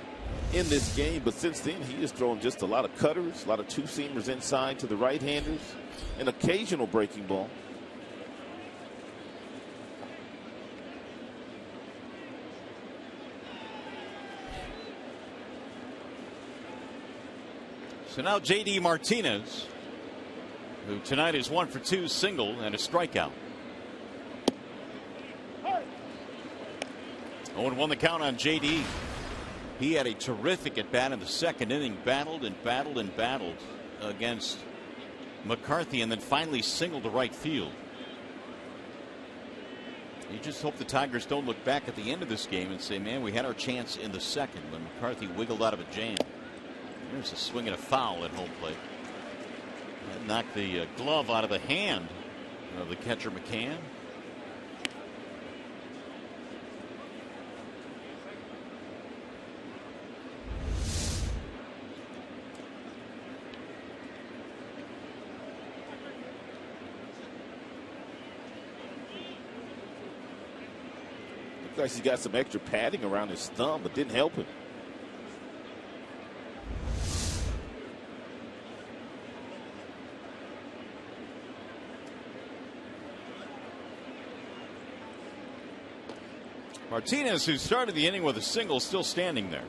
in this game, but since then he has thrown just a lot of cutters, a lot of two-seamers inside to the right-handers, an occasional breaking ball. So now J.D. Martinez, who tonight is 1 for 2 single and a strikeout. 0-1 the count on J.D. He had a terrific at bat in the second inning, battled and battled and battled against McCarthy, and then finally singled to right field. You just hope the Tigers don't look back at the end of this game and say, man, we had our chance in the second when McCarthy wiggled out of a jam. There's a swing and a foul at home plate. That knocked the glove out of the hand of the catcher McCann. Looks like he's got some extra padding around his thumb, but didn't help him. Martinez, who started the inning with a single, still standing there.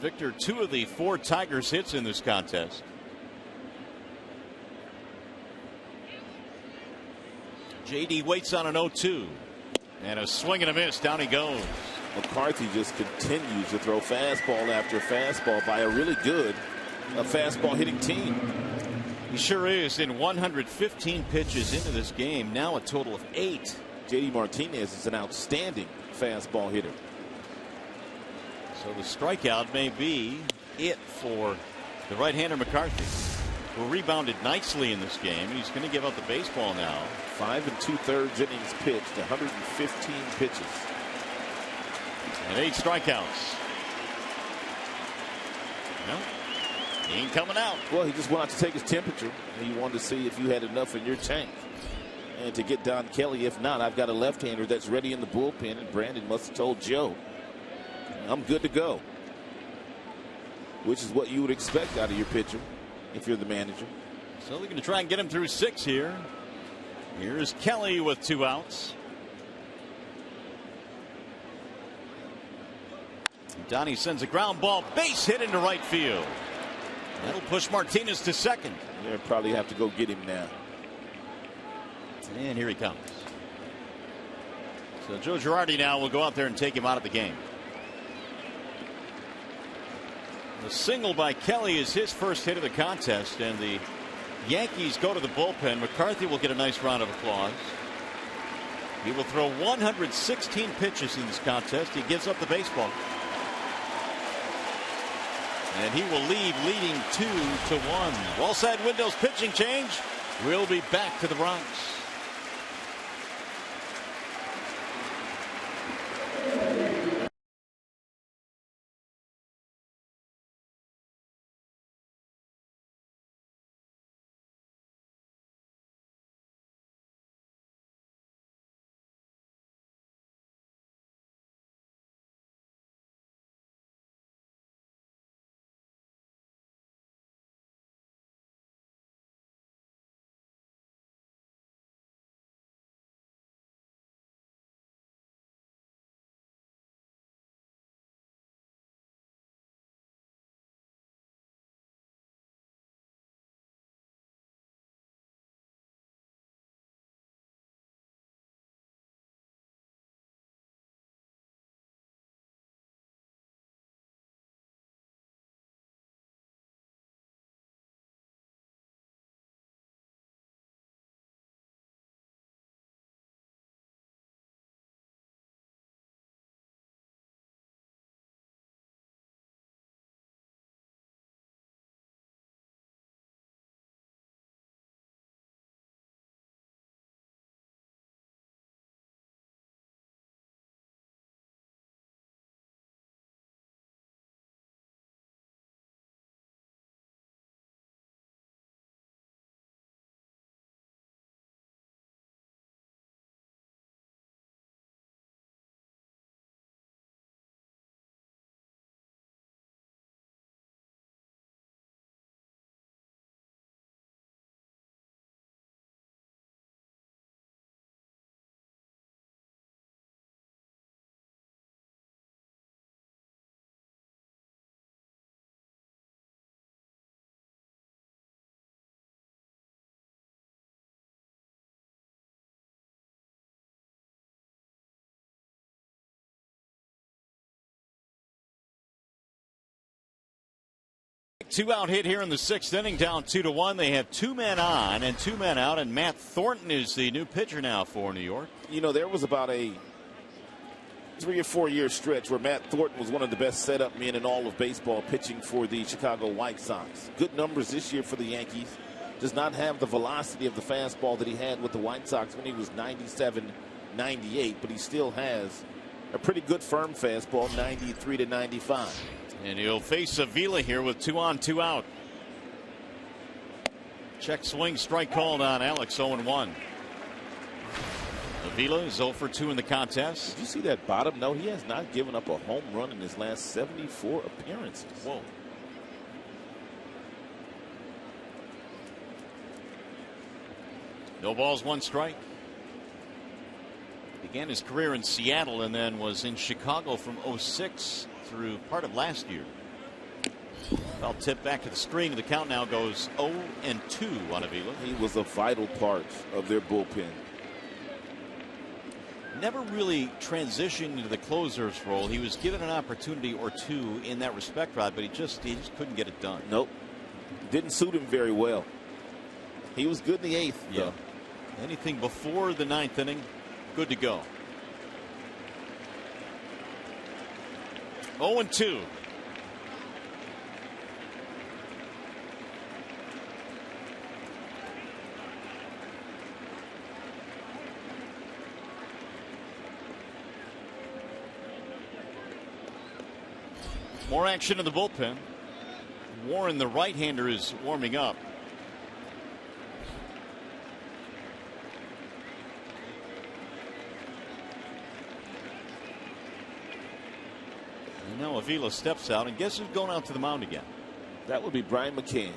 Victor, 2 of the 4 Tigers hits in this contest. JD waits on an 0-2 and a swing and a miss. Down he goes. McCarthy just continues to throw fastball after fastball by a really good fastball hitting team. He sure is. In 115 pitches into this game, now a total of 8. J.D. Martinez is an outstanding fastball hitter. So the strikeout may be it for the right-hander McCarthy, who rebounded nicely in this game. He's going to give up the baseball now. 5 2/3 innings pitched, 115 pitches. And 8 strikeouts. Well, he ain't coming out. Well, he just went out to take his temperature. He wanted to see if you had enough in your tank. And to get Don Kelly, if not, I've got a left-hander that's ready in the bullpen, and Brandon must have told Joe, I'm good to go. Which is what you would expect out of your pitcher if you're the manager. So they're going to try and get him through 6 here. Here's Kelly with 2 outs. Donnie sends a ground ball, base hit into right field. That'll push Martinez to second. You'll probably have to go get him now. And here he comes. So Joe Girardi now will go out there and take him out of the game. The single by Kelly is his first hit of the contest, and the Yankees go to the bullpen. McCarthy will get a nice round of applause. He will throw 116 pitches in this contest. He gives up the baseball. And he will leave leading 2-1. Wallside Windows pitching change. We'll be back to the Bronx. 2-out hit here in the 6th inning, down 2-1. They have 2 men on and 2 men out, and Matt Thornton is the new pitcher now for New York. You know, there was about a 3 or 4 year stretch where Matt Thornton was one of the best setup men in all of baseball pitching for the Chicago White Sox. Good numbers this year for the Yankees. Does not have the velocity of the fastball that he had with the White Sox when he was 97, 98, but he still has a pretty good firm fastball, 93 to 95. And he'll face Avila here with 2 on, 2 out. Check swing, strike called on Alex, 0-1. Avila is 0 for 2 in the contest. Did you see that bottom note? He has not given up a home run in his last 74 appearances. Whoa. No balls, 1 strike. Began his career in Seattle and then was in Chicago from 06 through part of last year. Foul tip back to the screen. The count now goes 0-2 on Avila. He was a vital part of their bullpen. Never really transitioned into the closer's role. He was given an opportunity or 2 in that respect, Rod, but he just couldn't get it done. Nope. Didn't suit him very well. He was good in the 8th, yeah. though. Anything before the 9th inning, good to go. 0-2. More action in the bullpen. Warren, the right-hander, is warming up. And now Avila steps out, and guess who's going out to the mound again? That would be Brian McCann.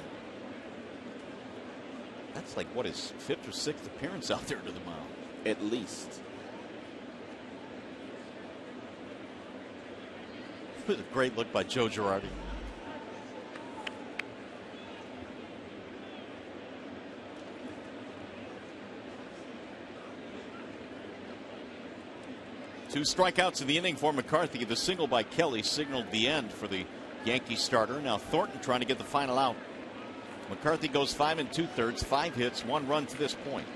That's like, what, his 5th or 6th appearance out there to the mound? At least. It was a great look by Joe Girardi. Two strikeouts in the inning for McCarthy. The single by Kelly signaled the end for the Yankee starter. Now Thornton trying to get the final out. McCarthy goes 5 2/3, 5 hits, 1 run to this point.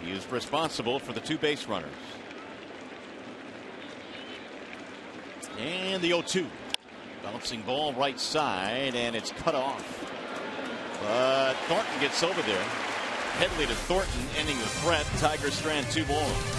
He is responsible for the 2 base runners. And the 0-2. Bouncing ball right side, and it's cut off. But Thornton gets over there. Headley to Thornton, ending the threat. Tigers strand 2 balls.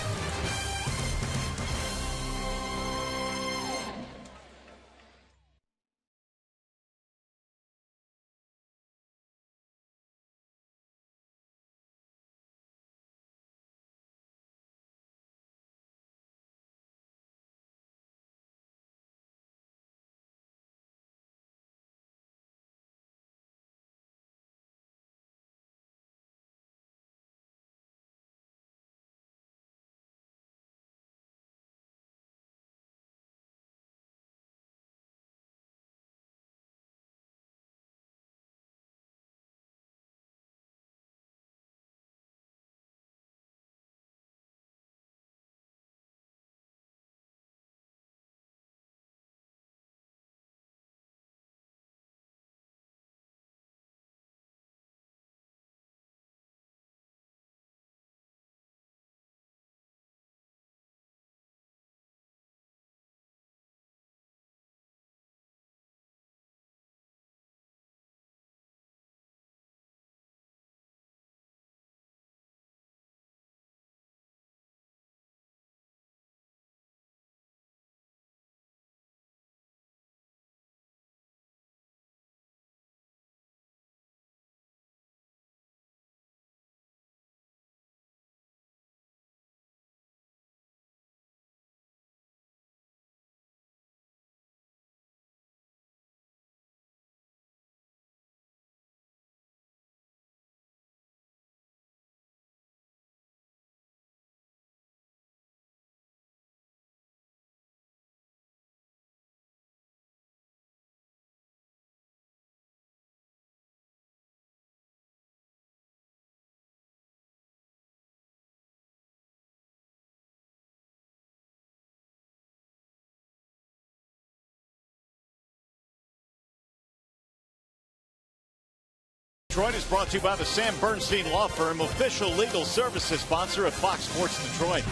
Detroit is brought to you by the Sam Bernstein Law Firm, official legal services sponsor of Fox Sports Detroit,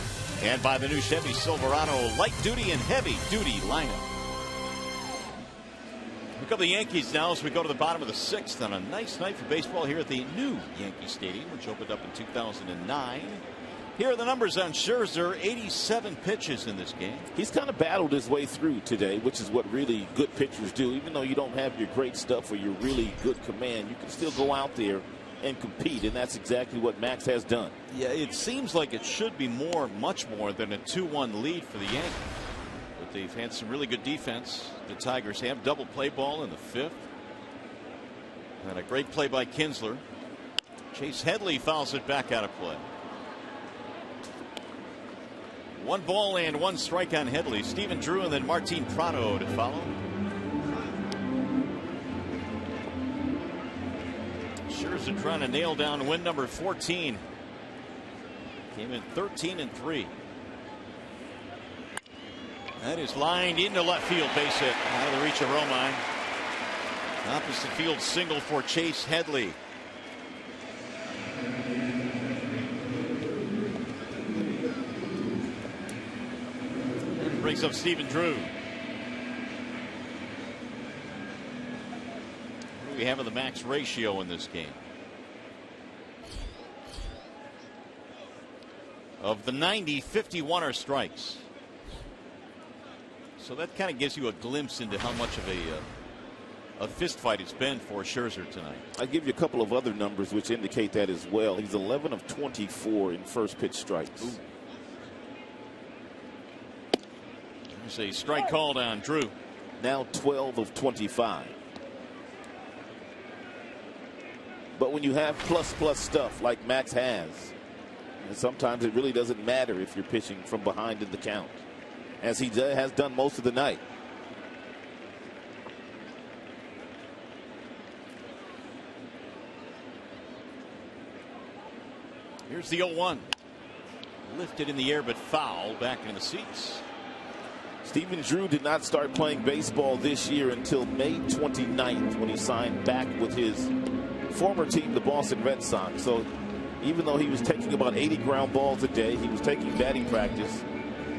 and by the new Chevy Silverado light duty and heavy duty lineup. Look at the Yankees now as we go to the bottom of the 6th on a nice night for baseball here at the new Yankee Stadium, which opened up in 2009. Here are the numbers on Scherzer. 87 pitches in this game. He's kind of battled his way through today, which is what really good pitchers do. Even though you don't have your great stuff or your really good command, you can still go out there and compete, and that's exactly what Max has done. Yeah, it seems like it should be much more than a 2-1 lead for the Yankees. But they've had some really good defense. The Tigers have double play ball in the 5th. And a great play by Kinsler. Chase Headley fouls it back out of play. 1 ball and 1 strike on Headley. Stephen Drew and then Martin Prado to follow. Scherzer trying to nail down win number 14. Came in 13-3. That is lined into left field, base hit out of the reach of Romine. Opposite field single for Chase Headley. Brings up Stephen Drew. What do we have in the max ratio in this game? Of the 90, 51 are strikes. So that kind of gives you a glimpse into how much of a fist fight it's been for Scherzer tonight. I'll give you a couple of other numbers which indicate that as well. He's 11 of 24 in first pitch strikes. Ooh. There's a strike called on Drew. Now 12 of 25. But when you have plus stuff like Max has, sometimes it really doesn't matter if you're pitching from behind in the count, as he has done most of the night. Here's the 0-1. Lifted in the air but foul back in the seats. Stephen Drew did not start playing baseball this year until May 29th when he signed back with his former team, the Boston Red Sox. So even though he was taking about 80 ground balls a day, he was taking batting practice.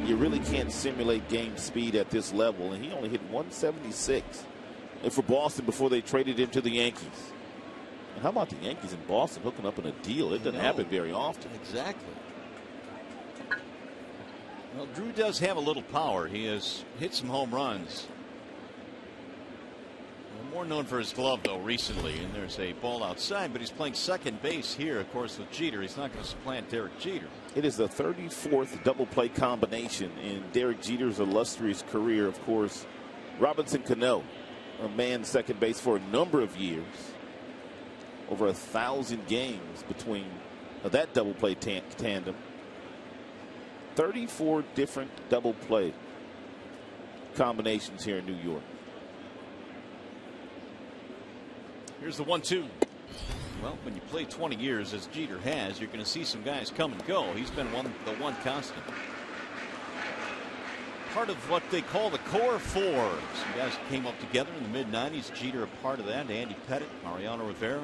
You really can't simulate game speed at this level, and he only hit 176 for Boston before they traded him to the Yankees. And how about the Yankees in Boston hooking up in a deal? It doesn't happen very often. Exactly. Well, Drew does have a little power. He has hit some home runs. More known for his glove, though, recently. And there's a ball outside, but he's playing second base here, of course, with Jeter. He's not going to supplant Derek Jeter. It is the 34th double play combination in Derek Jeter's illustrious career. Of course, Robinson Cano, a man second base for a number of years. Over 1,000 games between that double play tandem. 34 different double play combinations here in New York. Here's the 1-2. Well, when you play 20 years, as Jeter has, you're going to see some guys come and go. He's been the one constant. Part of what they call the core four. Some guys came up together in the mid-90s. Jeter a part of that. Andy Pettit, Mariano Rivera.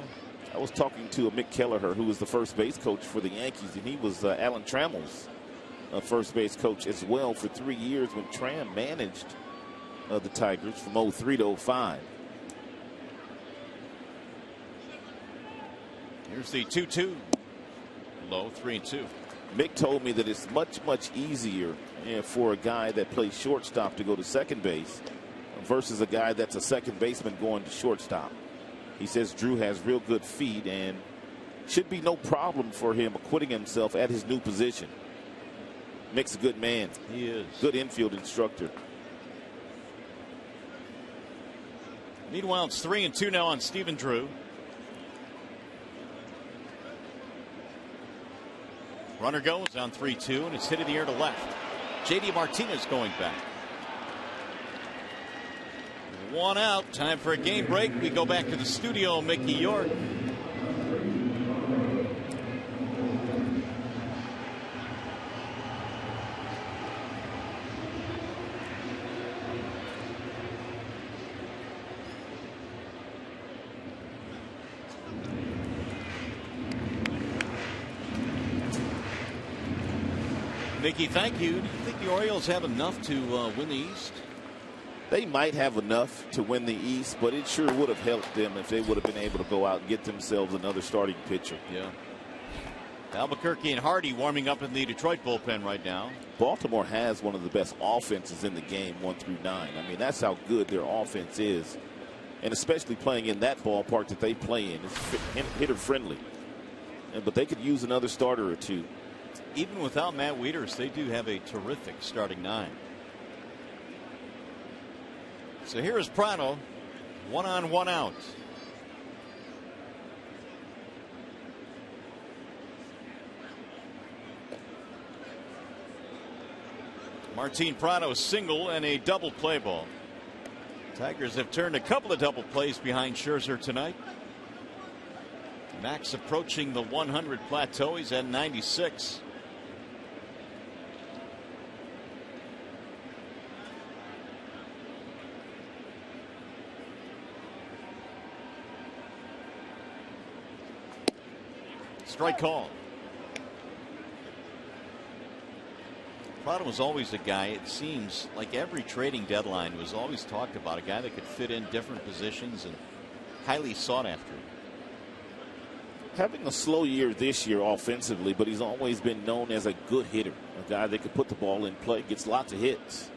I was talking to Mick Kelleher, who was the first base coach for the Yankees, and he was Alan Trammell's first base coach as well for 3 years when Tram managed the Tigers from 03 to 05. Here's the 2-2. Low, 3-2. Mick told me that it's much easier for a guy that plays shortstop to go to second base versus a guy that's a second baseman going to shortstop. He says Drew has real good feet and should be no problem for him acquitting himself at his new position. Mick's a good man. He is. Good infield instructor. Meanwhile, it's 3-2 now on Stephen Drew. Runner goes on 3-2, and it's hit in the air to left. J.D. Martinez going back. 1 out. Time for a game break. We go back to the studio. Mickey York. Mickey, thank you. Do you think the Orioles have enough to win the East? They might have enough to win the East, but it sure would have helped them if they would have been able to go out and get themselves another starting pitcher. Yeah. Albuquerque and Hardy warming up in the Detroit bullpen right now. Baltimore has one of the best offenses in the game, 1 through 9. I mean, that's how good their offense is. And especially playing in that ballpark that they play in. It's hitter friendly. But they could use another starter or two. Even without Matt Wieters, they do have a terrific starting 9. So here is Prado, 1 on, 1 out. Martin Prado single and a double play ball. Tigers have turned a couple of double plays behind Scherzer tonight. Max approaching the 100 plateau. He's at 96. Strike call. Prado was always a guy, it seems like every trading deadline was always talked about, a guy that could fit in different positions and highly sought after. Having a slow year this year offensively, but he's always been known as a good hitter, a guy that could put the ball in play, gets lots of hits.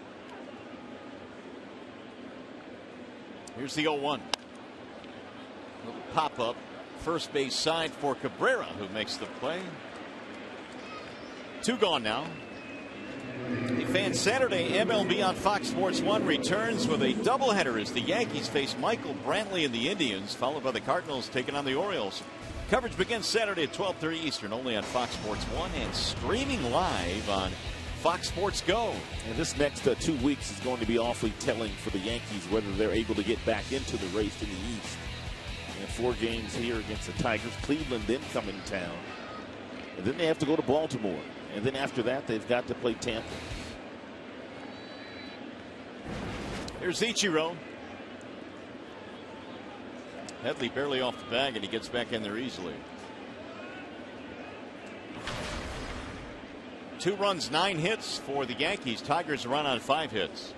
Here's the 0-1. Little pop up, first base side for Cabrera, who makes the play. 2 gone now. The fan Saturday MLB on Fox Sports 1 returns with a doubleheader as the Yankees face Michael Brantley and the Indians, followed by the Cardinals taking on the Orioles. Coverage begins Saturday at 12:30 Eastern, only on Fox Sports 1 and streaming live on Fox Sports Go. And this next 2 weeks is going to be awfully telling for the Yankees, whether they're able to get back into the race in the East. And 4 games here against the Tigers. Cleveland then come in town. And then they have to go to Baltimore. And then after that, they've got to play Tampa. Here's Ichiro. Headley barely off the bag, and he gets back in there easily. 2 runs, 9 hits for the Yankees. Tigers run on 5 hits.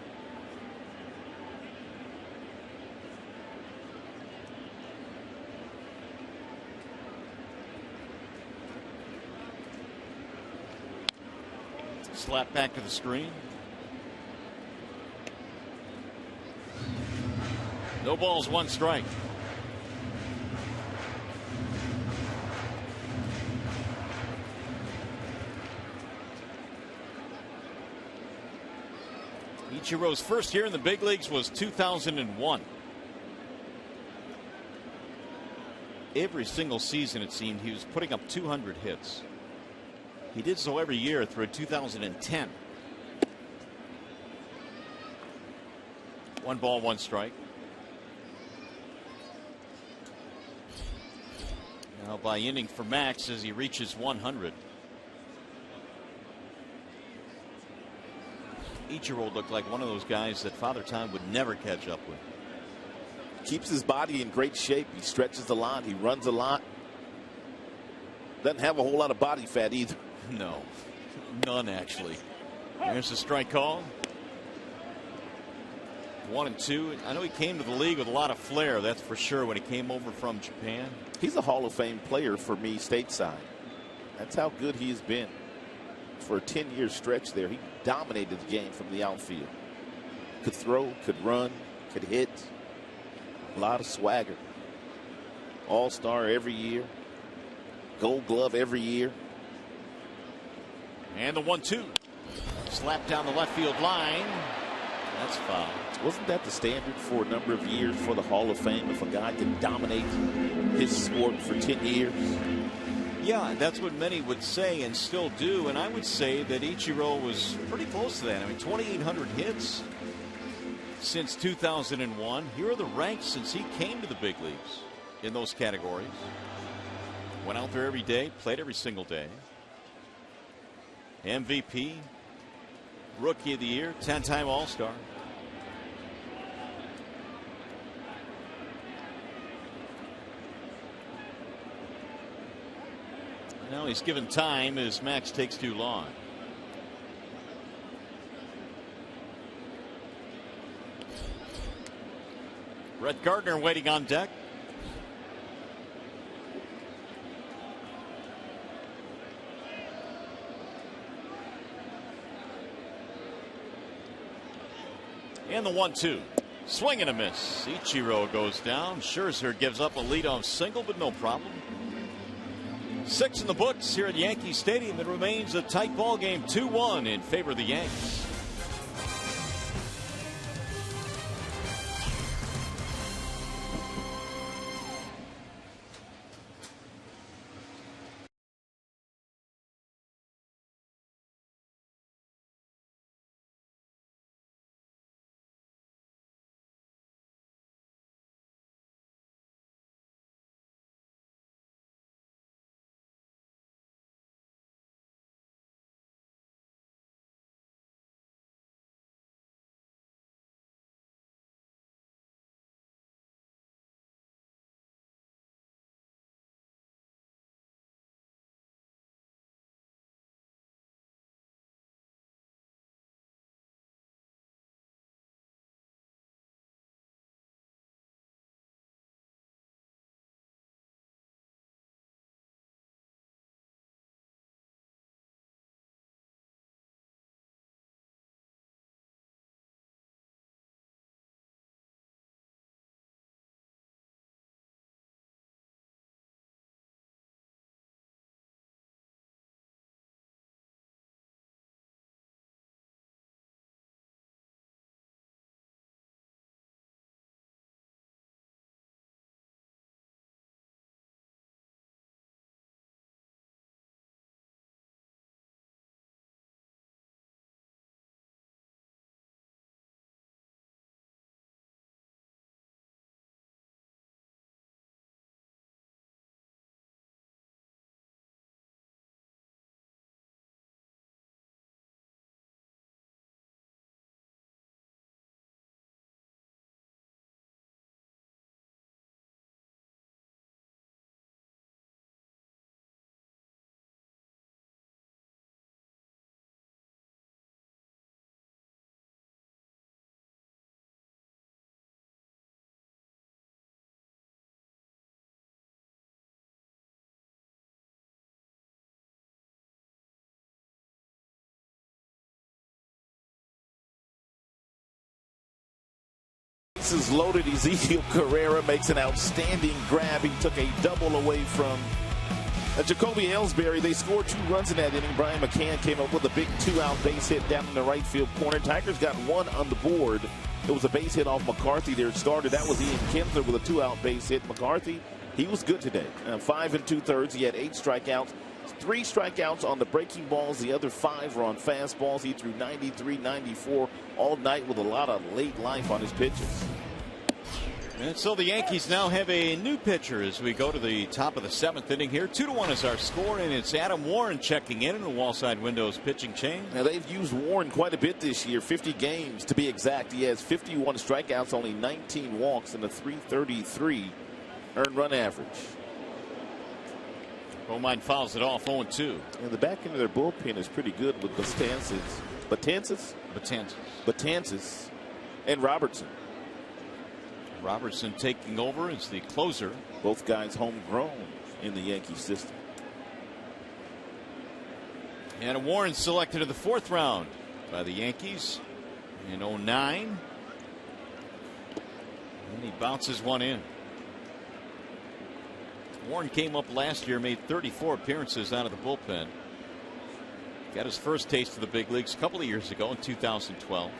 Slap back to the screen. No balls, 1 strike. Ichiro's first year in the big leagues was 2001. Every single season, it seemed, he was putting up 200 hits. He did so every year through 2010. 1 ball, 1 strike. Now by inning for Max as he reaches 100. Ichiro looked like one of those guys that Father Time would never catch up with. Keeps his body in great shape. He stretches a lot. He runs a lot. Doesn't have a whole lot of body fat either. No, none actually. There's the strike call. 1 and 2. I know he came to the league with a lot of flair, that's for sure, when he came over from Japan. He's a Hall of Fame player for me stateside. That's how good he has been. For a 10-year stretch there, he dominated the game from the outfield. Could throw, could run, could hit. A lot of swagger. All-star every year. Gold glove every year. And the 1-2. Slap down the left field line. That's foul. Wasn't that the standard for a number of years for the Hall of Fame? If a guy can dominate his sport for 10 years? Yeah, that's what many would say and still do. And I would say that Ichiro was pretty close to that. I mean, 2,800 hits since 2001. Here are the ranks since he came to the big leagues in those categories. Went out there every day, played every single day. MVP, Rookie of the Year, 10-time All-Star. Now he's given time as Max takes too long. Brett Gardner waiting on deck. And the 1-2. Swing and a miss. Ichiro goes down. Scherzer gives up a leadoff single, but no problem. 6 in the books here at Yankee Stadium. It remains a tight ball game, 2-1 in favor of the Yanks. Bases loaded. Ezekiel Carrera makes an outstanding grab. He took a double away from Jacoby Ellsbury. They scored 2 runs in that inning. Brian McCann came up with a big 2-out base hit down in the right field corner. Tigers got 1 on the board. It was a base hit off McCarthy there. Started. That was Ian Kinsler with a 2-out base hit. McCarthy, he was good today. 5 2/3. He had 8 strikeouts. 3 strikeouts on the breaking balls. The other 5 were on fastballs. He threw 93, 94 all night with a lot of late life on his pitches. And so the Yankees now have a new pitcher as we go to the top of the 7th inning here. 2-1 is our score, and it's Adam Warren checking in the Wallside Windows pitching chain. Now they've used Warren quite a bit this year, 50 games to be exact. He has 51 strikeouts, only 19 walks, and a .333 earned run average. Romine fouls it off 0-2. And the back end of their bullpen is pretty good with Betances and Robertson. Robertson taking over as the closer. Both guys homegrown in the Yankee system. And Warren selected in the 4th round by the Yankees in 2009. And he bounces one in. Warren came up last year, made 34 appearances out of the bullpen. Got his first taste of the big leagues a couple of years ago in 2012.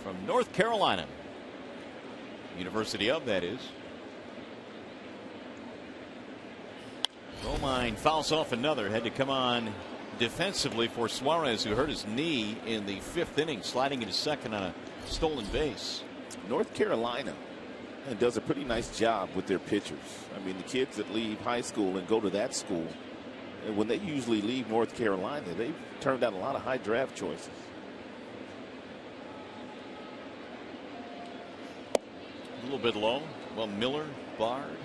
From North Carolina, University of, that is. Romine fouls off another. Had to come on defensively for Suarez, who hurt his knee in the 5th inning, sliding into second on a stolen base. North Carolina does a pretty nice job with their pitchers. I mean, the kids that leave high school and go to that school, and when they usually leave North Carolina, they've turned out a lot of high draft choices. A little bit low. Well, Miller, Bard,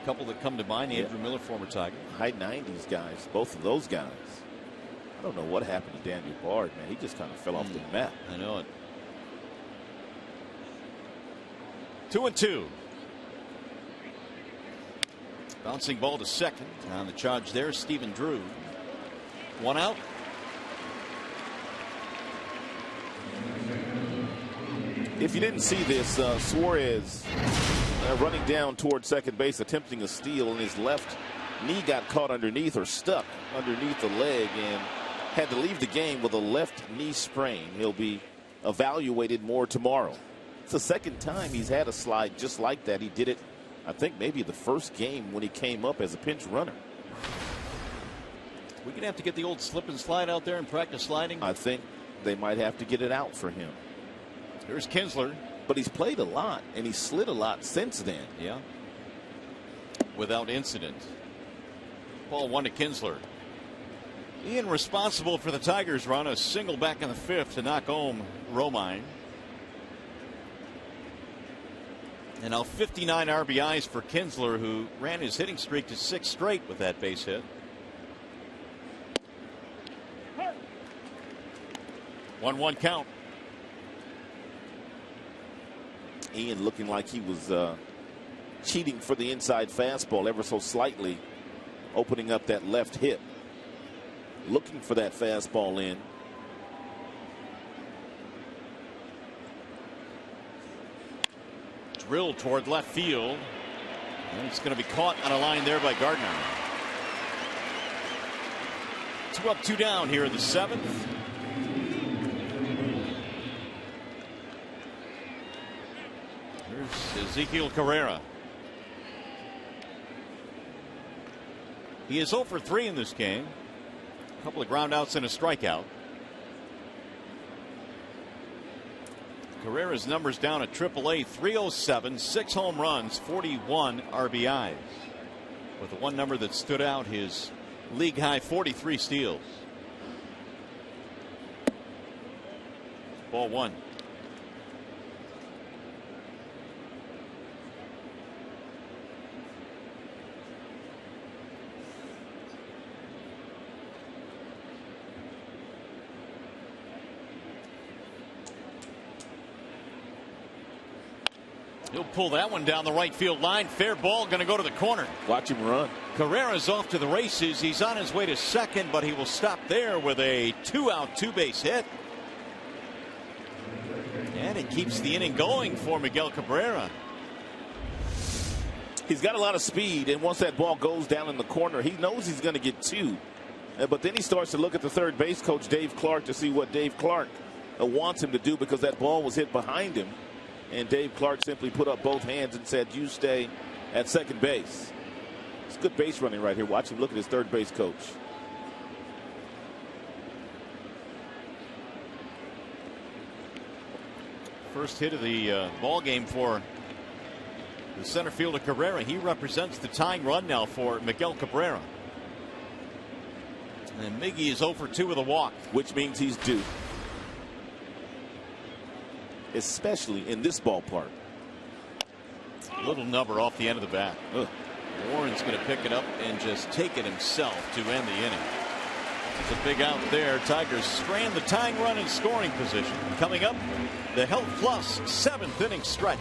a couple that come to mind. Andrew Miller, former Tiger. High 90s guys, both of those guys. I don't know what happened to Daniel Bard, man. He just kind of fell off the map. I know it. 2-2. Bouncing ball to second. On the charge there, Stephen Drew. 1 out. If you didn't see this, Suarez running down toward second base, attempting a steal, and his left knee got caught underneath or stuck underneath the leg and had to leave the game with a left knee sprain. He'll be evaluated more tomorrow. It's the second time he's had a slide just like that. He did it, I think, maybe the first game when he came up as a pinch runner. We're going to have to get the old slip and slide out there and practice sliding. I think they might have to get it out for him. Here's Kinsler. But he's played a lot, and he slid a lot since then. Yeah. Without incident. Ball 1 to Kinsler. Ian responsible for the Tigers run, a single back in the 5th to knock home Romine. And now 59 RBIs for Kinsler, who ran his hitting streak to 6 straight with that base hit. 1-1 count. Ian looking like he was cheating for the inside fastball ever so slightly, opening up that left hip, looking for that fastball in. Drilled toward left field, and it's going to be caught on a line there by Gardner. 2 up, 2 down here in the 7th. Here's Ezequiel Carrera. He is 0 for 3 in this game. A couple of ground outs and a strikeout. Carrera's numbers down at AAA, 307, 6 home runs, 41 RBIs. With the one number that stood out, his league high 43 steals. Ball 1. He'll pull that one down the right field line. Fair ball, going to go to the corner. Watch him run. Carrera's off to the races. He's on his way to second, but he will stop there with a 2-out, 2-base hit. And it keeps the inning going for Miguel Cabrera. He's got a lot of speed, and once that ball goes down in the corner, he knows he's going to get 2. But then he starts to look at the third base coach, Dave Clark, to see what Dave Clark wants him to do, because that ball was hit behind him. And Dave Clark simply put up both hands and said, "You stay at second base." It's good base running right here. Watch him look at his third base coach. First hit of the ball game for the center fielder Cabrera. He represents the tying run now for Miguel Cabrera. And Miggy is 0 for 2 with a walk, which means he's due, especially in this ballpark. Little number off the end of the bat. Warren's going to pick it up and just take it himself to end the inning. It's a big out there. Tigers strand the tying run in scoring position. Coming up, the Health Plus 7th inning stretch.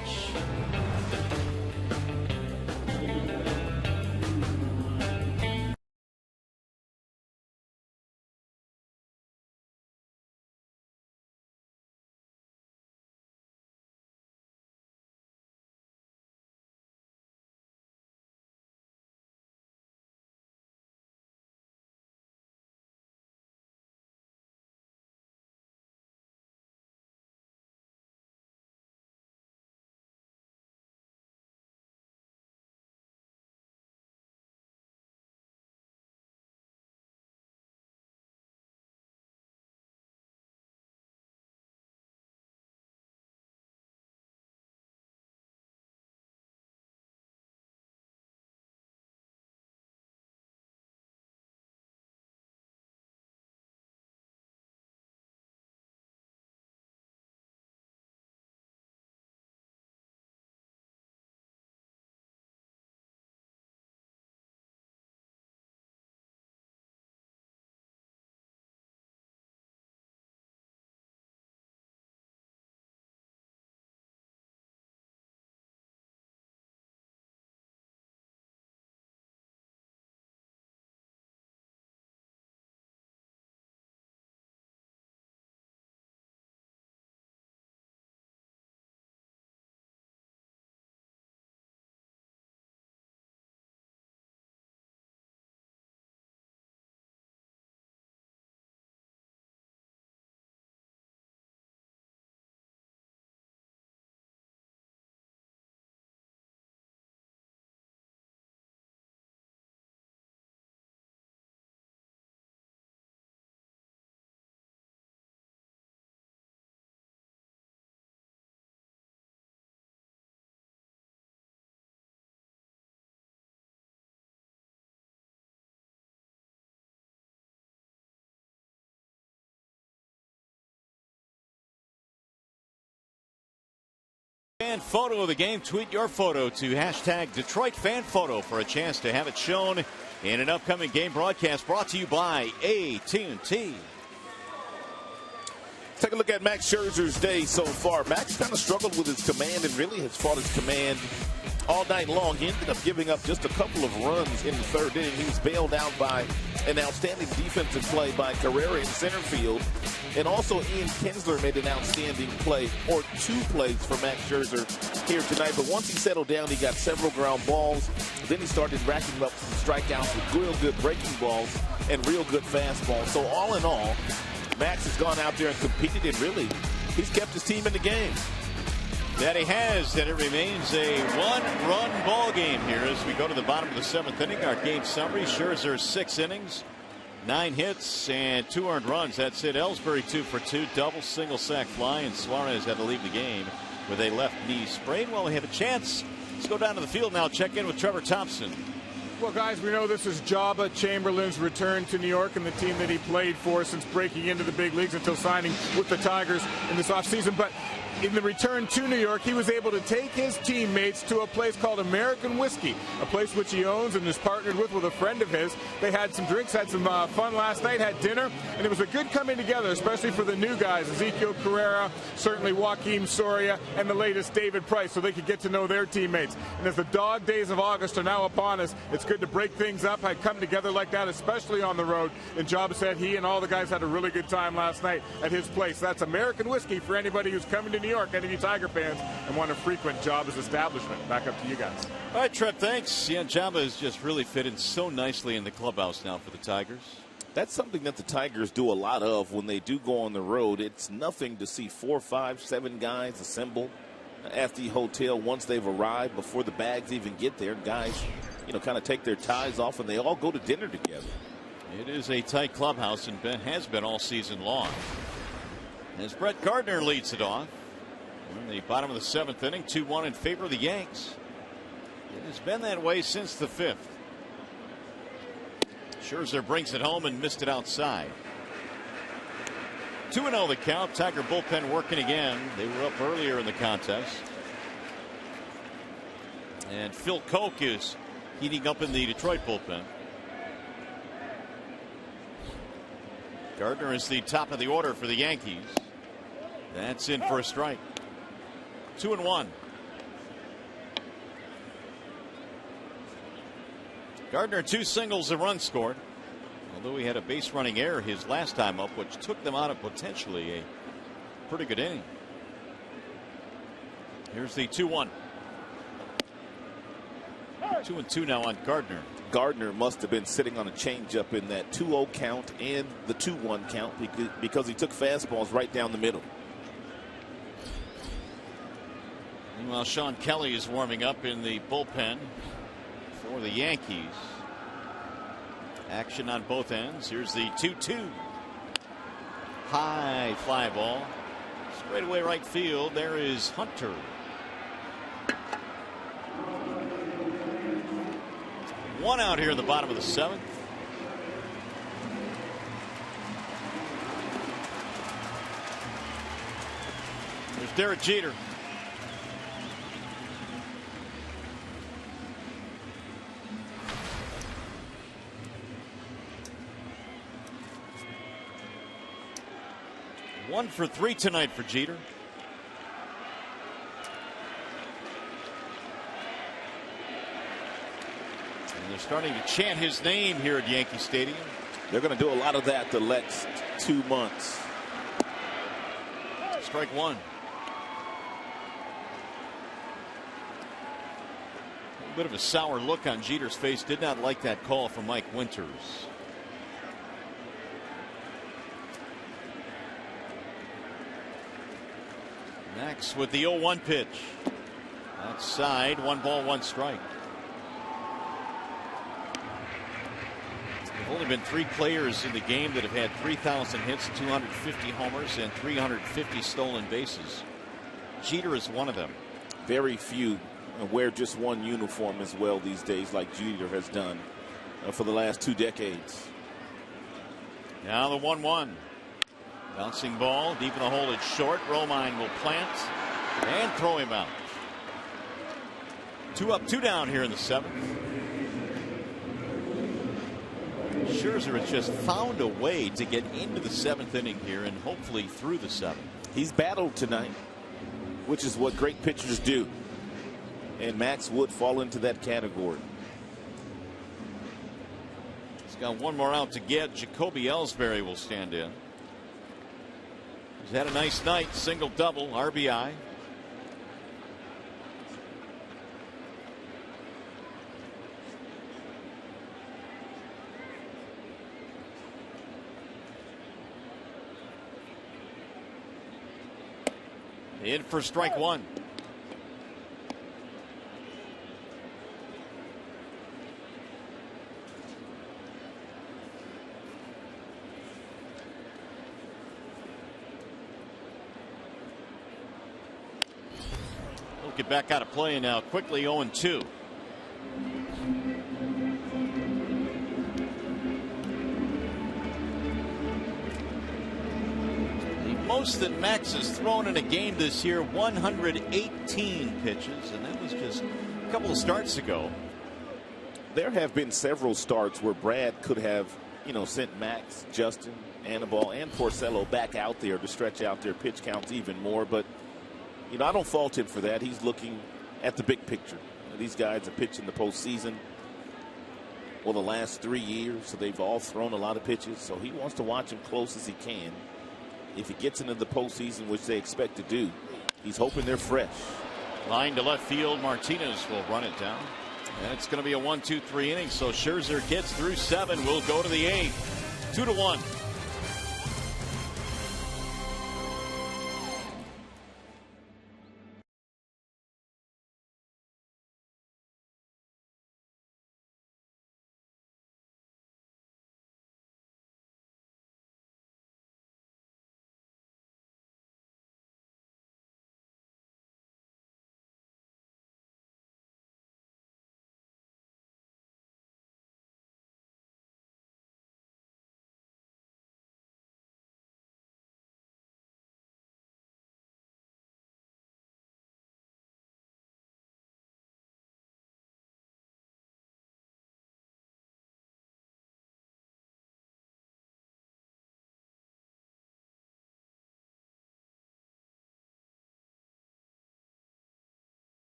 Fan photo of the game. Tweet your photo to hashtag Detroit Fan Photo for a chance to have it shown in an upcoming game broadcast brought to you by AT&T. Take a look at Max Scherzer's day so far. Max kind of struggled with his command and really has fought his command all night long. He ended up giving up just a couple of runs in the third inning. He was bailed out by an outstanding defensive play by Carrera in center field. And also Ian Kinsler made an outstanding play, or two plays for Max Scherzer here tonight. But once he settled down, he got several ground balls. Then he started racking up some strikeouts with real good breaking balls and real good fastballs. So all in all, Max has gone out there and competed, and really, he's kept his team in the game. That he has, and it remains a one-run ball game here as we go to the bottom of the seventh inning. Our game summary: Scherzer 6 innings, 9 hits, and 2 earned runs. That's it. Ellsbury 2 for 2, double, single sac fly, and Suarez had to leave the game with a left knee sprain. Well, we have a chance. Let's go down to the field now. Check in with Trevor Thompson. Well, guys, we know this is Jabba Chamberlain's return to New York and the team that he played for since breaking into the big leagues until signing with the Tigers in this offseason. But in the return to New York, he was able to take his teammates to a place called American Whiskey, a place which he owns and is partnered with a friend of his. They had some drinks, had some fun last night, had dinner, and it was a good coming together, especially for the new guys, Ezekiel Carrera, certainly Joaquin Soria, and the latest David Price, so they could get to know their teammates. And as the dog days of August are now upon us, it's good to break things up. I come together like that, especially on the road. And Jabba said he and all the guys had a really good time last night at his place. That's American Whiskey for anybody who's coming to New York, any of you Tiger fans, and want to frequent Jabba's establishment. Back up to you guys. All right, Trev, thanks. Yeah, Jabba has just really fit in so nicely in the clubhouse now for the Tigers. That's something that the Tigers do a lot of when they do go on the road. It's nothing to see 4, 5, 7 guys assemble at the hotel once they've arrived, before the bags even get there. Guys, kind of take their ties off and they all go to dinner together. It is a tight clubhouse and has been all season long. As Brett Gardner leads it off in the bottom of the seventh inning, 2-1 in favor of the Yanks. It has been that way since the 5th. Scherzer brings it home and missed it outside. 2-0 the count. Tiger bullpen working again. They were up earlier in the contest. And Phil Koch is heating up in the Detroit bullpen. Gardner is the top of the order for the Yankees. That's in for a strike. 2-1. Gardner 2 singles, a run scored. Although he had a base running error his last time up, which took them out of potentially a pretty good inning. Here's the 2-1. 2-2 now on Gardner. Gardner must have been sitting on a changeup in that 2-0 count and the 2-1 count because he took fastballs right down the middle. Meanwhile, Sean Kelly is warming up in the bullpen for the Yankees. Action on both ends. Here's the 2-2. High fly ball. Straight away right field. There is Hunter. One out here in the bottom of the 7th. There's Derek Jeter. One for 3 tonight for Jeter. And they're starting to chant his name here at Yankee Stadium. They're going to do a lot of that the next 2 months. Strike 1. A bit of a sour look on Jeter's face. Did not like that call from Mike Winters. Max with the 0-1 pitch. Outside, 1 ball, 1 strike. There have only been 3 players in the game that have had 3,000 hits, 250 homers, and 350 stolen bases. Jeter is one of them. Very few wear just one uniform as well these days, like Jeter has done for the last 2 decades. Now the 1-1. Bouncing ball deep in the hole. It's short. Romine will plant and throw him out. 2 up, 2 down here in the 7th. Scherzer has just found a way to get into the 7th inning here and hopefully through the 7th. He's battled tonight, which is what great pitchers do. And Max would fall into that category. He's got one more out to get. Jacoby Ellsbury will stand in. He's had a nice night. Single, double, RBI. In for strike 1. We'll get back out of play now quickly. 0-2. Most that Max has thrown in a game this year, 118 pitches, and that was just a couple of starts ago. There have been several starts where Brad could have, sent Max, Justin, Anibal, and Porcello back out there to stretch out their pitch counts even more. But, I don't fault him for that. He's looking at the big picture. These guys have pitched in the postseason the last 3 years, so they've all thrown a lot of pitches. So he wants to watch them close as he can. If he gets into the postseason, which they expect to do, he's hoping they're fresh. Line to left field. Martinez will run it down. And it's going to be a 1-2-3 inning. So Scherzer gets through 7. We'll go to the 8th. 2-1.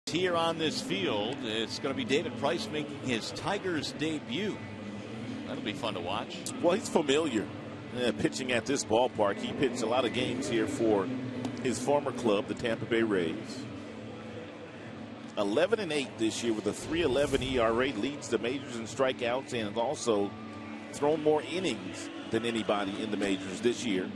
Here on this field, it's going to be David Price making his Tigers debut. That'll be fun to watch. Well, he's familiar pitching at this ballpark. He pitched a lot of games here for his former club, the Tampa Bay Rays. 11-8 this year with a 3.11 ERA, leads the majors in strikeouts, and has also thrown more innings than anybody in the majors this year.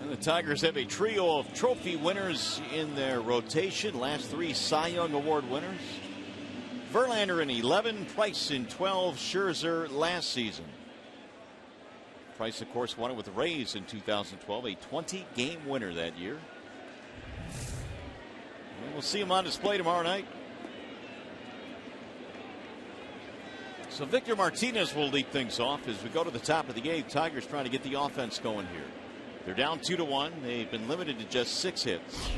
And the Tigers have a trio of trophy winners in their rotation. Last 3 Cy Young Award winners. Verlander in 11, Price in 12, Scherzer last season. Price, of course, won it with the Rays in 2012, a 20-game winner that year. And we'll see him on display tomorrow night. So Victor Martinez will lead things off as we go to the top of the 8th. Tigers trying to get the offense going here. They're down 2-1. They've been limited to just 6 hits.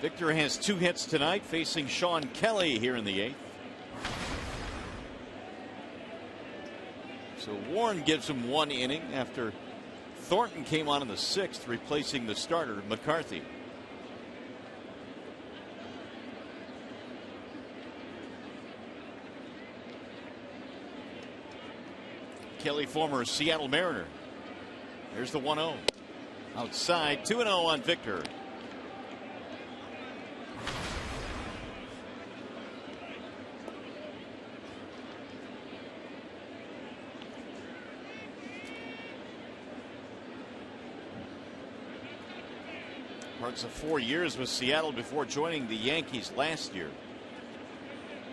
Victor has 2 hits tonight, facing Sean Kelly here in the 8th. So Warren gives him 1 inning after Thornton came on in the 6th, replacing the starter McCarthy. Kelly, former Seattle Mariner. There's the 1-0. Outside, 2-0 on Victor. Marks of 4 years with Seattle before joining the Yankees last year.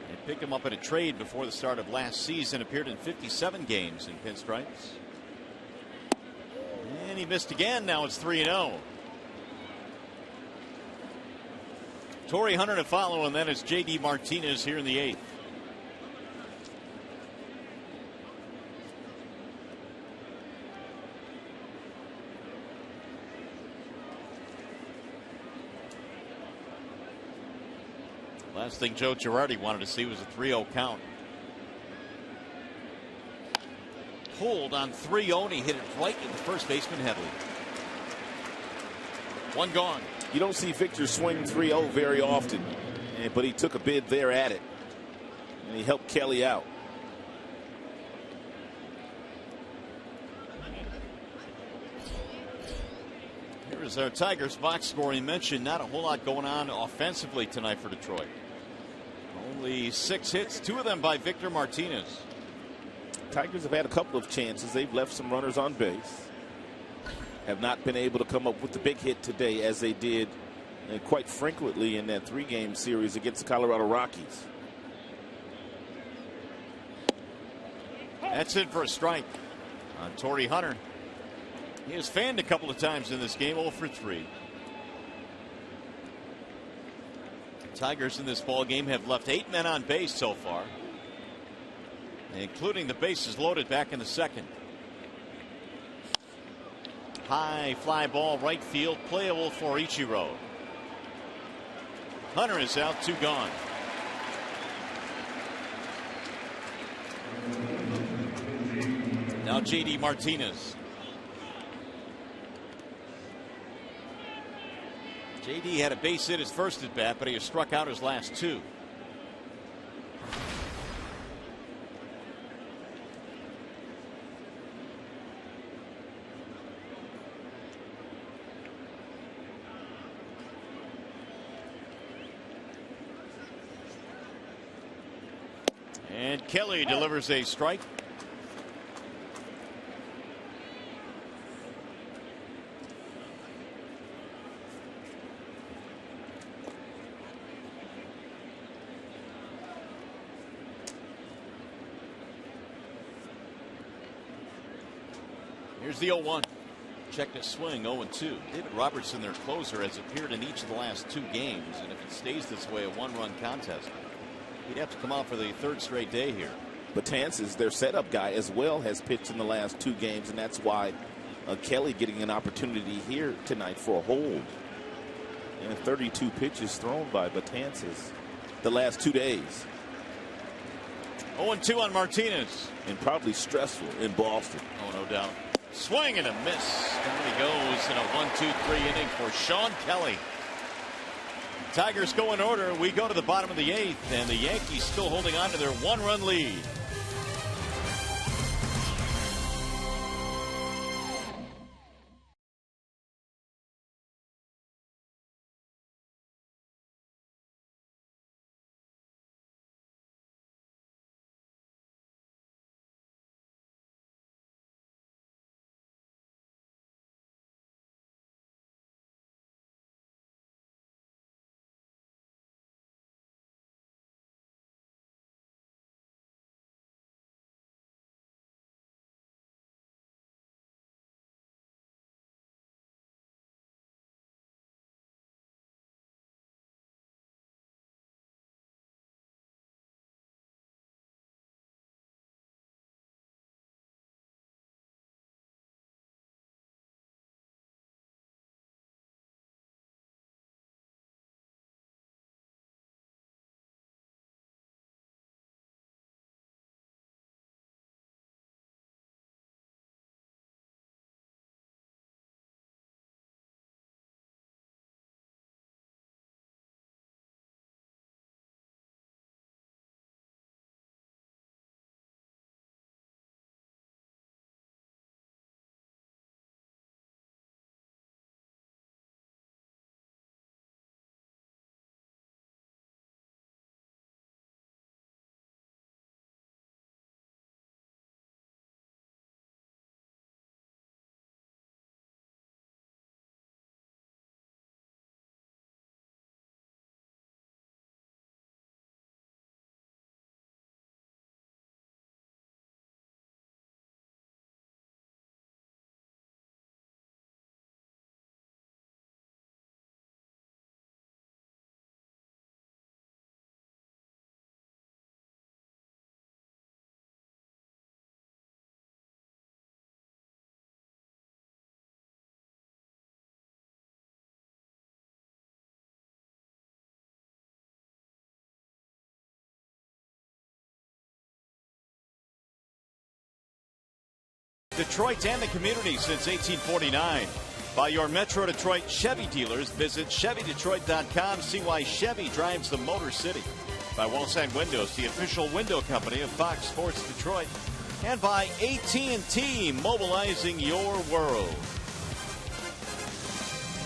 They picked him up at a trade before the start of last season. Appeared in 57 games in pinstripes. And he missed again. Now it's 3-0. Torrey Hunter to follow, and then it's J.D. Martinez here in the 8th. Last thing Joe Girardi wanted to see was a 3-0 count. Pulled on 3-0, and he hit it right in the first baseman Headley. 1 gone. You don't see Victor swing 3-0 very often, but he took a bid there at it, and he helped Kelly out. Here is our Tigers box score. He mentioned not a whole lot going on offensively tonight for Detroit. Only 6 hits, 2 of them by Victor Martinez. Tigers have had a couple of chances. They've left some runners on base. Have not been able to come up with the big hit today as they did quite frequently in that 3-game series against the Colorado Rockies. That's it for a strike on Torrey Hunter. He has fanned a couple of times in this game, 0 for 3. Tigers in this ball game have left 8 men on base so far, including the bases loaded back in the 2nd. High fly ball right field, playable for Ichiro. Hunter is out, 2 gone. Now J.D. Martinez. J.D. had a base hit his first at bat, but he has struck out his last 2. And Kelly delivers a strike. Here's the 0-1. Checked his swing, 0-2. David Robertson, their closer, has appeared in each of the last 2 games, and if it stays this way, a 1-run contest, he'd have to come out for the 3rd straight day here. Batanzas, their setup guy as well, has pitched in the last 2 games, and that's why Kelly getting an opportunity here tonight for a hold. And 32 pitches thrown by Batanzas the last 2 days. 0-2 on Martinez. And probably stressful in Boston. Oh, no doubt. Swing and a miss. Down he goes in a 1-2-3 inning for Sean Kelly. Tigers go in order. We go to the bottom of the 8th, and the Yankees still holding on to their 1-run lead. Detroit and the community since 1849. By your Metro Detroit Chevy dealers, visit ChevyDetroit.com. See why Chevy drives the Motor City. By Wallside Windows, the official window company of Fox Sports Detroit. And by AT&T, mobilizing your world.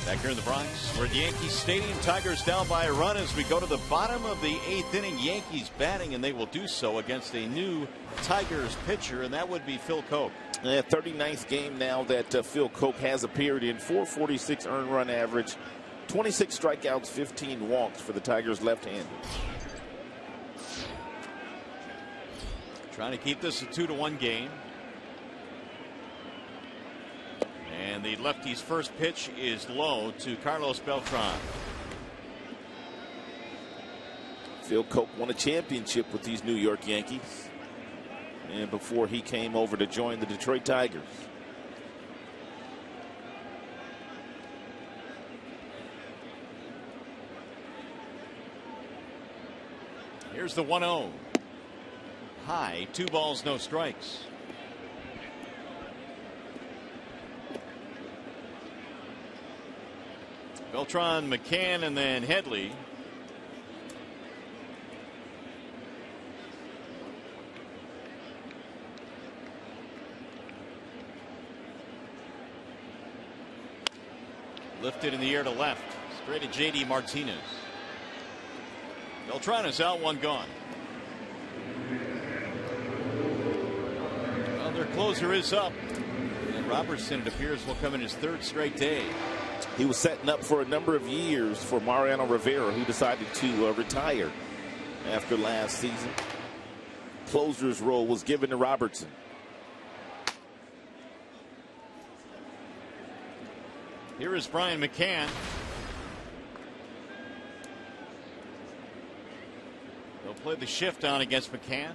Back here in the Bronx, we're at Yankee Stadium. Tigers down by a run as we go to the bottom of the 8th inning. Yankees batting, and they will do so against a new Tigers pitcher, and that would be Phil Coke. 39th game now that Phil Coke has appeared in. 446 earned run average, 26 strikeouts, 15 walks for the Tigers left-handed. Trying to keep this a 2-1 game. And the lefty's first pitch is low to Carlos Beltran. Phil Coke won a championship with these New York Yankees, and before he came over to join the Detroit Tigers. Here's the 1-0. High, 2 balls, no strikes. Beltran, McCann, and then Headley. Lifted in the air to left. Straight to J.D. Martinez. Beltran is out, 1 gone. Well, their closer is up. And Robertson, it appears, will come in his 3rd straight day. He was setting up for a number of years for Mariano Rivera, who decided to retire after last season. Closer's role was given to Robertson. Here is Brian McCann. They'll play the shift on against McCann.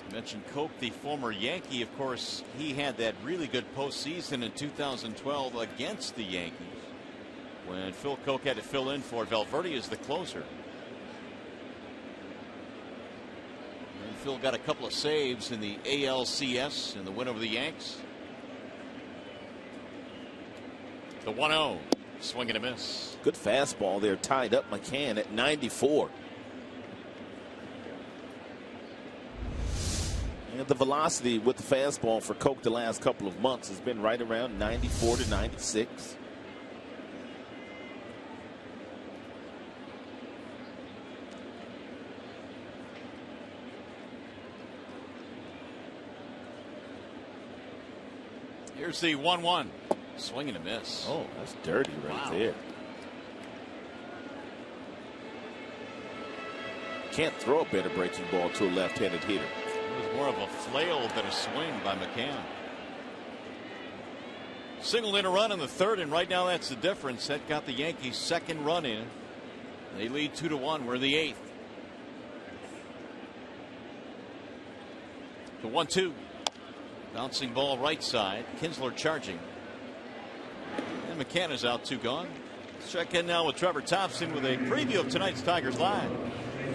I mentioned Coke, the former Yankee. Of course, he had that really good postseason in 2012 against the Yankees when Phil Coke had to fill in for Valverde as the closer. And Phil got a couple of saves in the ALCS in the win over the Yanks. The 1-0. Swing and a miss. Good fastball there, tied up McCann at 94. And the velocity with the fastball for Coke the last couple of months has been right around 94 to 96. Here's the 1-1. Swing and a miss. Oh, that's dirty right there. Can't throw a better breaking ball to a left-handed hitter. It was more of a flail than a swing by McCann. Singled in a run in the 3rd, and right now that's the difference. That got the Yankees' 2nd run in. They lead 2-1. We're in the 8th. The 1-2. Bouncing ball right side. Kinsler charging. And McCann is out, 2 gone. Let's check in now with Trevor Thompson with a preview of tonight's Tigers Live.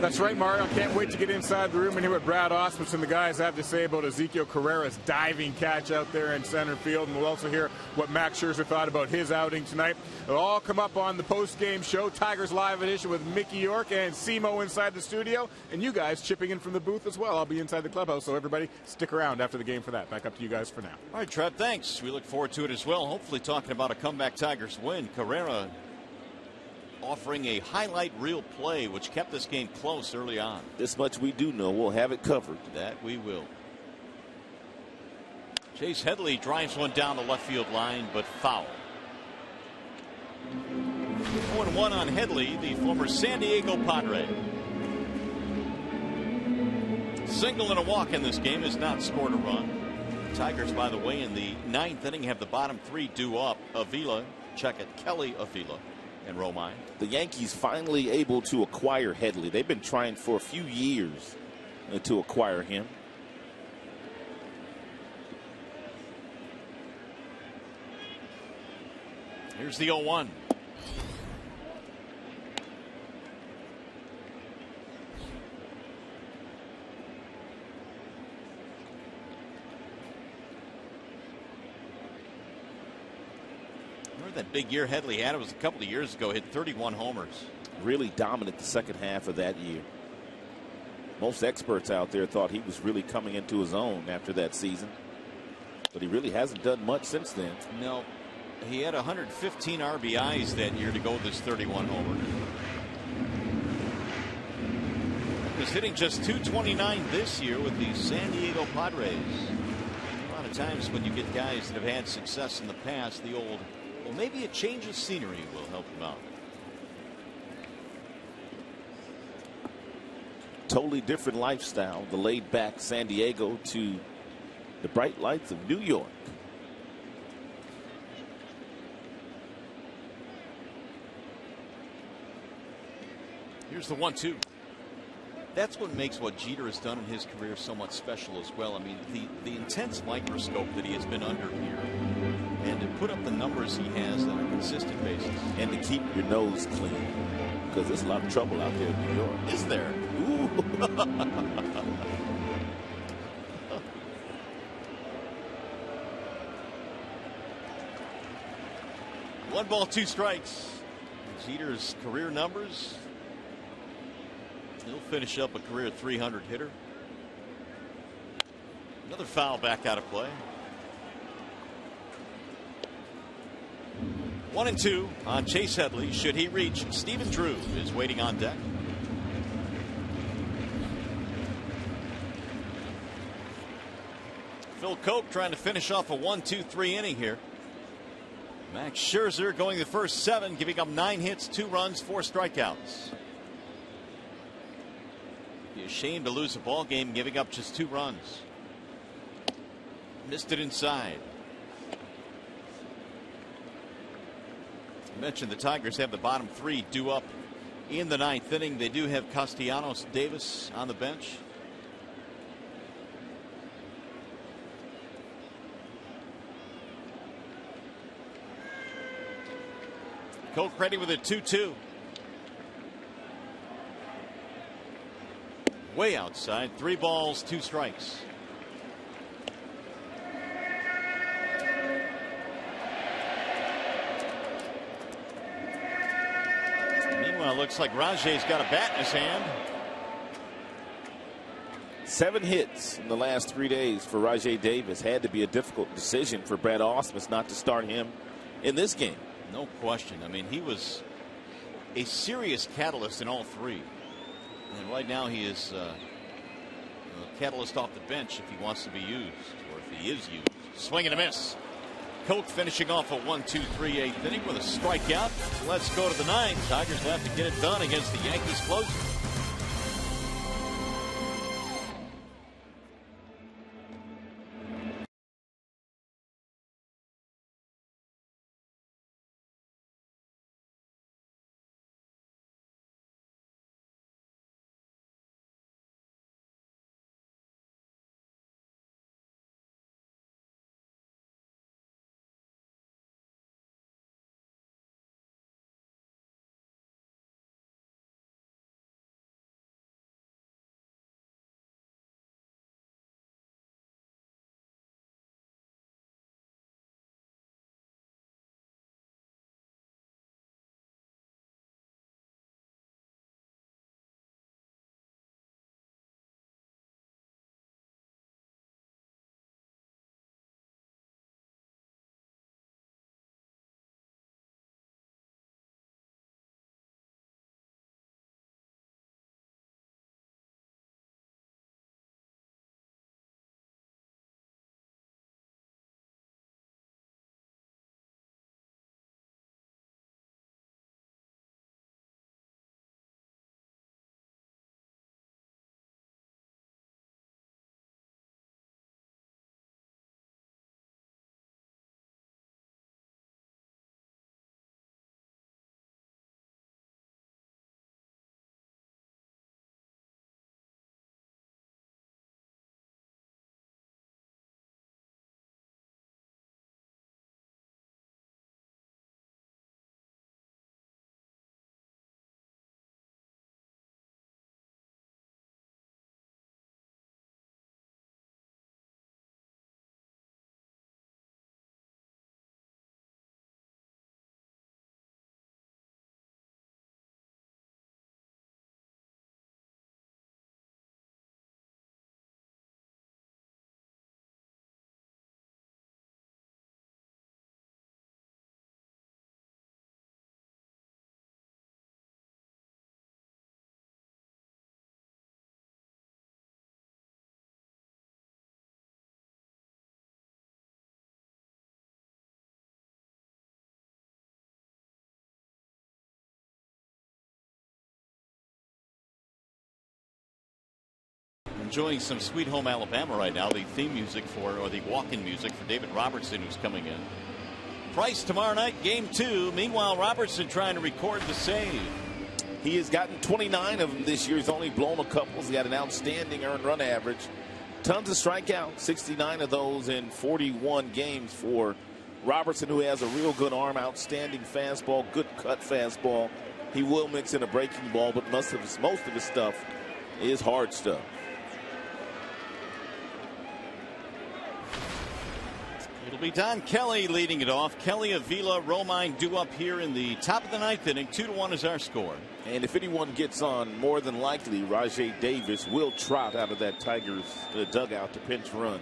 That's right, Mario. Can't wait to get inside the room and hear what Brad Osmus and the guys have to say about Ezekiel Carrera's diving catch out there in center field. And we'll also hear what Max Scherzer thought about his outing tonight. It'll all come up on the post-game show, Tigers Live edition with Mickey York and Simo inside the studio. And you guys chipping in from the booth as well. I'll be inside the clubhouse, so everybody stick around after the game for that. Back up to you guys for now. All right, Trev, thanks. We look forward to it as well. Hopefully talking about a comeback Tigers win. Carrera offering a highlight reel play which kept this game close early on. This much we do know. We'll have it covered. That we will. Chase Headley drives one down the left field line, but foul. 0-1 on Headley, the former San Diego Padre. Single and a walk in this game, has not scored a run. The Tigers, by the way, in the 9th inning have the bottom 3 due up. Avila, check it, Kelly, Avila, and Romine. The Yankees finally able to acquire Headley. They've been trying for a few years to acquire him. Here's the 0-1. Remember that big year Headley had? It was a couple of years ago. Hit 31 homers. Really dominant the second half of that year. Most experts out there thought he was really coming into his own after that season. But he really hasn't done much since then. No. He had 115 RBIs that year to go with his 31 homers. He was hitting just .229 this year with the San Diego Padres. A lot of times when you get guys that have had success in the past, the old, well, maybe a change of scenery will help him out. Totally different lifestyle, the laid back San Diego to the bright lights of New York. Here's the 1-2. That's what makes what Jeter has done in his career so much special as well. I mean, the intense microscope that he has been under here, and to put up the numbers he has on a consistent basis, and to keep your nose clean, because there's a lot of trouble out there in New York. Is there? Ooh. 1 ball, 2 strikes. Jeter's career numbers. He'll finish up a career 300 hitter. Another foul back out of play. 1-2 on Chase Headley. Should he reach, Stephen Drew is waiting on deck. Phil Koch trying to finish off a 1-2-3 inning here. Max Scherzer going the first 7, giving up 9 hits, 2 runs, 4 strikeouts. Be ashamed to lose a ball game giving up just 2 runs. Missed it inside. I mentioned the Tigers have the bottom 3 due up in the 9th inning. They do have Castellanos Davis on the bench. Koch ready with a 2-2. Way outside. 3 balls, 2 strikes. Meanwhile, looks like Rajay's got a bat in his hand. 7 hits in the last 3 days for Rajay Davis. Had to be a difficult decision for Brad Ausmus not to start him in this game. No question. I mean, he was a serious catalyst in all 3. And right now he is a catalyst off the bench if he wants to be used, or if he is used. Swing and a miss. Koch finishing off a 1-2-3 8th inning with a strikeout. Let's go to the 9th. Tigers have to get it done against the Yankees closer. enjoying some Sweet Home Alabama right now, the theme music for, or the walk-in music for David Robertson, who's coming in. Price tomorrow night, game 2. Meanwhile, Robertson trying to record the save. He has gotten 29 of them this year. He's only blown a couple. He's got an outstanding earned run average. Tons of strikeouts, 69 of those in 41 games for Robertson, who has a real good arm, outstanding fastball, good cut fastball. He will mix in a breaking ball, but most of his stuff is hard stuff. It'll be Don Kelly leading it off. Kelly, Avila, Romine due up here in the top of the 9th inning. 2-1 is our score. And if anyone gets on, more than likely Rajai Davis will trot out of that Tigers dugout to pinch run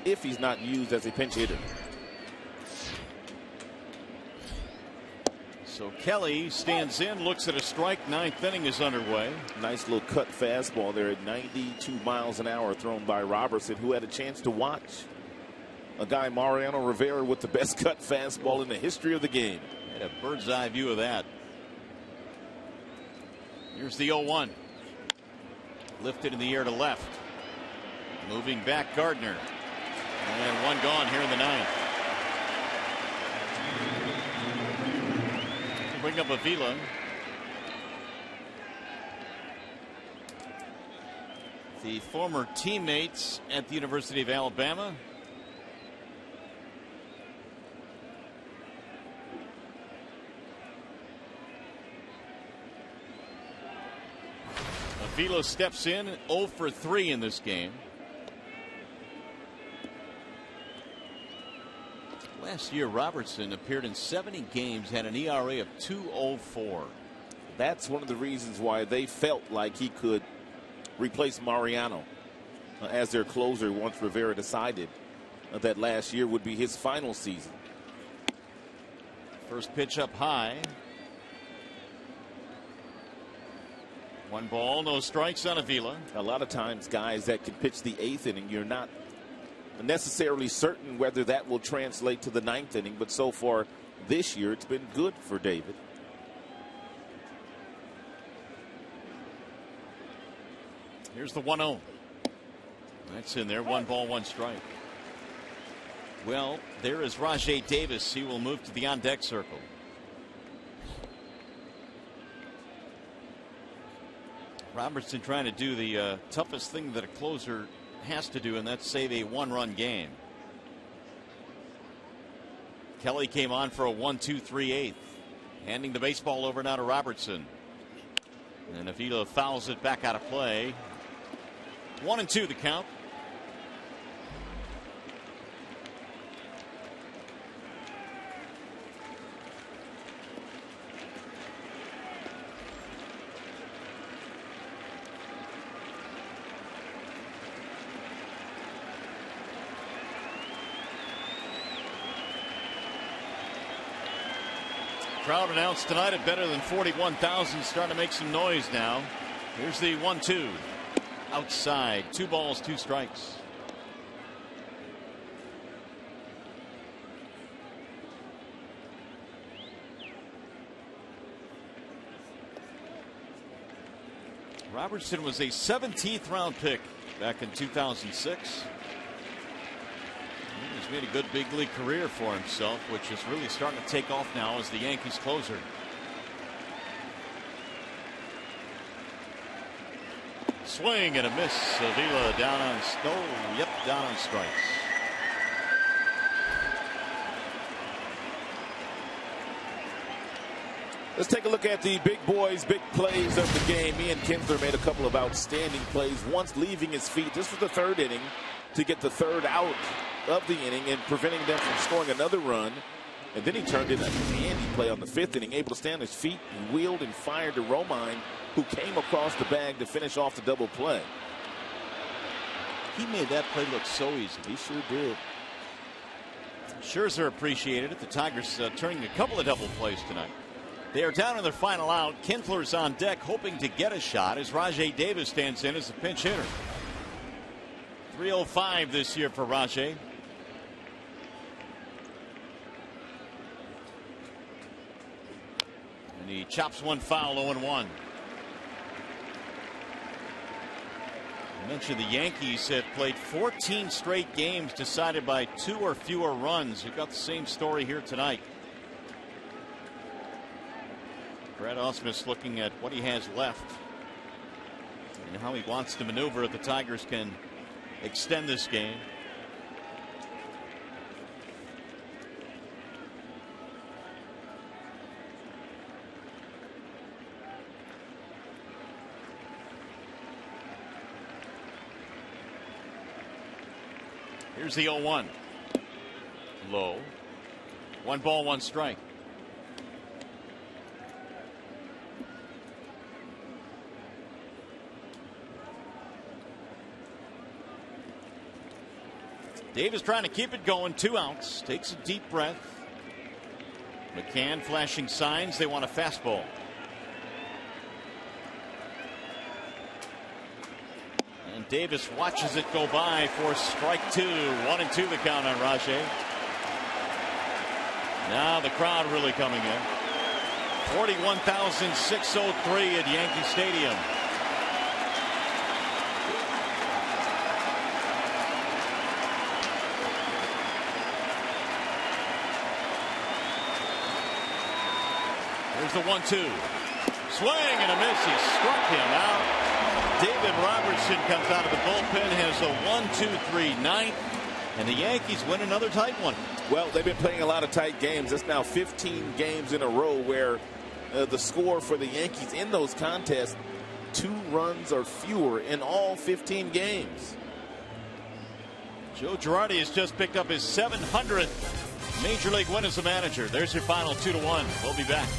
if he's not used as a pinch hitter. So Kelly stands in, looks at a strike. 9th inning is underway. Nice little cut fastball there at 92 miles an hour thrown by Robertson, who had a chance to watch a guy, Mariano Rivera, with the best cut fastball in the history of the game. Had a bird's eye view of that. Here's the 0-1. Lifted in the air to left. Moving back, Gardner. And one gone here in the 9th. Bring up Avila. The former teammates at the University of Alabama. Avila steps in, 0 for 3 in this game. Last year, Robertson appeared in 70 games, had an ERA of 2.04. That's one of the reasons why they felt like he could replace Mariano as their closer once Rivera decided that last year would be his final season. First pitch up high. 1 ball, no strikes on Avila. A lot of times guys that can pitch the 8th inning, you're not necessarily certain whether that will translate to the 9th inning, but so far this year it's been good for David. Here's the 1-0. That's in there. 1 ball, 1 strike. Well, there is Rajai Davis. He will move to the on deck circle. Robertson trying to do the toughest thing that a closer has to do, and that's save a 1-run game. Kelly came on for a 1-2-3/8, handing the baseball over now to Robertson. And Avila fouls it back out of play. 1-2 the count. Crowd announced tonight at better than 41,000, starting to make some noise now. Here's the 1-2. Outside. 2 balls, 2 strikes. Robertson was a 17th round pick back in 2006. He's made a good big league career for himself, which is really starting to take off now as the Yankees closer. Swing and a miss. Avila down on down on strikes. Let's take a look at the big boys, big plays of the game. Ian Kinsler made a couple of outstanding plays, once leaving his feet. This was the 3rd inning to get the 3rd out of the inning and preventing them from scoring another run. And then he turned in a handy play on the 5th inning, able to stand on his feet and wheeled and fired to Romine, who came across the bag to finish off the double play. He made that play look so easy. He sure did. Scherzer appreciated it. The Tigers turning a couple of double plays tonight. They are down in their final out. Kinsler's on deck, hoping to get a shot as Rajai Davis stands in as a pinch hitter. 305 this year for Rajai. And he chops one foul, 0-1. I mentioned the Yankees have played 14 straight games decided by 2 or fewer runs. You've got the same story here tonight. Brad Ausmus looking at what he has left and how he wants to maneuver if the Tigers can extend this game. Here's the 0-1. Low. 1 ball, 1 strike. Davis trying to keep it going. 2 outs. Takes a deep breath. McCann flashing signs. They want a fastball. And Davis watches it go by for strike 2. 1-2 the count on Rajay. Now the crowd really coming in. 41,603 at Yankee Stadium. Here's the 1-2. Swing and a miss. He struck him out. David Robertson comes out of the bullpen, has a 1-2-3 ninth, and the Yankees win another tight one. Well, they've been playing a lot of tight games. It's now 15 games in a row where the score for the Yankees in those contests, 2 runs or fewer in all 15 games. Joe Girardi has just picked up his 700th Major League win as a manager. There's your final 2-1. We'll be back.